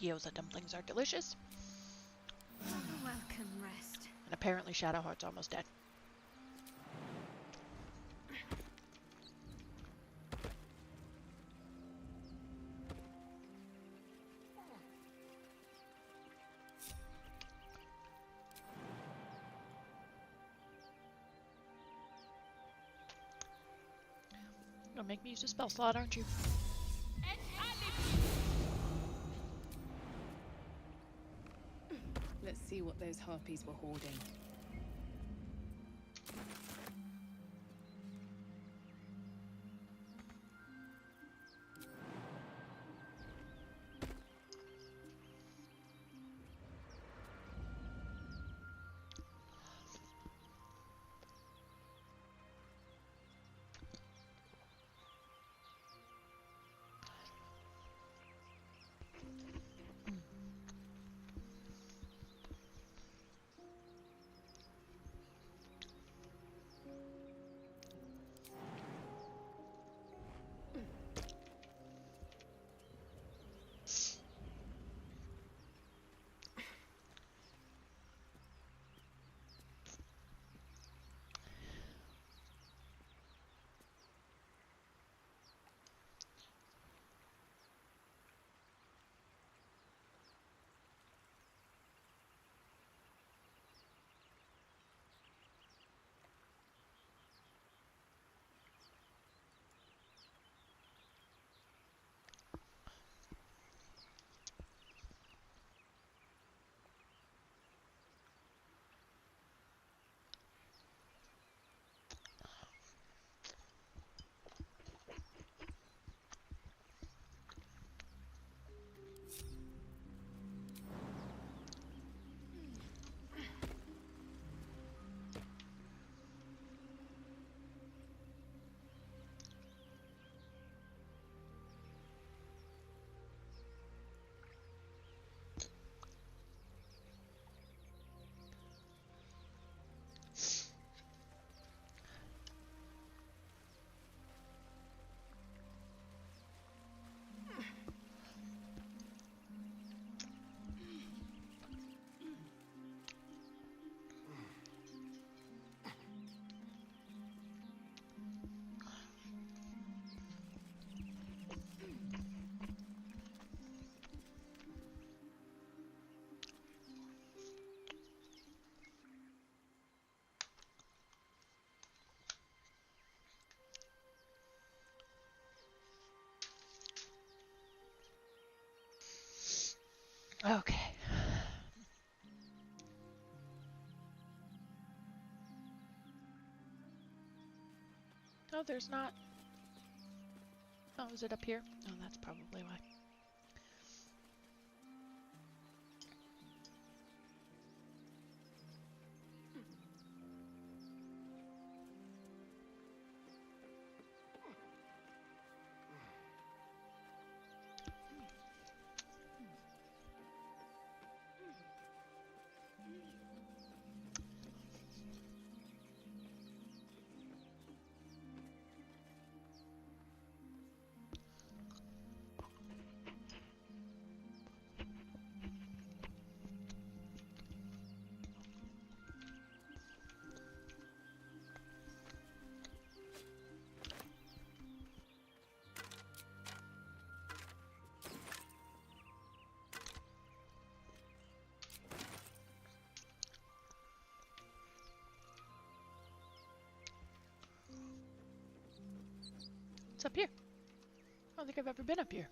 Gyoza dumplings are delicious. Welcome, rest. And apparently Shadowheart's almost dead. You're gonna make me use a spell slot, aren't you? Let's see what those harpies were hoarding. Okay. Oh, there's not. Oh, is it up here? Oh, that's probably why. It's up here. I don't think I've ever been up here.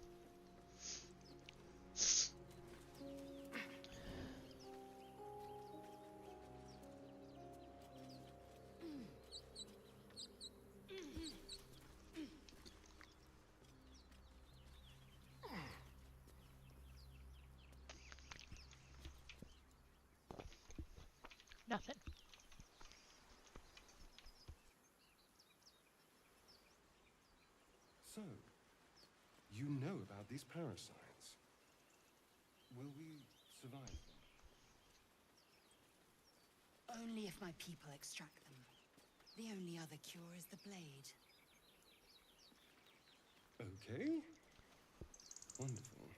Nothing. So, you know about these parasites. Will we survive them? Only if my people extract them. The only other cure is the blade. Okay. Wonderful.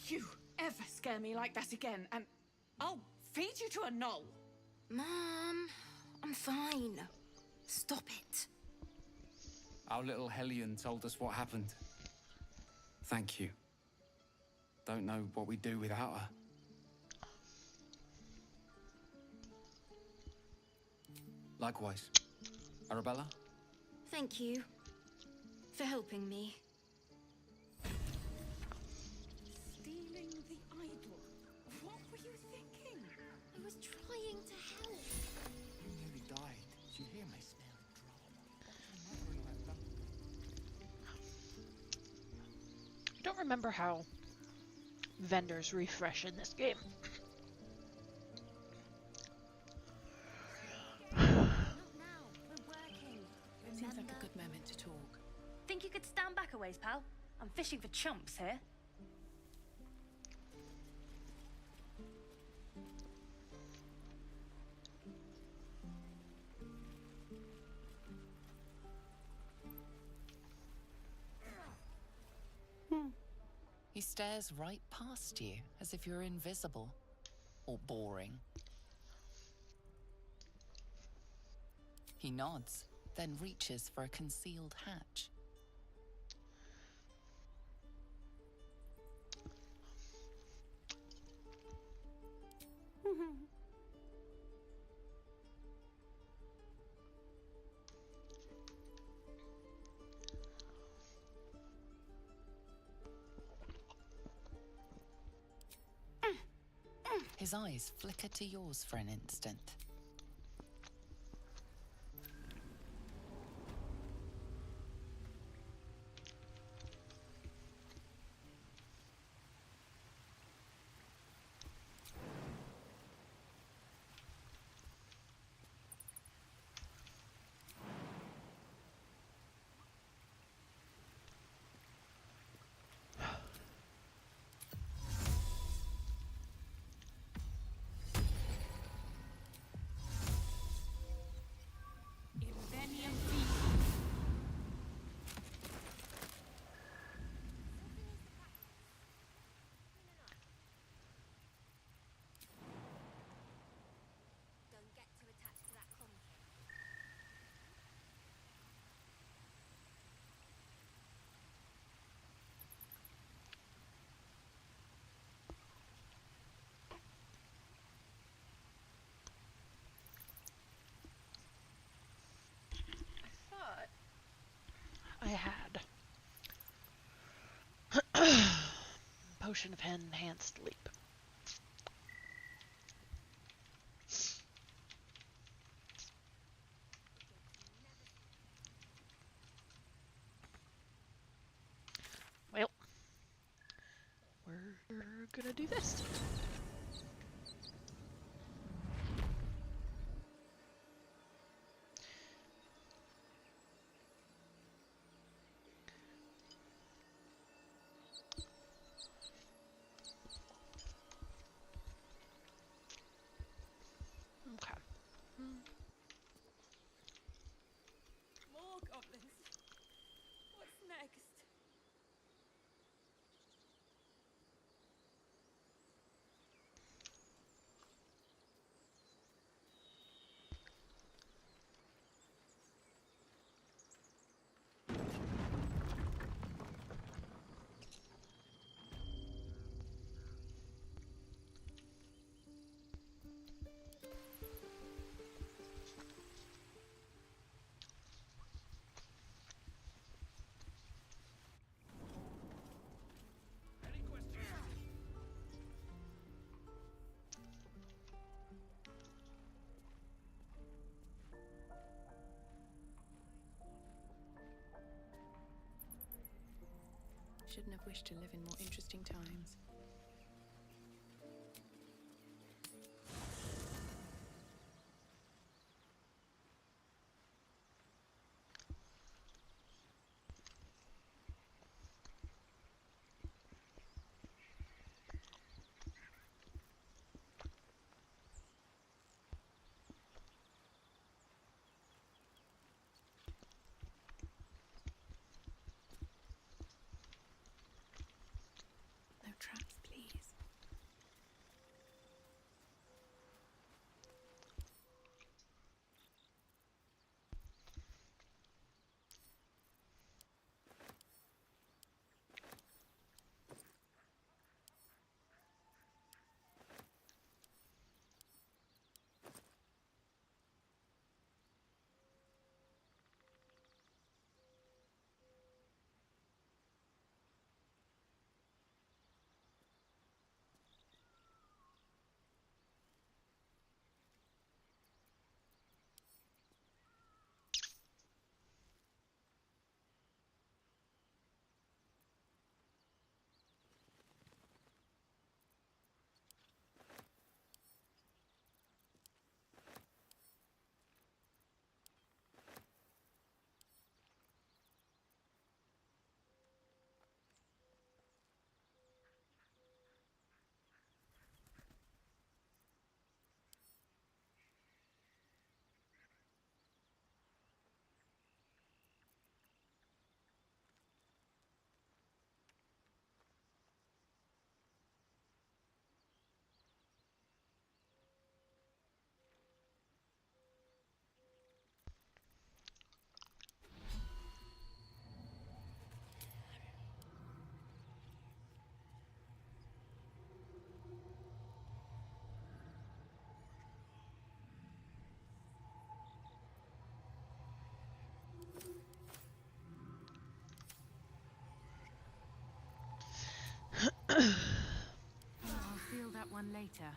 You ever scare me like that again, and I'll feed you to a knoll. Mom, I'm fine. Stop it. Our little Hellion told us what happened. Thank you. Don't know what we'd do without her. Likewise. Arabella? Thank you for helping me. Stealing the idol. What were you thinking? I was trying to help. You nearly died. Did you hear me? I don't remember how vendors refresh in this game. Seems like a good moment to talk. Think you could stand back a ways, pal? I'm fishing for chumps here. He stares right past you, as if you're invisible. Or boring. He nods, then reaches for a concealed hatch. His eyes flicker to yours for an instant. potion of enhanced leap. Well, we're gonna do this. Okay. More goblins. What's next? Shouldn't have wished to live in more interesting times. No traps, please. I'll feel that one later.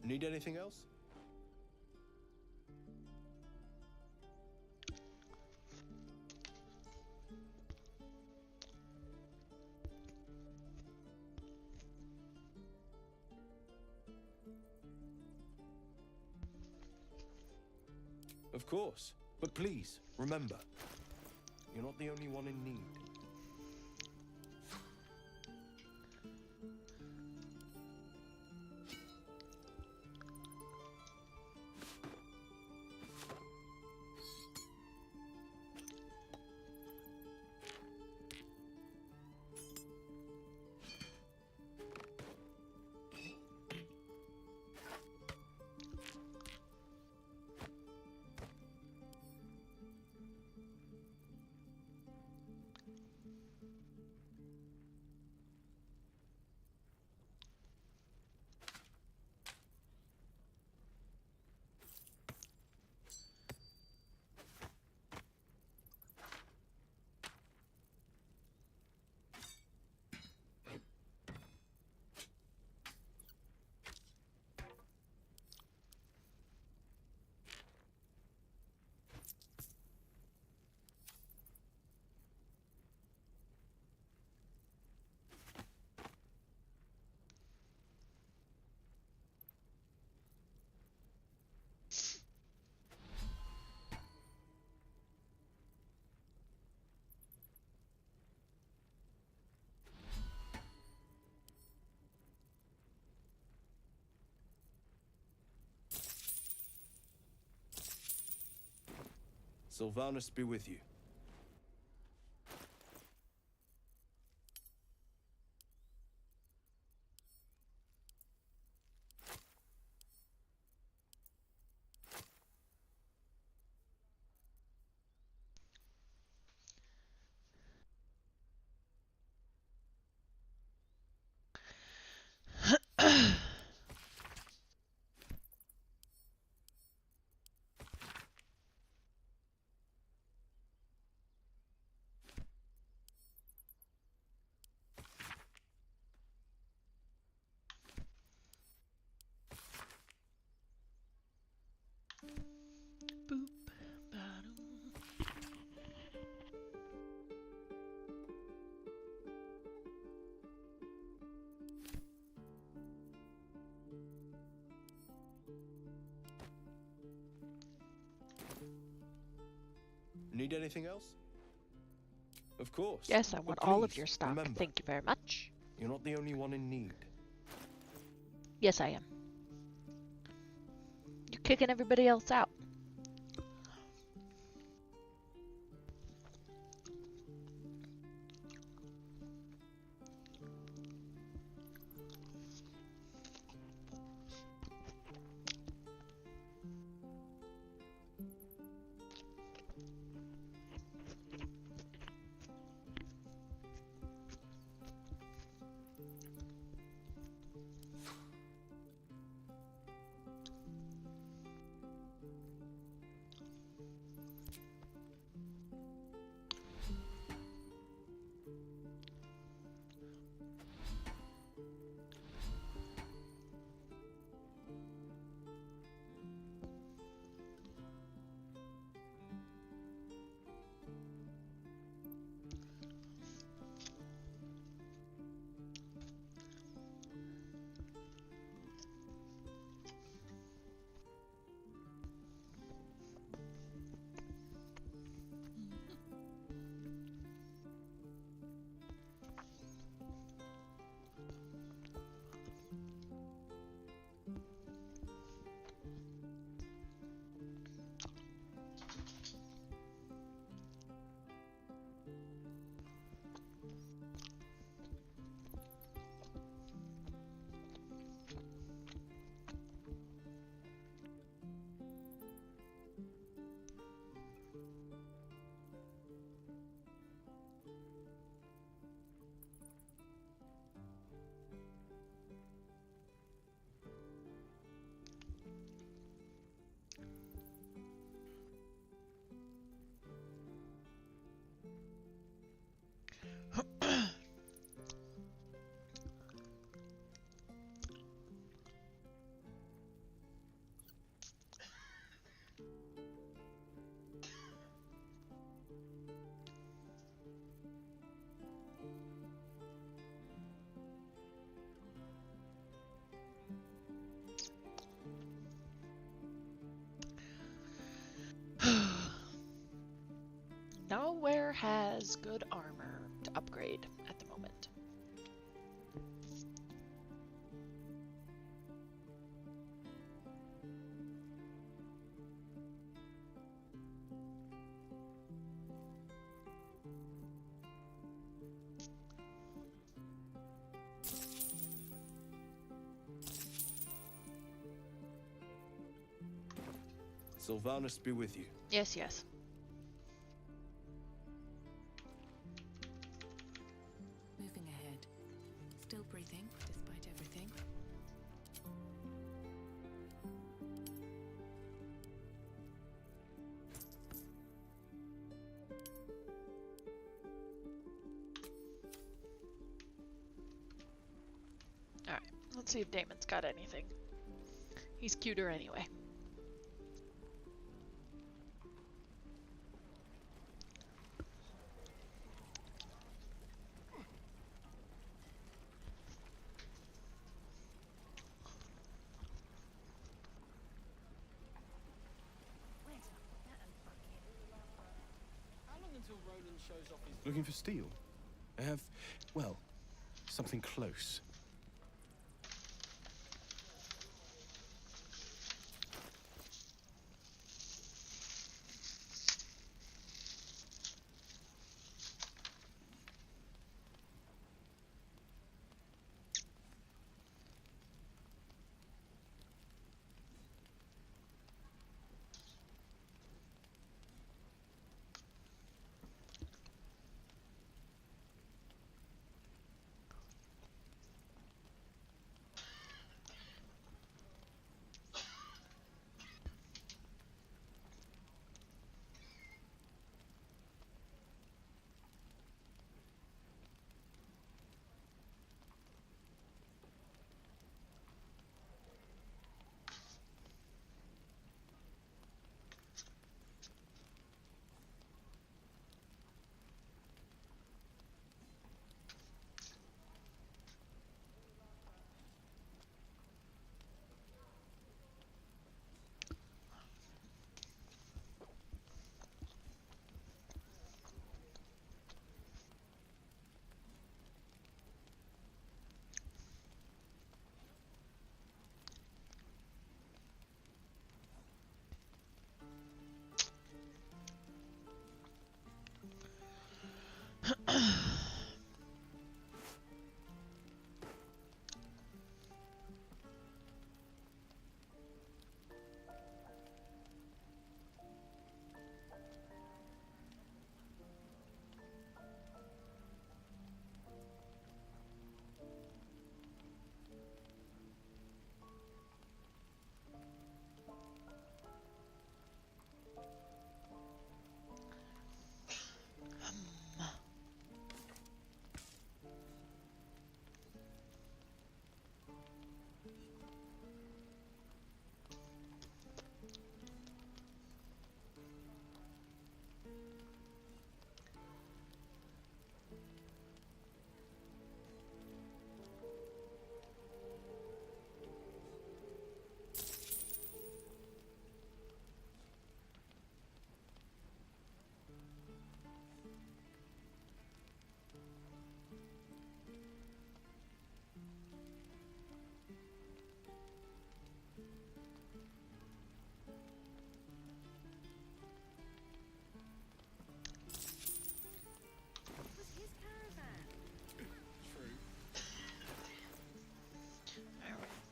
Need anything else? Of course. But please, remember, you're not the only one in need. Sylvanus be with you. Need anything else? Of course. Yes, I But want all of please, your stock. remember, Thank you very much. you're not the only one in need. Yes, I am. You're kicking everybody else out. has good armor to upgrade at the moment. Sylvanus be with you. Yes, yes. Moving ahead. Still breathing, despite everything. Alright, let's see if Damon's got anything. He's cuter anyway. Looking for steel? I have, well, something close.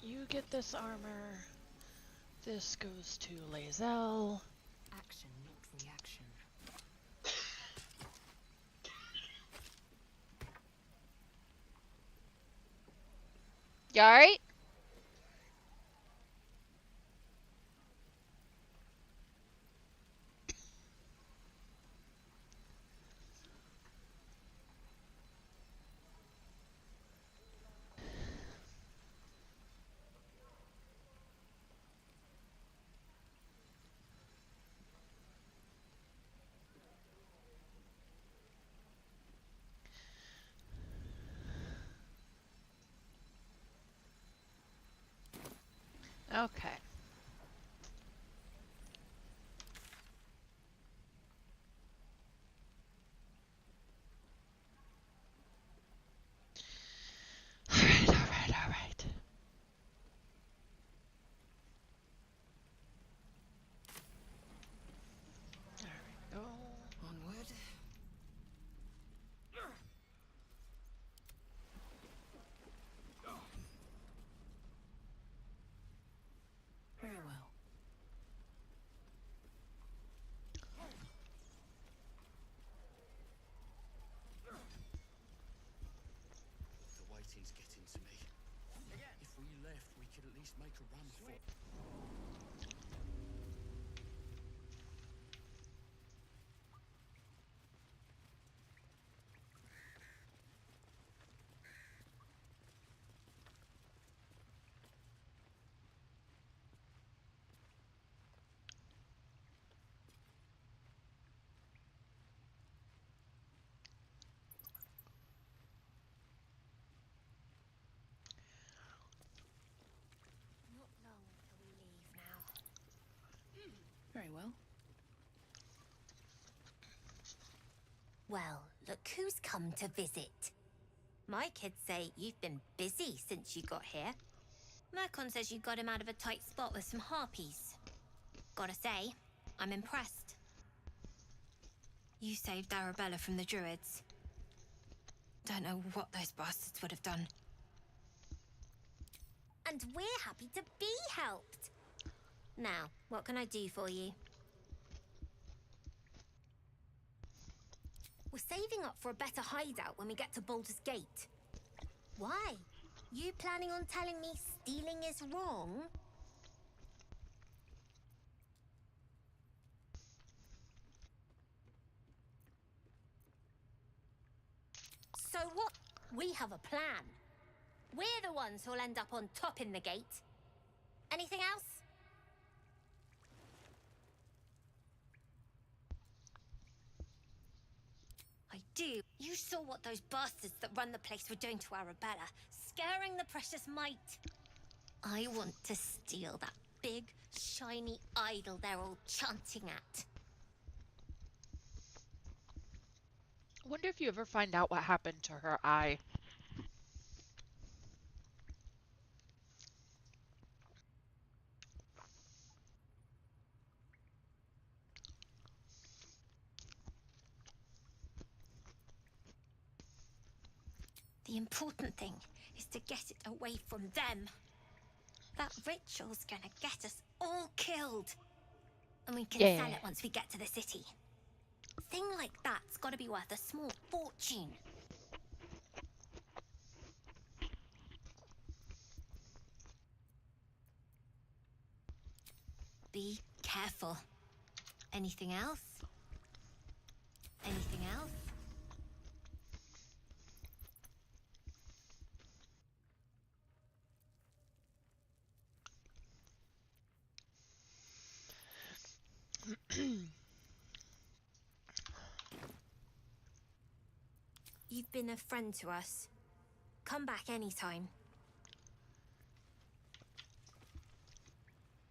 You get this armor. This goes to Lae'zel. Action, not reaction. You alright? Okay. least make a run for it. Not long till we leave now. Very well. Well, look who's come to visit. My kids say you've been busy since you got here. Mercon says you got him out of a tight spot with some harpies. Gotta say, I'm impressed. You saved Arabella from the Druids. Don't know what those bastards would have done. And we're happy to be helped. Now, what can I do for you? We're saving up for a better hideout when we get to Baldur's Gate. Why? You planning on telling me stealing is wrong? So what? We have a plan. We're the ones who'll end up on top in the gate. Anything else? I do. You saw what those bastards that run the place were doing to Arabella, scaring the precious mite. I want to steal that big, shiny idol they're all chanting at. I wonder if you ever find out what happened to her eye. The important thing is to get it away from them. That ritual's gonna get us all killed. And we can sell it once we get to the city. Thing like that's gotta be worth a small fortune. Be careful. Anything else? Anything else? You've been a friend to us. Come back anytime.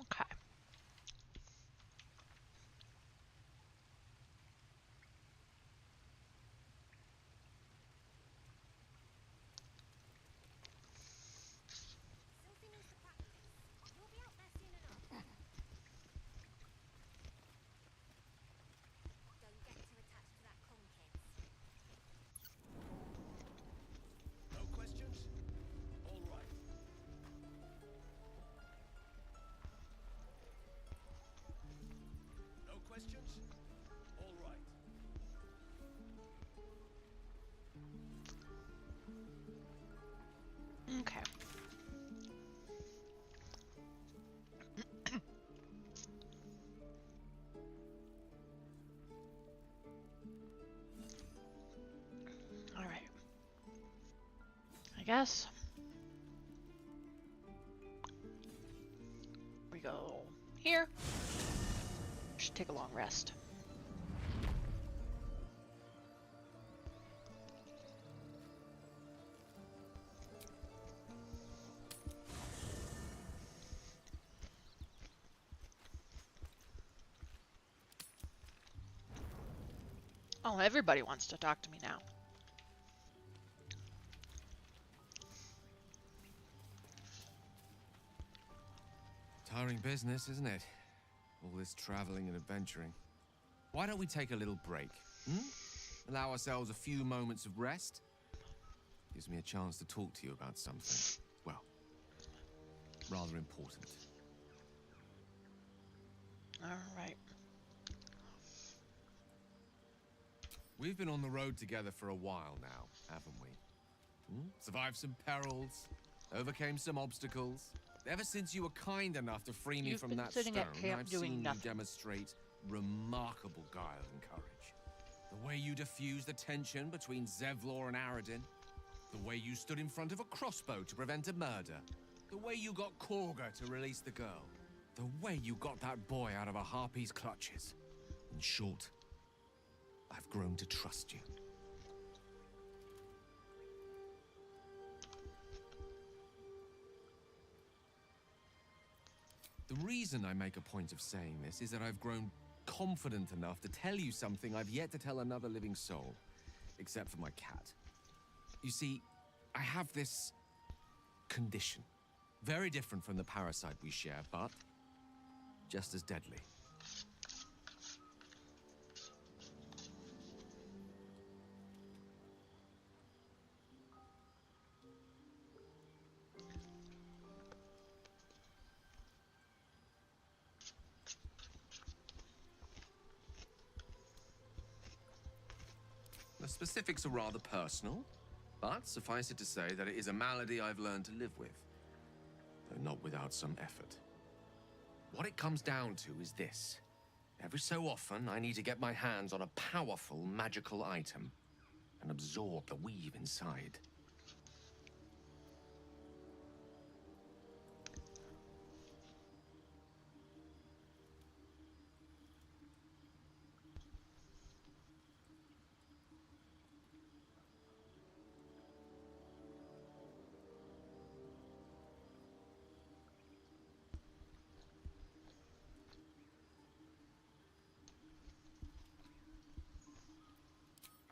Okay. No questions? All right. No questions? All right. Okay. All right. I guess we go here. Should take a long rest. Oh, everybody wants to talk to me now. Tiring business, isn't it? All this traveling and adventuring. Why don't we take a little break? Allow ourselves a few moments of rest? Gives me a chance to talk to you about something, well, rather important. All right. We've been on the road together for a while now, haven't we? Survived some perils, overcame some obstacles. Ever since you were kind enough to free me You've from been that sitting stone, at camp I've doing seen nothing. you demonstrate remarkable guile and courage. The way you diffused the tension between Zevlor and Aradin. The way you stood in front of a crossbow to prevent a murder. The way you got Korga to release the girl. The way you got that boy out of a harpy's clutches. In short, I've grown to trust you. The reason I make a point of saying this is that I've grown confident enough to tell you something I've yet to tell another living soul, except for my cat. You see, I have this condition. Very different from the parasite we share, but just as deadly. The specifics are rather personal, but suffice it to say that it is a malady I've learned to live with, though not without some effort. What it comes down to is this. Every so often, I need to get my hands on a powerful magical item and absorb the weave inside.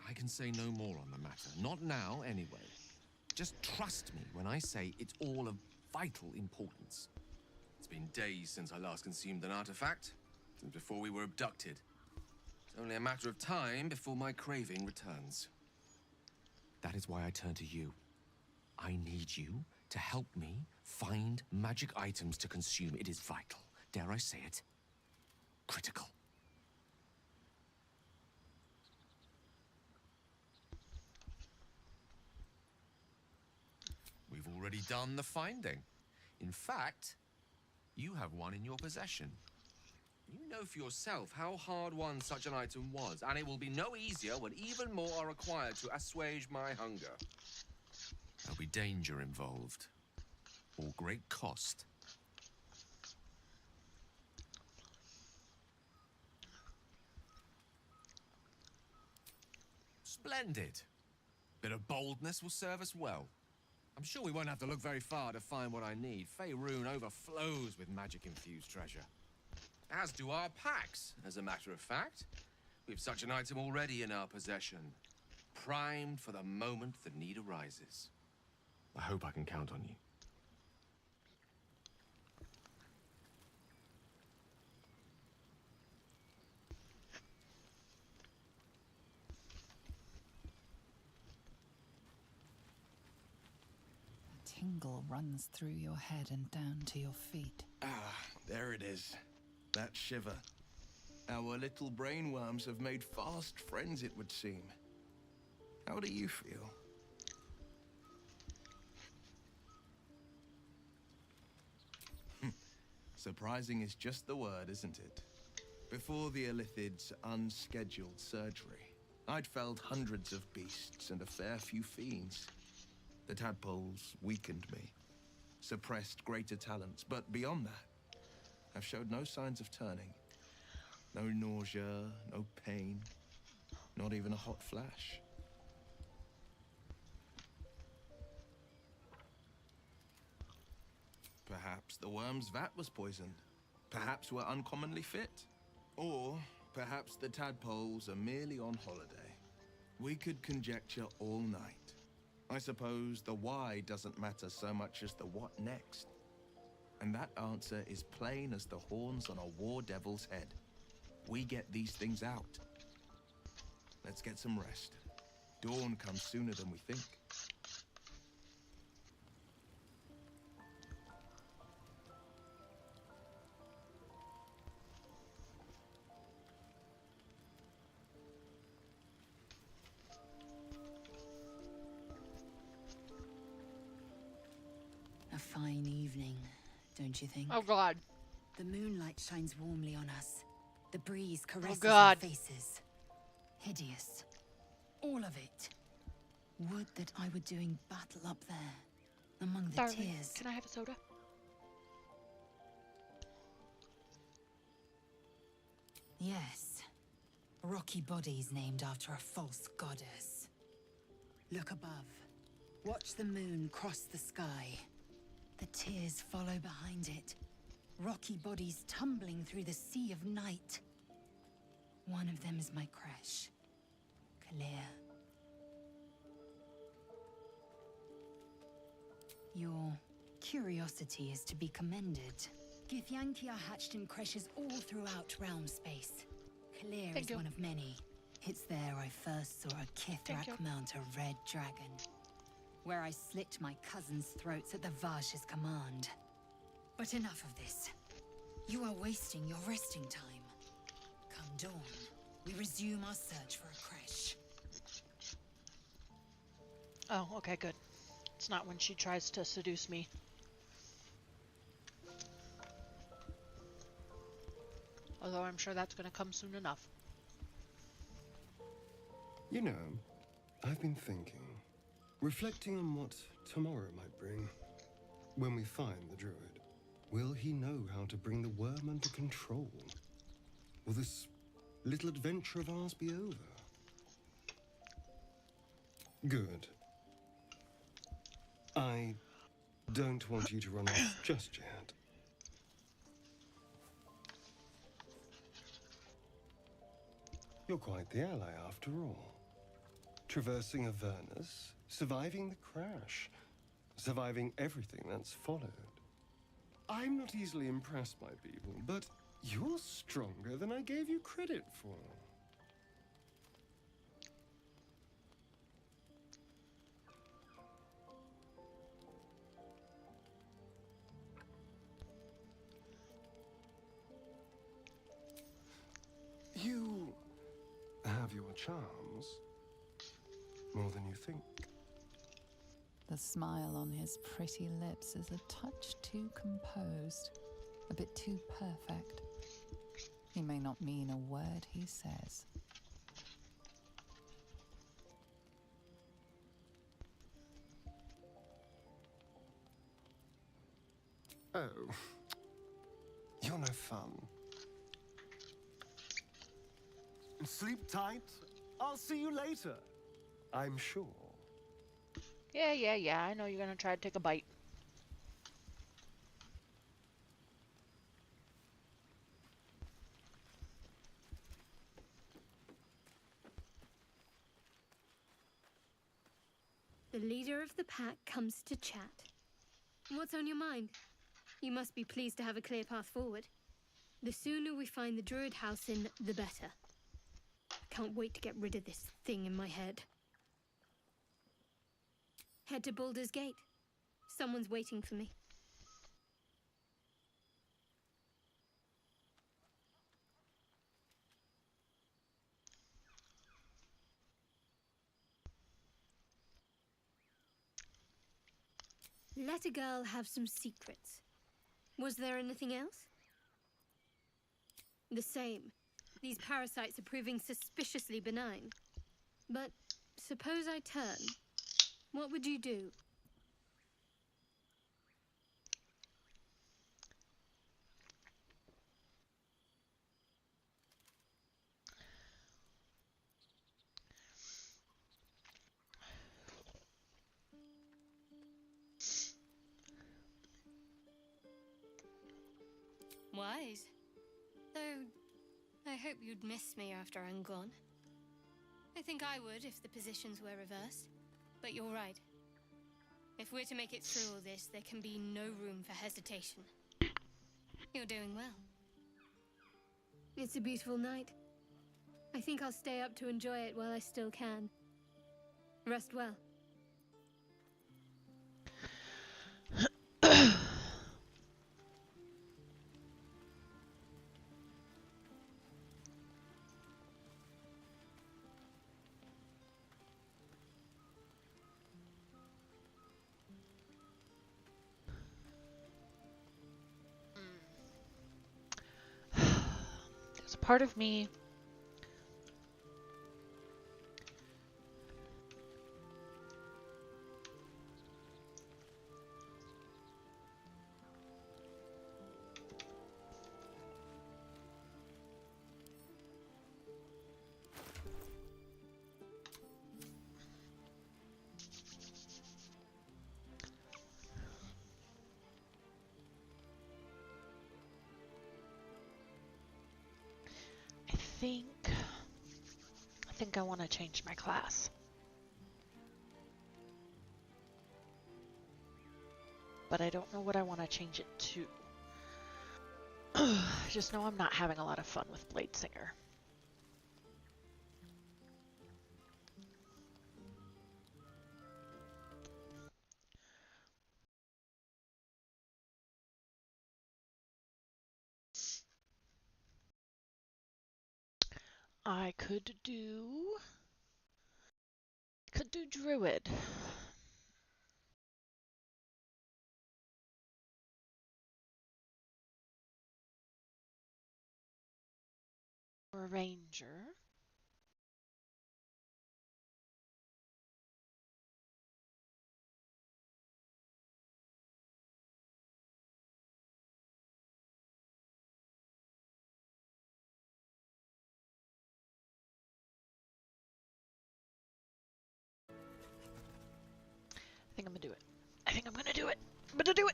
I can say no more on the matter. Not now, anyway. Just trust me when I say it's all of vital importance. It's been days since I last consumed an artifact, since before we were abducted. It's only a matter of time before my craving returns. That is why I turn to you. I need you to help me find magic items to consume. It is vital. Dare I say it? Critical. We've already done the finding. In fact, you have one in your possession. You know for yourself how hard won such an item was, and it will be no easier when even more are required to assuage my hunger. There'll be danger involved, or great cost. Splendid. Bit of boldness will serve us well. I'm sure we won't have to look very far to find what I need. Faerun overflows with magic-infused treasure. As do our packs, as a matter of fact. We have such an item already in our possession. Primed for the moment the need arises. I hope I can count on you. Tingle runs through your head and down to your feet. Ah, there it is. That shiver. Our little brainworms have made fast friends, it would seem. How do you feel? Surprising is just the word, isn't it? Before the Illithid's unscheduled surgery, I'd felled hundreds of beasts and a fair few fiends. The tadpoles weakened me, suppressed greater talents, but beyond that, I've showed no signs of turning. No nausea, no pain, not even a hot flash. Perhaps the worm's vat was poisoned. Perhaps we're uncommonly fit. Or perhaps the tadpoles are merely on holiday. We could conjecture all night. I suppose the why doesn't matter so much as the what next. And that answer is plain as the horns on a war devil's head. We get these things out. Let's get some rest. Dawn comes sooner than we think. A fine evening, don't you think? Oh god. The moonlight shines warmly on us. The breeze caresses our God. faces. Hideous. All of it. Would that I were doing battle up there, among the Darling, tears. can I have a soda? Yes. Rocky bodies named after a false goddess. Look above. Watch the moon cross the sky. The tears follow behind it. Rocky bodies tumbling through the sea of night. One of them is my crush, Kalir. Your curiosity is to be commended. Githyanki are hatched in creches all throughout realm space. Kalir is one of many. It's there I first saw a Kithrak mount a red dragon, where I slit my cousins' throats at the Vash's command. But enough of this. You are wasting your resting time. Come dawn, we resume our search for a creche. Oh, okay, good. It's not when she tries to seduce me. Although I'm sure that's going to come soon enough. You know, I've been thinking, reflecting on what tomorrow might bring. When we find the druid, will he know how to bring the worm under control? Will this little adventure of ours be over? Good. I don't want you to run off just yet. You're quite the ally after all. Traversing Avernus, surviving the crash, surviving everything that's followed. I'm not easily impressed by people, but you're stronger than I gave you credit for. You have your charms, more than you think. The smile on his pretty lips is a touch too composed, a bit too perfect. He may not mean a word he says. Oh, you're no fun. Sleep tight. I'll see you later. I'm sure. Yeah. I know you're going to try to take a bite. The leader of the pack comes to chat. What's on your mind? You must be pleased to have a clear path forward. The sooner we find the druid house in, the better. I can't wait to get rid of this thing in my head. Head to Baldur's Gate. Someone's waiting for me. Let a girl have some secrets. Was there anything else? The same. These parasites are proving suspiciously benign. But suppose I turn. What would you do? Wise. Though, I hope you'd miss me after I'm gone. I think I would if the positions were reversed. But you're right. If we're to make it through all this, there can be no room for hesitation. You're doing well. It's a beautiful night. I think I'll stay up to enjoy it while I still can. Rest well. part of me I think I want to change my class. But I don't know what I want to change it to. I just know I'm not having a lot of fun with Blade Singer. I could do Druid. Or Ranger. I think I'm gonna do it. I think I'm gonna do it. I'm gonna do it!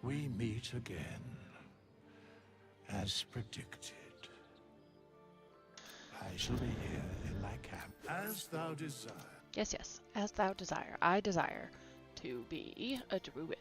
We meet again, as predicted. I shall be here in my camp, as thou desire. Yes, yes, as thou desire. I desire to be a druid.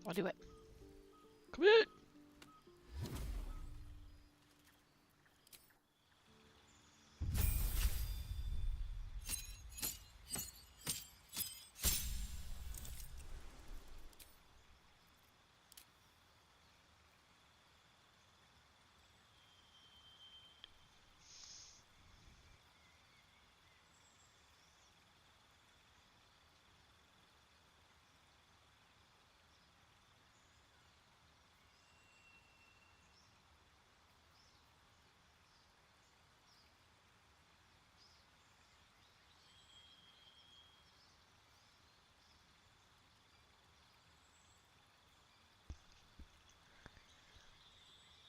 I'll do it. Come in!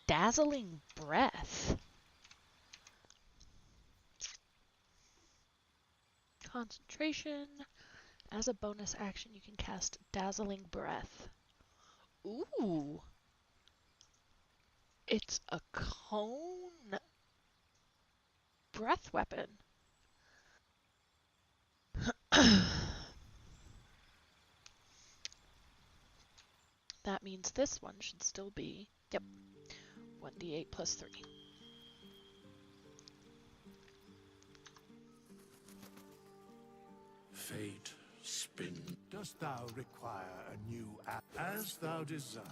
Dazzling Breath. Concentration. As a bonus action, you can cast Dazzling Breath. Ooh! It's a cone breath weapon. That means this one should still be, yep, 1d8 plus 3. Fate, spin. Dost thou require a new app? As thou desire.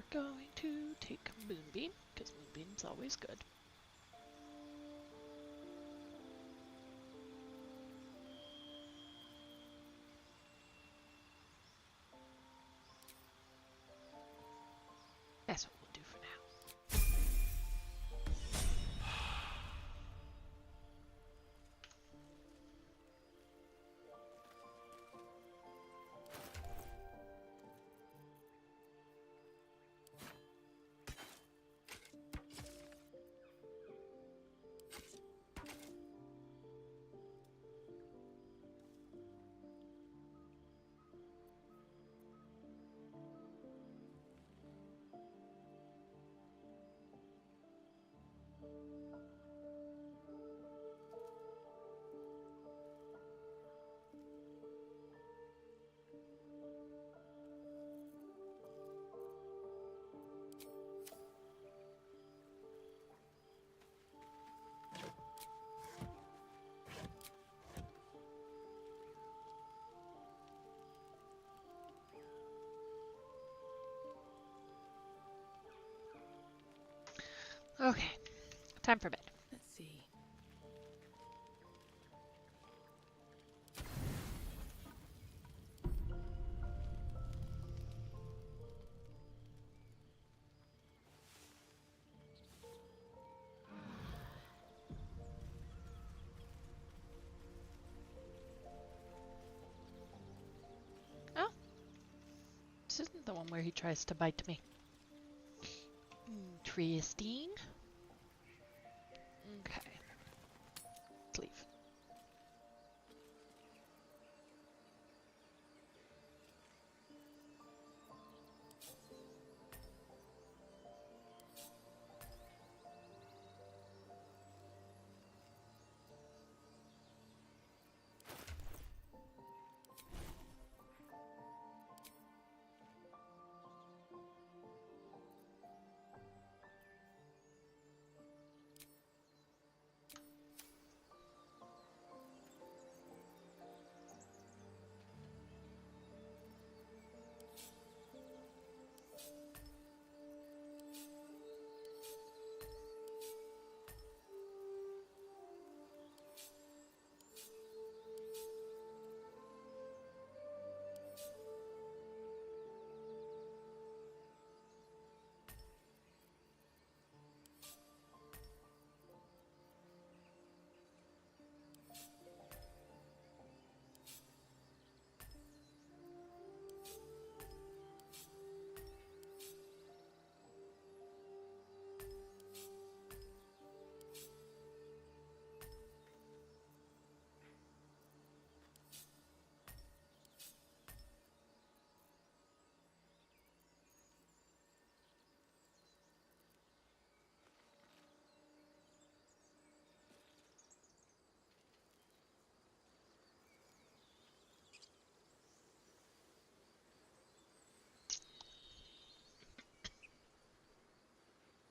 going to take Moonbeam, because Moonbeam's always good. That's what we'll do for now. Okay, time for bed. Let's see. Oh, this isn't the one where he tries to bite me. Interesting. Okay. Let's leave.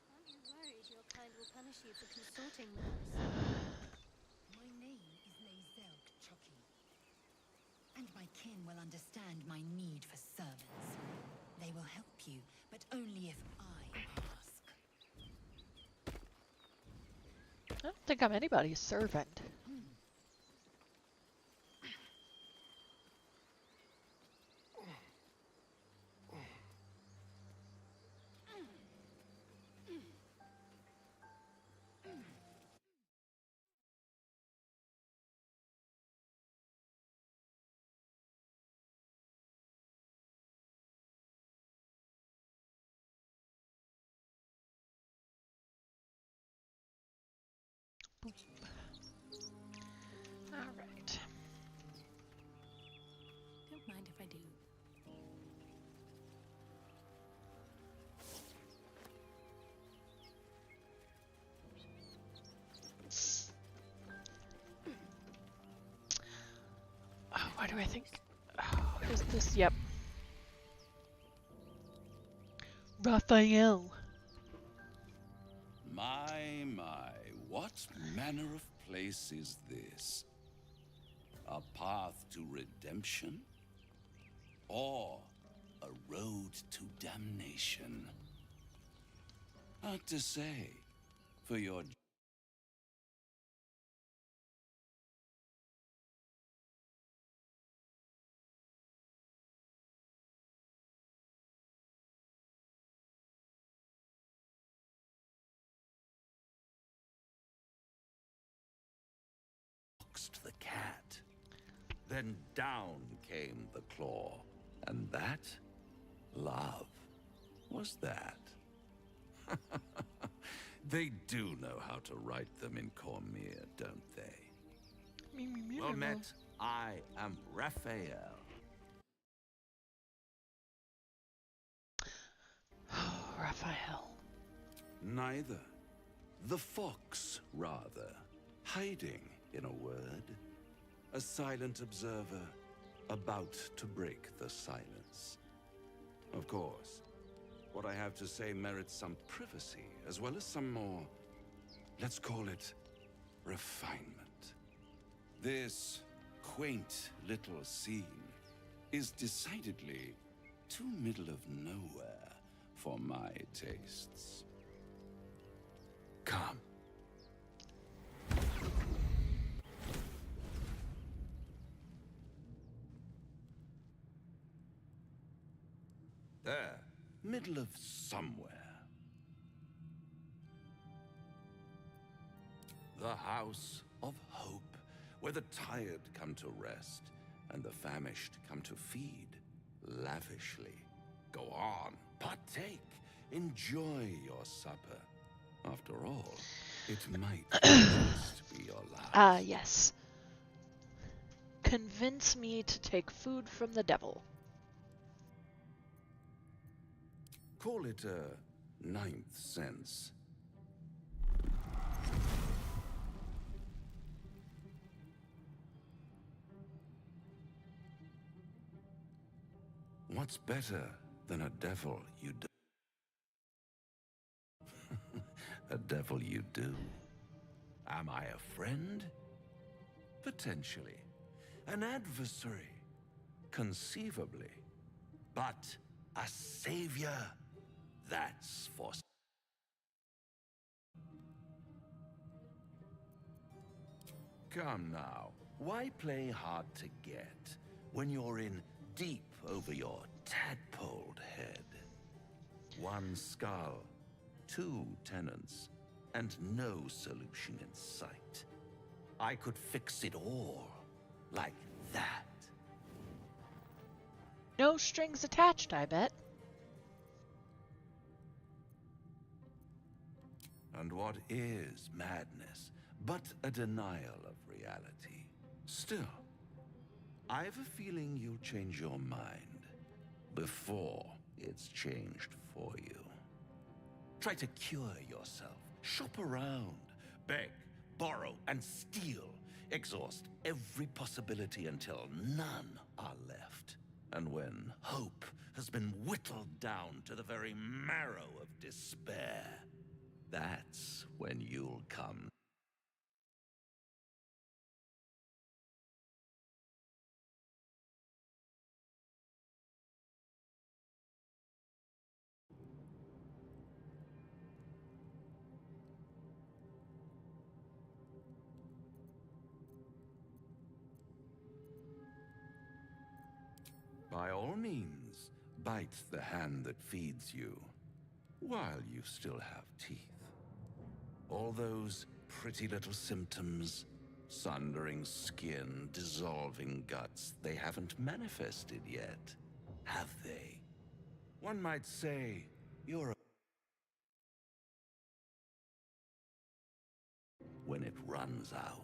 Aren't you worried your kind will punish you for consorting with us? My name is Lae'zel K'Choki, and my kin will understand my need for servants. They will help you, but only if I ask. I don't think I'm anybody's servant. All right. Don't mind if I do. Oh, why do I think? Oh, is this? Yep. Raphael. My, what manner of place is this? A path to redemption? Or a road to damnation? Hard to say. For your boxed the cat. Then down came the claw. And that, love, was that. They do know how to write them in Cormier, don't they? Well met, I am Raphael. Raphael. Neither. The fox, rather. Hiding, in a word. A silent observer, about to break the silence. Of course, what I have to say merits some privacy, as well as some more, let's call it, refinement. This quaint little scene is decidedly too middle of nowhere for my tastes. Come. There, middle of somewhere. The House of Hope, where the tired come to rest and the famished come to feed lavishly. Go on, partake, enjoy your supper. After all, it might just be your last. Yes. Convince me to take food from the devil. Call it a ninth sense. What's better than a devil you do? A devil you do. Am I a friend? Potentially. An adversary? Conceivably. But a savior? That's for... Come now, why play hard to get when you're in deep over your tadpoled head? One skull, two tenants, and no solution in sight. I could fix it all, like that. No strings attached, I bet. And what is madness but a denial of reality? Still, I've a feeling you'll change your mind before it's changed for you. Try to cure yourself, shop around, beg, borrow, and steal. Exhaust every possibility until none are left. And when hope has been whittled down to the very marrow of despair, that's when you'll come. By all means, bite the hand that feeds you, while you still have teeth. All those pretty little symptoms, sundering skin, dissolving guts, they haven't manifested yet, have they? One might say you're a... when it runs out.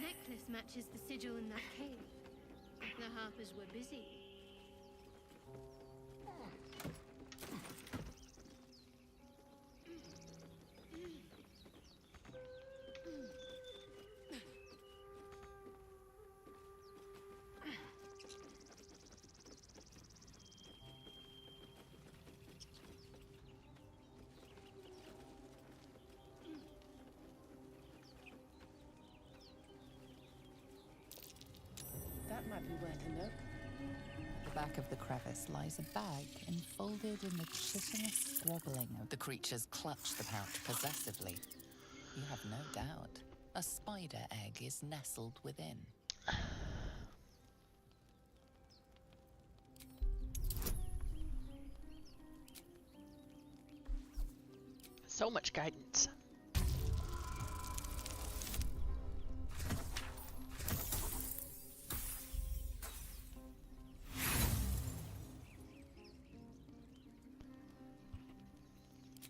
Necklace matches the sigil in that cave. The Harpers were busy. Might be worth a look. At the back of the crevice lies a bag enfolded in the chitinous squabbling of the creature's clutch the pouch possessively. You have no doubt a spider egg is nestled within. So much guidance.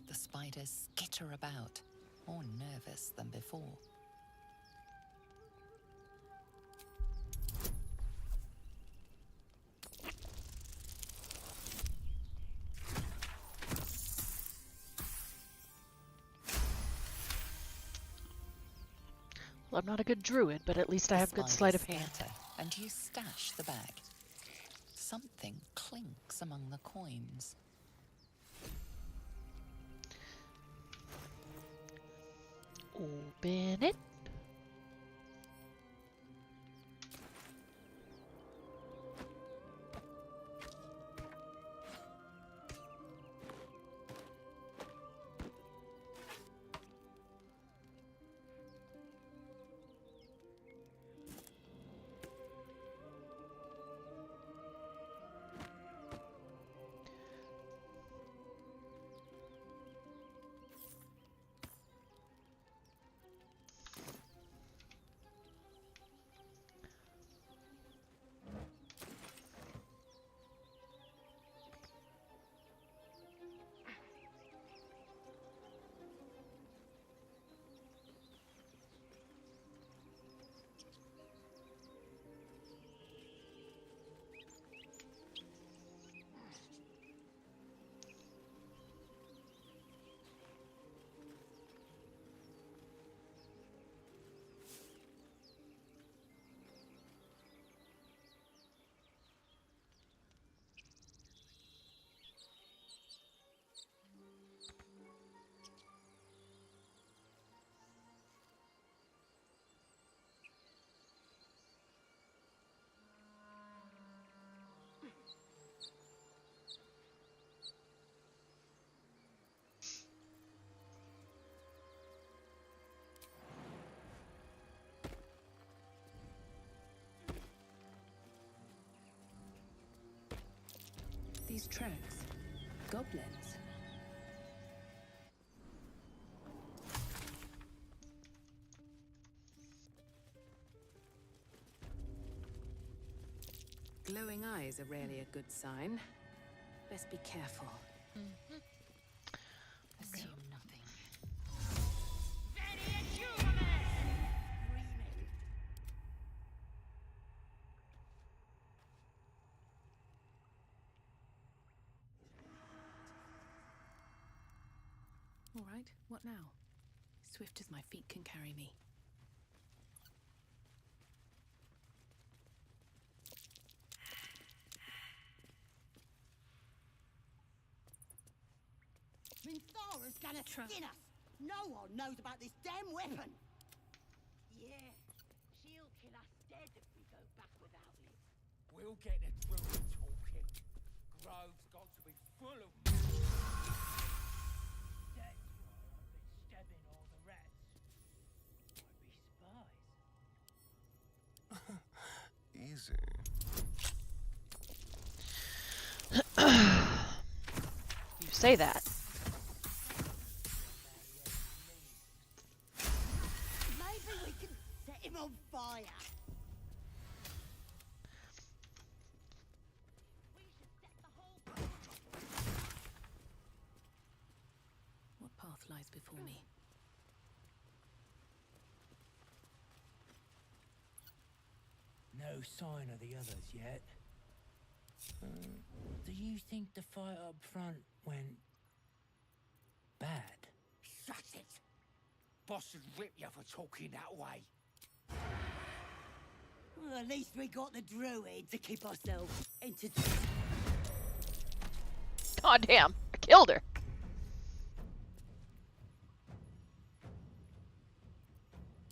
The spiders skitter about, more nervous than before. Well, I'm not a good druid, but at least I have good sleight of hand. Scatter, and you stash the bag. Something clinks among the coins. Open it. These tracks. Goblins. Glowing eyes are rarely a good sign. Best be careful. Assume nothing. All right, what now? Swift as my feet can carry me. Minthara's gonna skin us. No one knows about this damn weapon. Yeah, she'll kill us dead if we go back without it. We'll get the druid talking. Grove's got to be full of... That's why I've been stabbing all the rats. Might be spies. Easy. You say that. Maybe we can set him on fire. What path lies before me? No sign of the others yet. Do you think the fight up front went bad? Shut it! Boss would rip you for talking that way. Well, at least we got the druid to keep ourselves entertained. God damn, I killed her.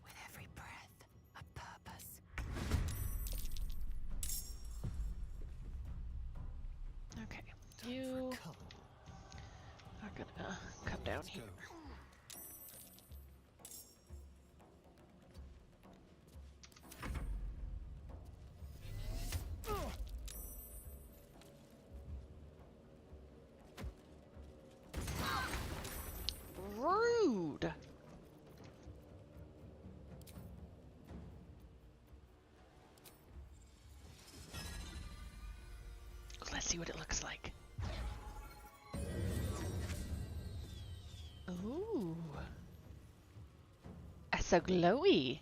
With every breath, a purpose. down here. Rude. Let's see what it looks like. Ooh. That's so glowy.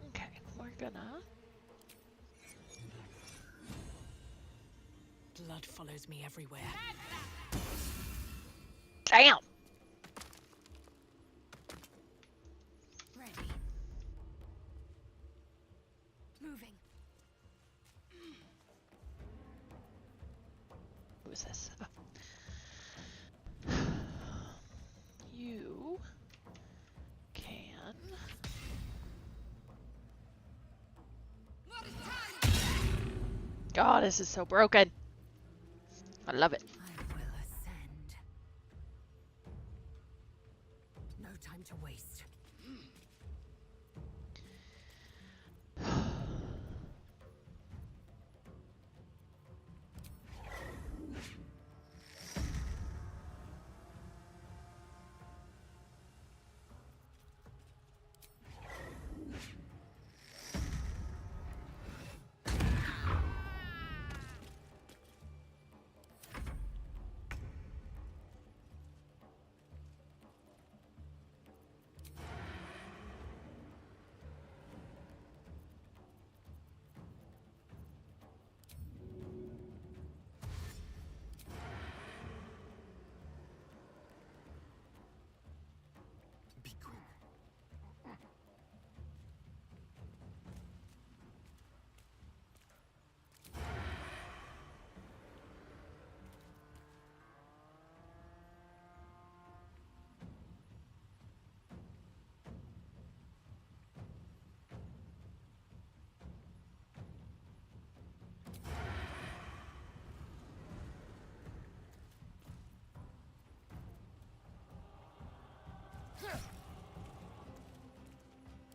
Okay, we're gonna... Blood follows me everywhere. Damn! Ready. Moving. Who is this? Oh. You can... God, this is so broken. I love it. I will ascend. No time to waste.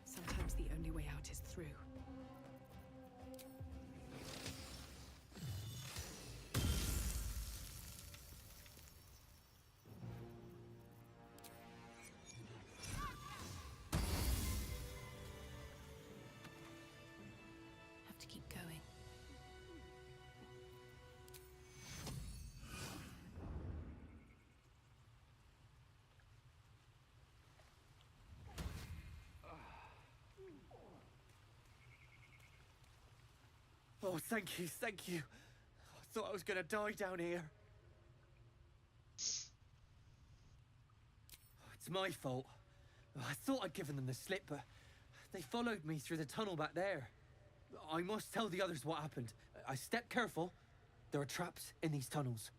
Sometimes the only way out is through. Have to keep going. Oh, thank you, thank you. I thought I was gonna die down here. It's my fault. I thought I'd given them the slip, but they followed me through the tunnel back there. I must tell the others what happened. I stepped careful. There are traps in these tunnels.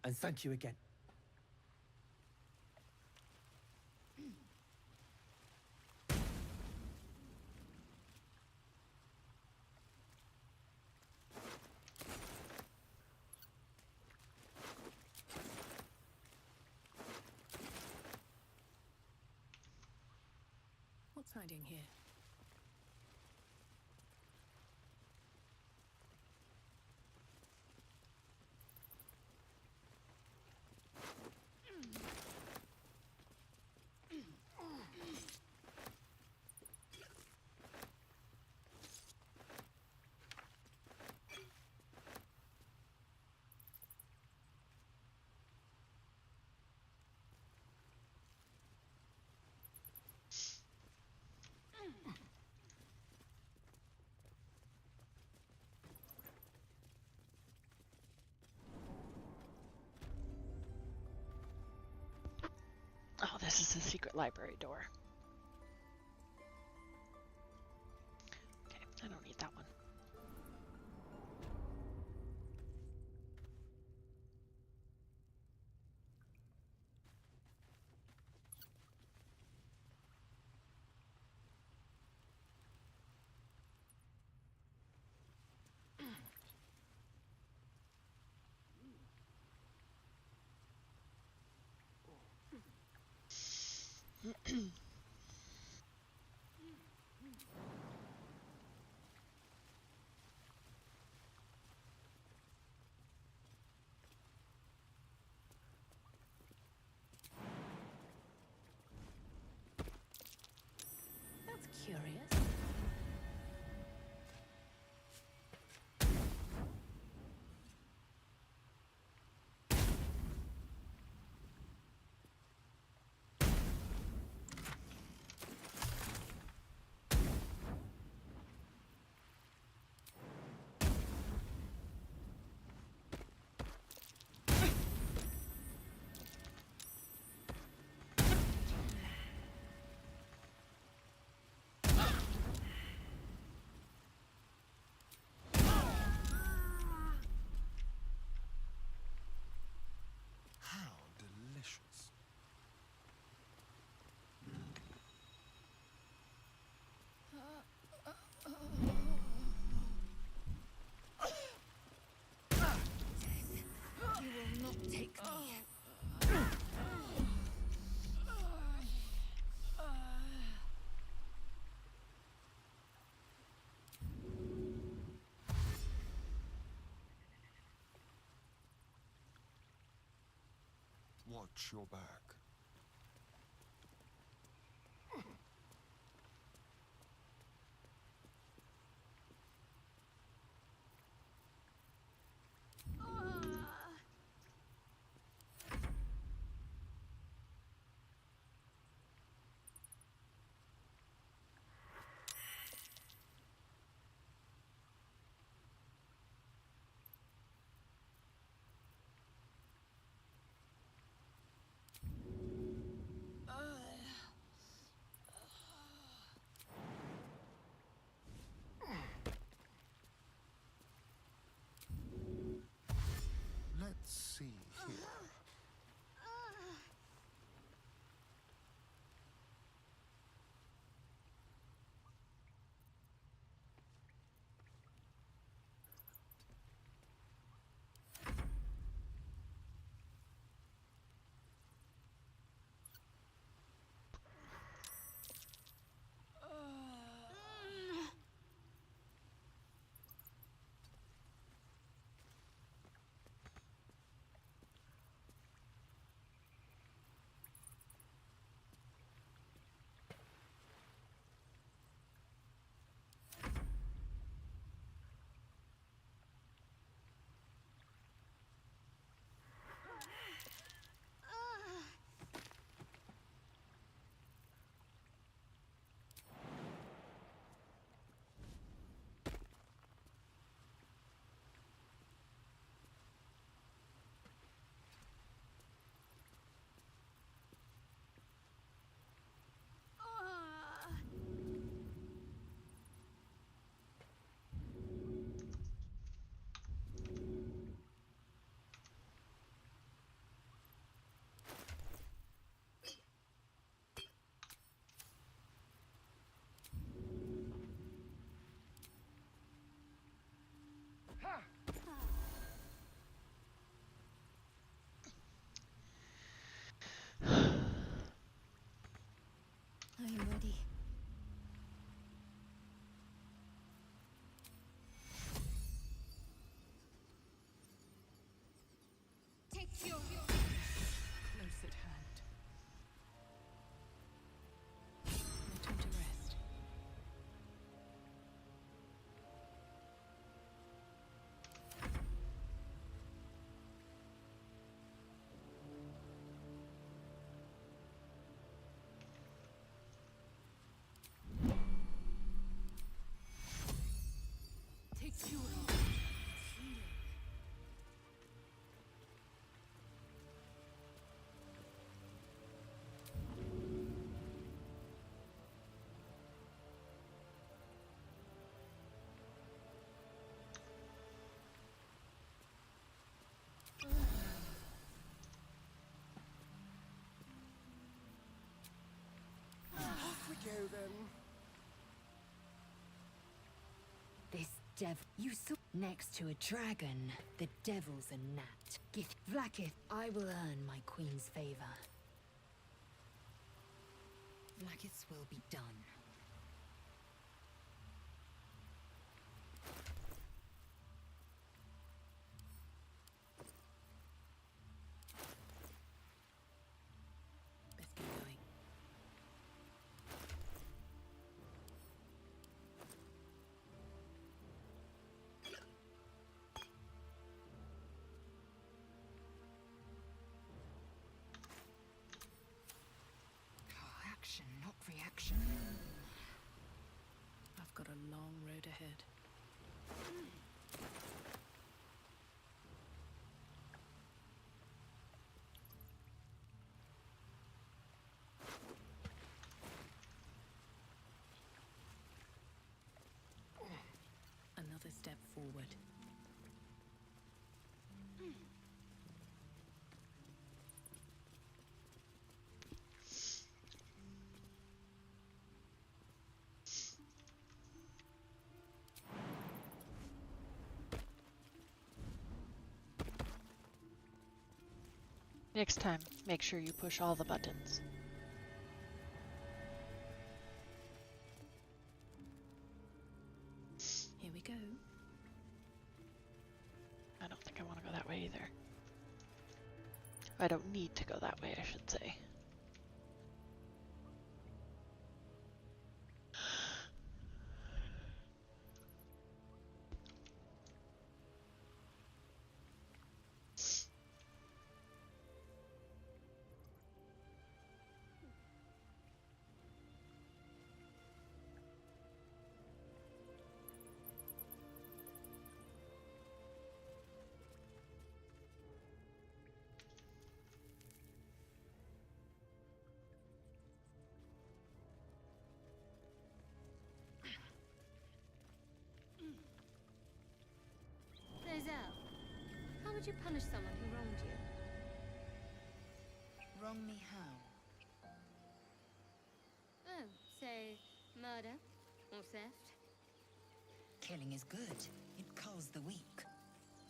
And thank you again. What's hiding here? Oh, this is the secret library door. Okay, I don't need that one. Curious. How delicious. You will not take me. Watch your back. Let's see here. I am ready. Take your Close at hand. No time to rest. take your Off we go then. This devil you saw next to a dragon. The devil's a gnat. Gift Vlakith, I will earn my queen's favor. Vlakith's will be done. Best be going. road ahead. Another step forward. Next time, make sure you push all the buttons. Here we go. I don't think I want to go that way either. I don't need to go that way, I should say. Zell, how would you punish someone who wronged you? Wrong me how? Oh, say, murder or theft? Killing is good. It culls the weak.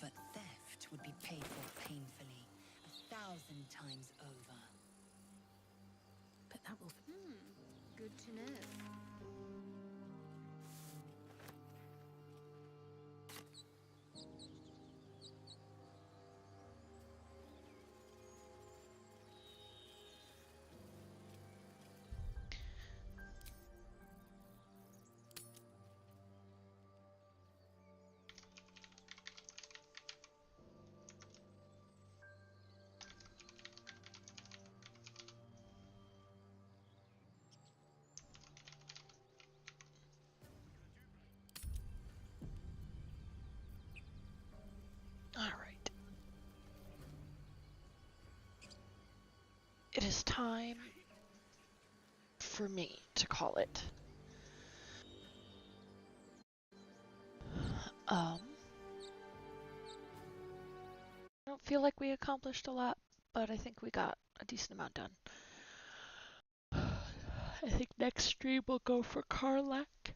But theft would be paid for painfully, 1,000 times over. But that will... Good to know. Alright. It is time for me to call it. I don't feel like we accomplished a lot, but I think we got a decent amount done. I think next stream we'll go for Karlak,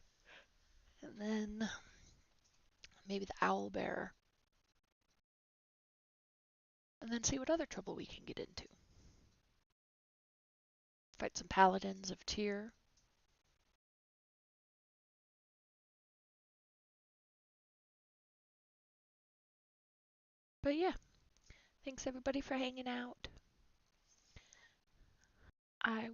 and then maybe the Owlbear, and then see what other trouble we can get into. Fight some paladins of Tyr. But yeah, thanks everybody for hanging out. I